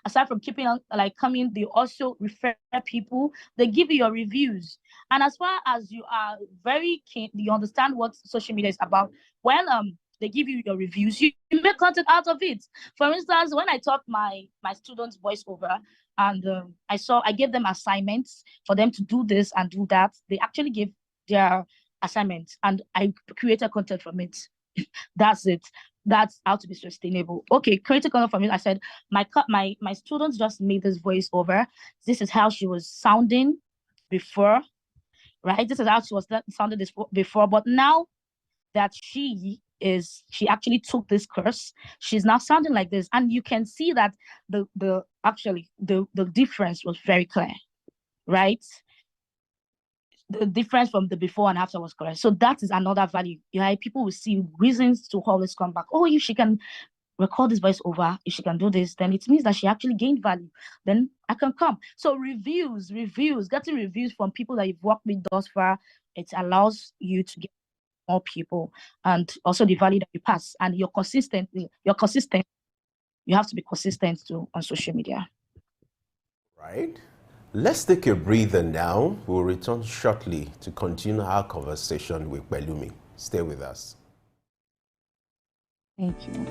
K: Aside from keeping on coming, they also refer people. They give you your reviews. And as far as you are very keen, you understand what social media is about. When they give you your reviews, you make content out of it. For instance, when I taught my students voiceover, and I gave them assignments for them to do this and do that, they actually gave their assignments, and I created content from it. That's it. That's how to be sustainable. Okay, creating content from it. I said my students just made this voiceover. This is how she was sounding before, right? This is how she was sounding before, but now that she actually took this course, she's now sounding like this, and you can see that the difference was very clear, right? The difference from the before and after was correct. So that is another value. People will see reasons to always come back. Oh, if she can record this voice over, if she can do this, then it means that she actually gained value. Then I can come. So reviews, getting reviews from people that you've worked with thus far, it allows you to get more people, and also the value that you pass. And you're consistent. You have to be consistent too on social media.
E: Right. Let's take a breather now. We'll return shortly to continue our conversation with Belumi. Stay with us.
K: Thank you.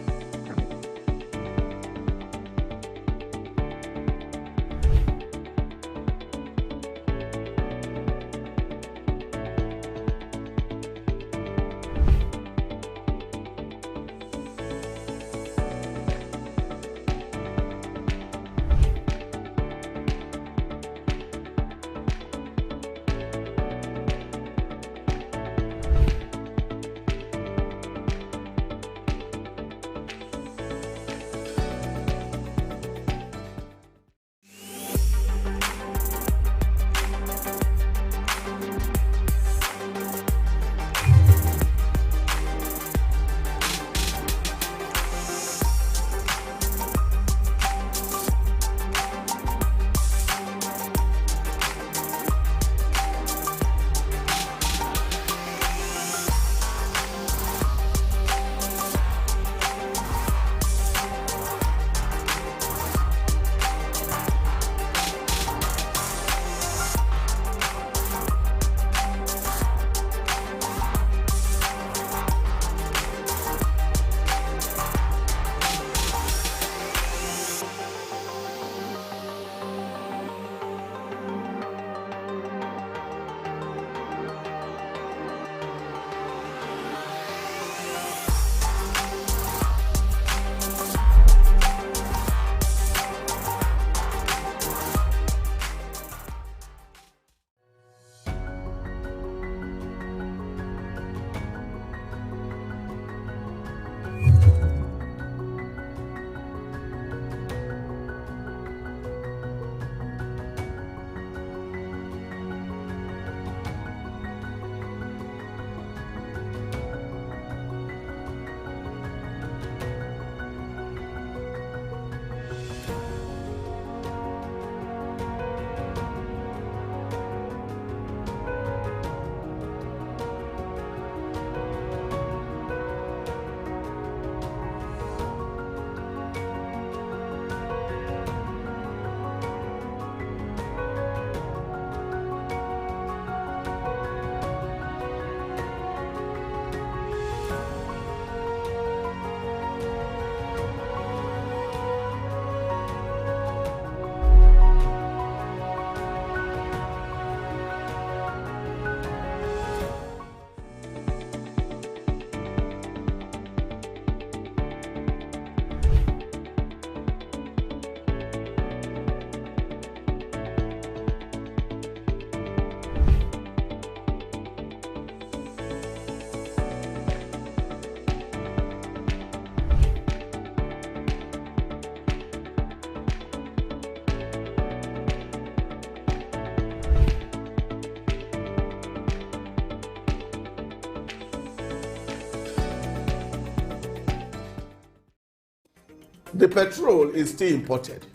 C: The petrol is still imported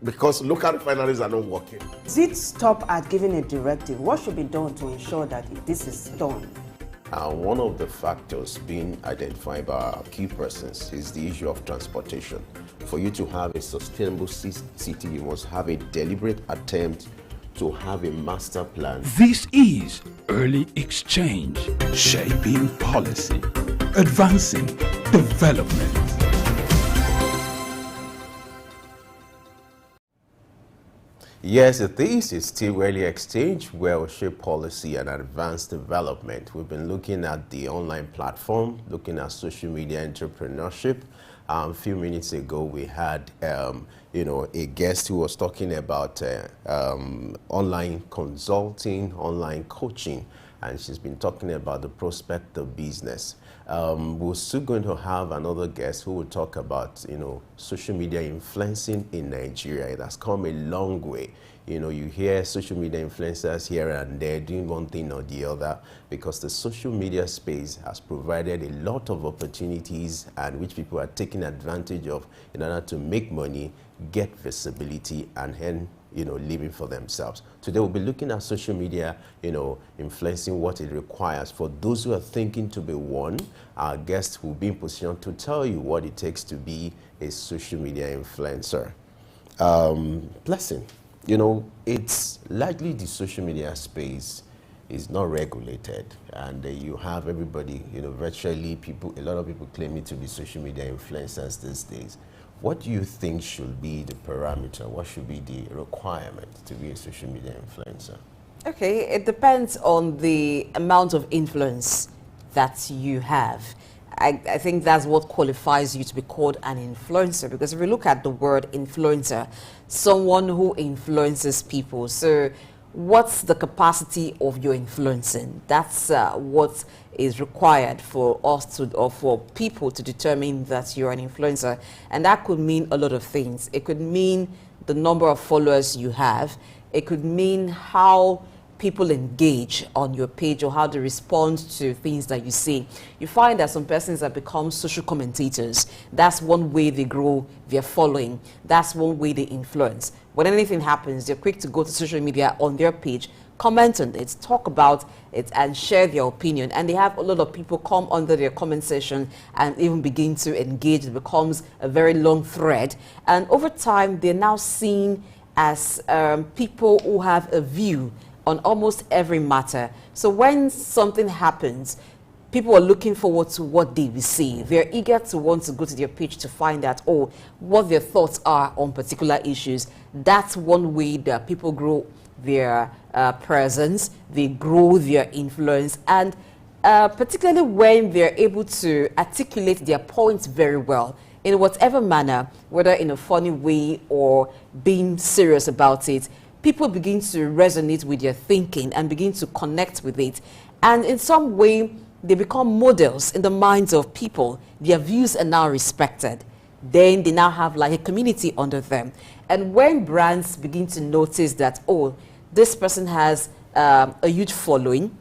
C: because local refineries are not working.
F: Does it stop at giving a directive? What should be done to ensure that this is done?
E: One of the factors being identified by our key persons is the issue of transportation. For you to have a sustainable city, you must have a deliberate attempt to have a master plan.
A: This is early exchange, shaping policy, advancing development.
E: Yes, this is still early exchange where we shape policy and advance development. We've been looking at the online platform, looking at social media entrepreneurship. A few minutes ago, we had, a guest who was talking about online consulting, online coaching, and she's been talking about the prospect of business. We're still going to have another guest who will talk about, social media influencing in Nigeria. It has come a long way. You hear social media influencers here and there doing one thing or the other because the social media space has provided a lot of opportunities and which people are taking advantage of in order to make money, get visibility, and hence, living for themselves. Today we'll be looking at social media, influencing what it requires. For those who are thinking to be one, our guest will be in position to tell you what it takes to be a social media influencer. Blessing. It's likely the social media space is not regulated, and you have everybody, virtually a lot of people claiming to be social media influencers these days. What do you think should be the parameter? What should be the requirement to be a social media influencer?
D: Okay, it depends on the amount of influence that you have. I think that's what qualifies you to be called an influencer, because if you look at the word influencer, someone who influences people. So what's the capacity of your influencing? That's what is required for us to, or for people to determine that you're an influencer. And that could mean a lot of things. It could mean the number of followers you have. It could mean how people engage on your page or how they respond to things that you see. You find that some persons have become social commentators. That's one way they grow their following. That's one way they influence. When anything happens, they're quick to go to social media on their page, comment on it, talk about it, and share their opinion. And they have a lot of people come under their comment section and even begin to engage. It becomes a very long thread. And over time, they're now seen as people who have a view on almost every matter. So when something happens, people are looking forward to what they will see. They're eager to want to go to their page to find out, what their thoughts are on particular issues. That's one way that people grow their presence, they grow their influence, and particularly when they're able to articulate their points very well in whatever manner, whether in a funny way or being serious about it. People begin to resonate with their thinking and begin to connect with it. And in some way, they become models in the minds of people. Their views are now respected. Then they now have like a community under them. And when brands begin to notice that, this person has a huge following,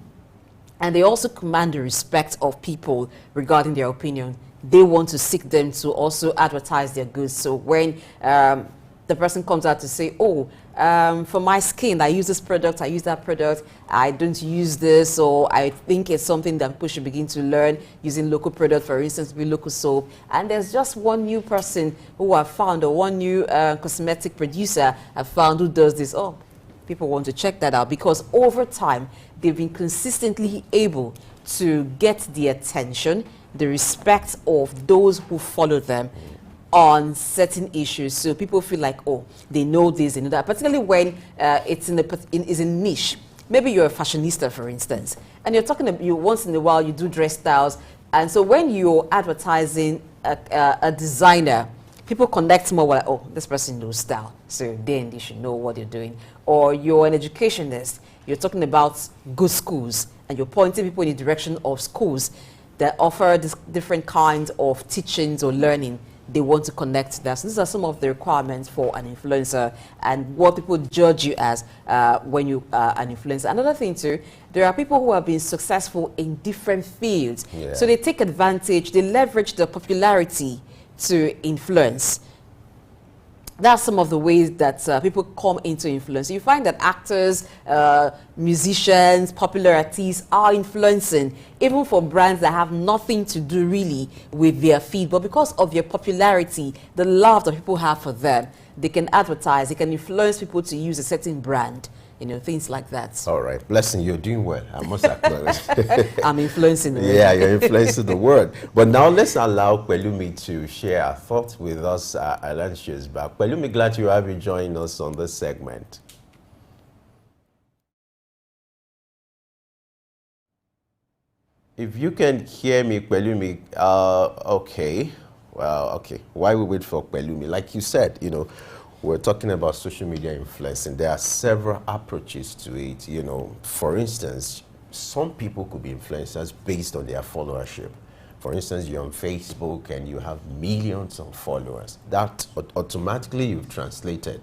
D: and they also command the respect of people regarding their opinion, they want to seek them to also advertise their goods. So when the person comes out to say, for my skin, I use this product, I use that product, I don't use this, or I think it's something that people should begin to learn using local product, for instance, with local soap. And there's just one new person who I found, or one new cosmetic producer I found who does this. People want to check that out, because over time, they've been consistently able to get the attention, the respect of those who follow them on certain issues. So people feel like, they know this, they know that, particularly when it's in a niche. Maybe you're a fashionista, for instance, and you're talking about, once in a while you do dress styles, and so when you're advertising a designer, people connect more like, this person knows style, so then they should know what they're doing. Or you're an educationist, you're talking about good schools, and you're pointing people in the direction of schools that offer different kinds of teachings or learning. They want to connect to that. So these are some of the requirements for an influencer and what people judge you as when you are an influencer. Another thing too, there are people who have been successful in different fields. Yeah. So they take advantage, they leverage the popularity to influence. That's some of the ways that people come into influence. You find that actors, musicians, popular artists are influencing, even for brands that have nothing to do really with their feed. But because of their popularity, the love that people have for them, they can advertise, they can influence people to use a certain brand. You know, things like that.
E: All right. Blessing, you're doing well. I must acknowledge.
D: I'm influencing the world.
E: Yeah, you're influencing the world. But now let's allow Pelumi to share her thoughts with us. Alan, she's back. Pelumi, glad you have you join us on this segment. If you can hear me, Pelumi, okay. Well, okay. Why we wait for Pelumi? Like you said, you know, we're talking about social media influencing. There are several approaches to it. You know, for instance, some people could be influencers based on their followership. For instance, you're on Facebook and you have millions of followers. That automatically you've translated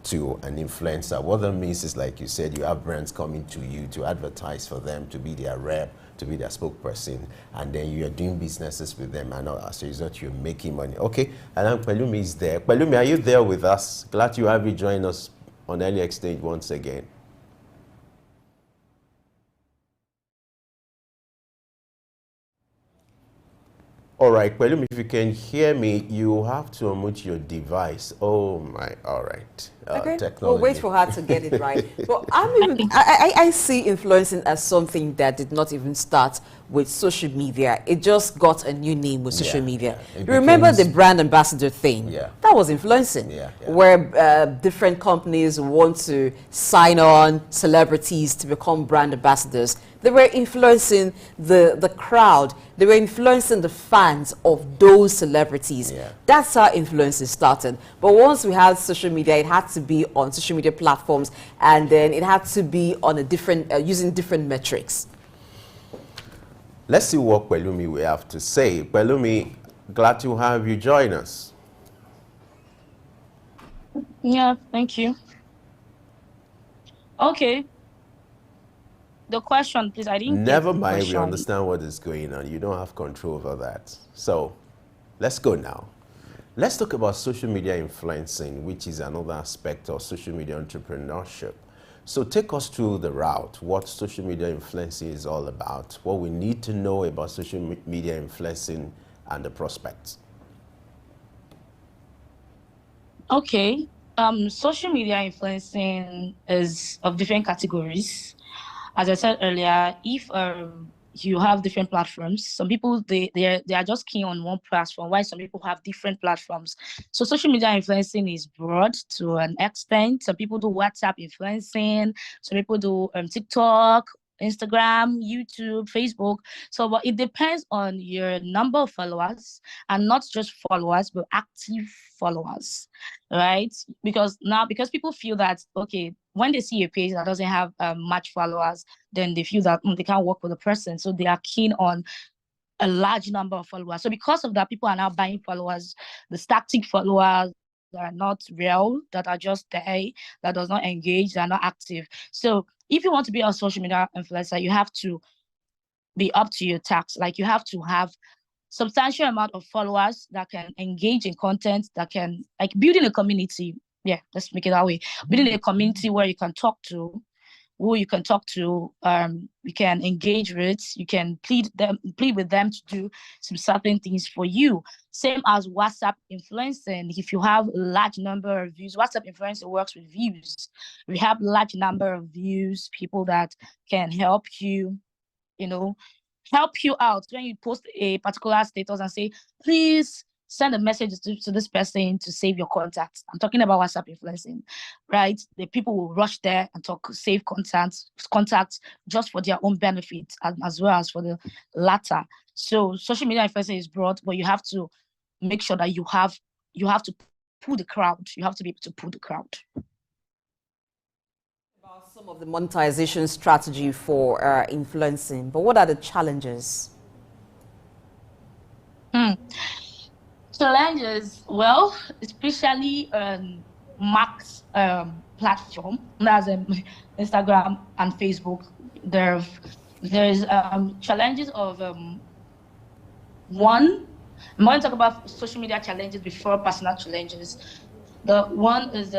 E: to an influencer. What that means is, like you said, you have brands coming to you to advertise for them, to be their rep, to be their spokesperson, and then you're doing businesses with them, and as a result, you're making money. Okay, and then Pelumi is there. Pelumi, are you there with us? Glad you have you join us on Early Exchange once again. All right, Pelumi, if you can hear me, you have to unmute your device. Oh my, all right.
D: Okay,
E: Technology.
D: we'll wait for her to get it right. But I see influencing as something that did not even start with social media. It just got a new name with social media.
E: Yeah.
D: You remember the brand ambassador thing?
E: Yeah.
D: That was influencing,
E: Yeah.
D: where different companies want to sign on celebrities to become brand ambassadors. They were influencing the crowd. They were influencing the fans of those celebrities.
E: Yeah.
D: That's how influencing started. But once we had social media, it had to be on social media platforms, and then it had to be on a different, using different metrics.
E: Let's see what Pelumi we have to say. Pelumi, glad to have you join us.
K: Yeah, thank you. Okay. The question, please. I didn't get
E: Never
K: the
E: mind, we
K: question.
E: understand what is going on. You don't have control over that. So let's go now. Let's talk about social media influencing, which is another aspect of social media entrepreneurship. So take us through the route, what social media influencing is all about, what we need to know about social media influencing and the prospects.
K: Okay. Social media influencing is of different categories. As I said earlier, if you have different platforms, some people they are just keen on one platform, while some people have different platforms. So social media influencing is broad to an extent. Some people do WhatsApp influencing, some people do TikTok, Instagram, YouTube, Facebook. So, but it depends on your number of followers, and not just followers, but active followers, right? Because people feel that, okay, when they see a page that doesn't have much followers, then they feel that they can't work with a person. So they are keen on a large number of followers. So because of that, people are now buying followers, the static followers that are not real, that are just there, that does not engage, that are not active. So if you want to be a social media influencer, you have to be up to your task. Like, you have to have substantial amount of followers that can engage in content, that can, like, building a community. Yeah, let's make it that way. Building a community where you can talk to, who you can talk to, you can engage with, you can plead with them to do some certain things for you. Same as WhatsApp influencing. If you have a large number of views, WhatsApp influencing works with views. We have large number of views, people that can help you, help you out when you post a particular status and say, please send a message to this person to save your contacts. I'm talking about WhatsApp influencing, right? The people will rush there and save contacts just for their own benefit, as well as for the latter. So social media influencing is broad, but you have to make sure that you have to pull the crowd. You have to be able to pull the crowd.
D: Some of the monetization strategy for influencing, but what are the challenges?
K: Challenges, well, especially Max platform, that's Instagram and Facebook. There's challenges of one. I'm going to talk about social media challenges before personal challenges. The one is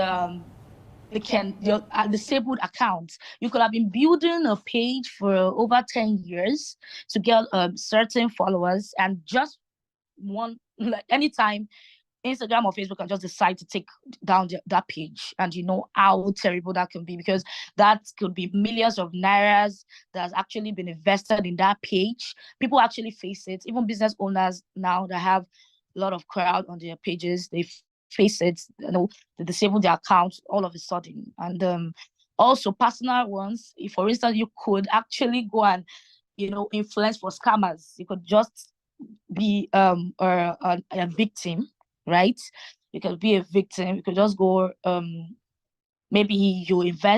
K: your disabled accounts. You could have been building a page for over 10 years to get certain followers, and just one, like anytime Instagram or Facebook can just decide to take down that page, and you know how terrible that can be, because that could be millions of nairas that has actually been invested in that page. People actually face it. Even business owners now that have a lot of crowd on their pages, they face it. You know, they disable their accounts all of a sudden. And also personal ones. If, for instance, you could actually go and, you know, influence for scammers. You could just be a victim, right? You could be a victim. You could just go maybe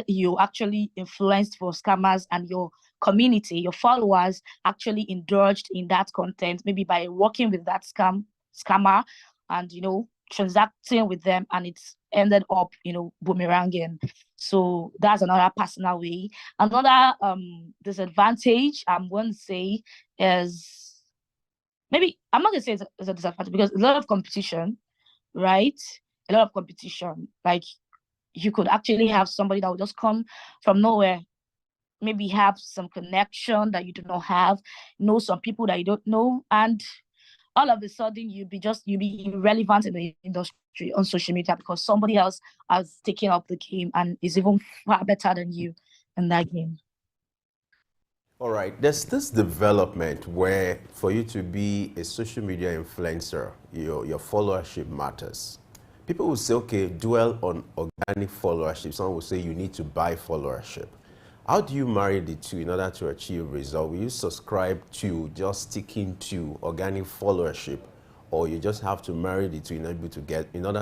K: you actually influenced for scammers, and your community, your followers actually indulged in that content, maybe by working with that scammer and, you know, transacting with them, and it's ended up, you know, boomeranging. So that's another personal way. Another disadvantage I'm going to say is, maybe I'm not going to say it's a disadvantage, because a lot of competition, right? A lot of competition. Like, you could actually have somebody that will just come from nowhere, maybe have some connection that you do not have, know some people that you don't know, and all of a sudden you'll be irrelevant in the industry on social media, because somebody else has taken up the game and is even far better than you in that game.
E: All right, there's this development where for you to be a social media influencer, your followership matters. People will say, okay, dwell on organic followership. Some will say you need to buy followership. How do you marry the two in order to achieve result? Will you subscribe to just sticking to organic followership, or you just have to marry the two in order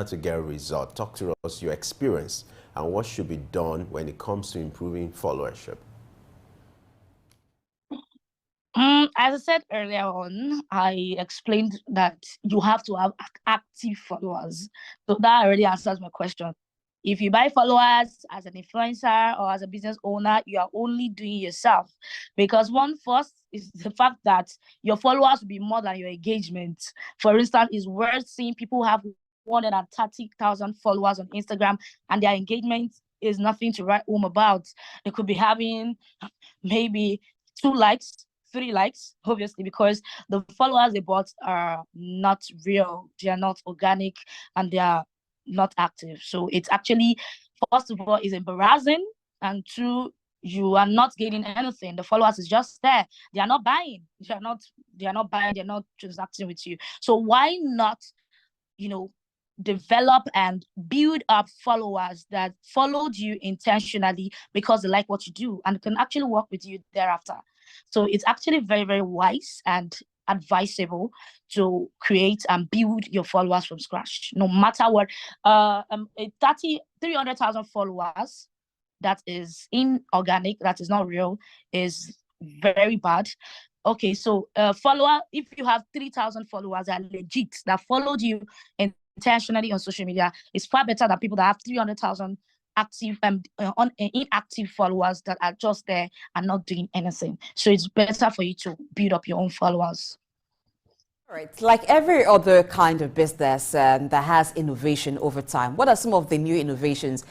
E: to get a result? Talk to us your experience and what should be done when it comes to improving followership.
K: As I said earlier on, I explained that you have to have active followers. So that already answers my question. If you buy followers as an influencer or as a business owner, you are only doing yourself. Because one first is the fact that your followers will be more than your engagement. For instance, it's worth seeing people have 130,000 followers on Instagram, and their engagement is nothing to write home about. They could be having maybe 2 likes, 3 likes, obviously, because the followers they bought are not real, they are not organic, and they are not active. So it's actually, first of all, is embarrassing, and 2, you are not gaining anything. The followers is just there. They are not buying. They are not buying, they're not transacting with you. So why not, you know, develop and build up followers that followed you intentionally because they like what you do and can actually work with you thereafter. So it's actually very, very wise and advisable to create and build your followers from scratch, no matter what. 300,000 followers that is inorganic, that is not real, is very bad. Okay, so follower, if you have 3,000 followers that are legit, that followed you intentionally on social media, is far better than people that have 300,000 active inactive followers that are just there and not doing anything. So it's better for you to build up your own followers.
D: All right, like every other kind of business that has innovation over time, what are some of the new innovations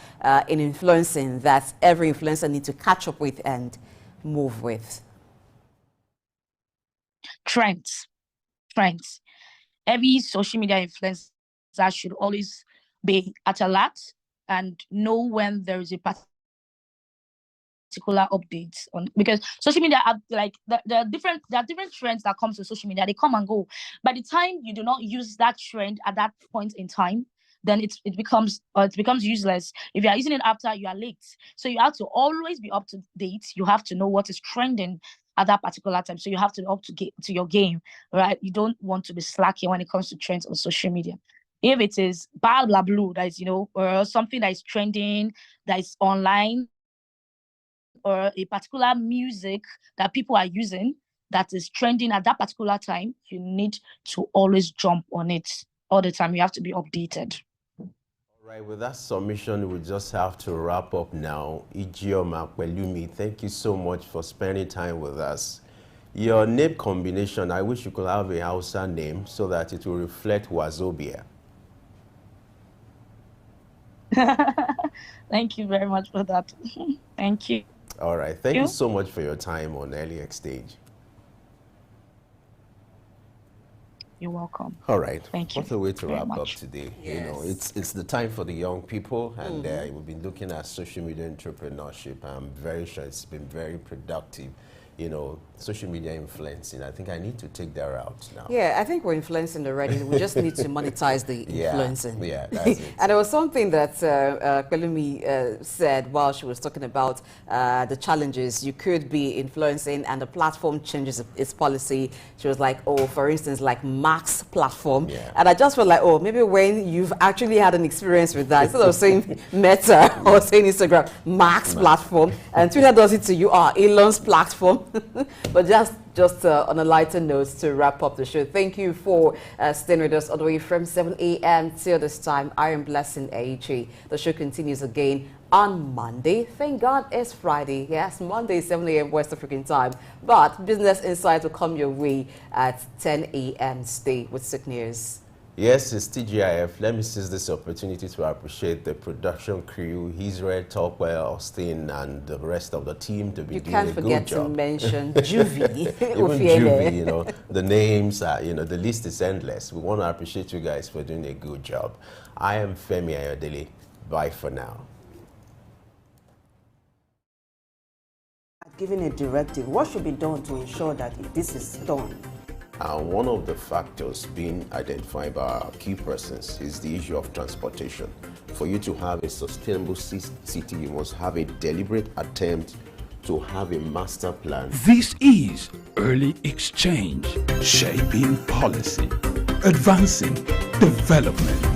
D: in influencing that every influencer needs to catch up with and move with?
K: Trends. Every social media influencer should always be at alert and know when there is a particular update on, because social media are like there are different trends that come to social media. They come and go. By the time you do not use that trend at that point in time, then it becomes useless. If you are using it after, you are late. So you have to always be up to date. You have to know what is trending at that particular time. So you have to be up to your game, right? You don't want to be slacking when it comes to trends on social media. If it is blah blah blue, that is, you know, or something that is trending, that is online, or a particular music that people are using that is trending at that particular time, you need to always jump on it all the time. You have to be updated.
E: All right, with that submission, we just have to wrap up now. Ijeoma Pelumi, thank you so much for spending time with us. Your name combination, I wish you could have a Hausa name so that it will reflect Wazobia.
K: Thank you very much for that. Thank you.
E: All right. Thank you so much for your time on Early Exchange.
K: You're welcome.
E: All right.
K: Thank you.
E: What a way to wrap
K: much.
E: up today.
D: Yes.
E: You know, it's the time for the young people, and we've been looking at social media entrepreneurship. I'm very sure it's been very productive. You know, social media influencing. I think I need to take that route now.
D: Yeah, I think we're influencing already. We just need to monetize the influencing.
E: Yeah, that's it.
D: And there was something that Pelumi said while she was talking about the challenges. You could be influencing and the platform changes its policy. She was like, oh, for instance, like Max platform.
E: Yeah.
D: And I just felt like, oh, maybe when you've actually had an experience with that, instead of saying Meta or saying Instagram, Max platform, and Twitter does it to you, Elon's platform. But just on a lighter note to wrap up the show. Thank you for staying with us all the way from 7 a.m. till this time. I am Blessing AG. The show continues again on Monday. Thank God it's Friday. Yes, Monday, 7 a.m. West African time. But Business Insights will come your way at 10 a.m. Stay with Sick News.
E: Yes, it's TGIF. Let me seize this opportunity to appreciate the production crew, Israel, Topwell, Austin, and the rest of the team to be doing a good job. You can't forget to
D: mention Juvie.
E: Even Juvie, you know, the names are, you know, the list is endless. We want to appreciate you guys for doing a good job. I am Femi Ayodele. Bye for now.
F: Giving a directive, what should be done to ensure that this is done?
E: One of the factors being identified by our key persons is the issue of transportation. For you to have a sustainable city, you must have a deliberate attempt to have a master plan.
A: This is Early Exchange, shaping policy, advancing development.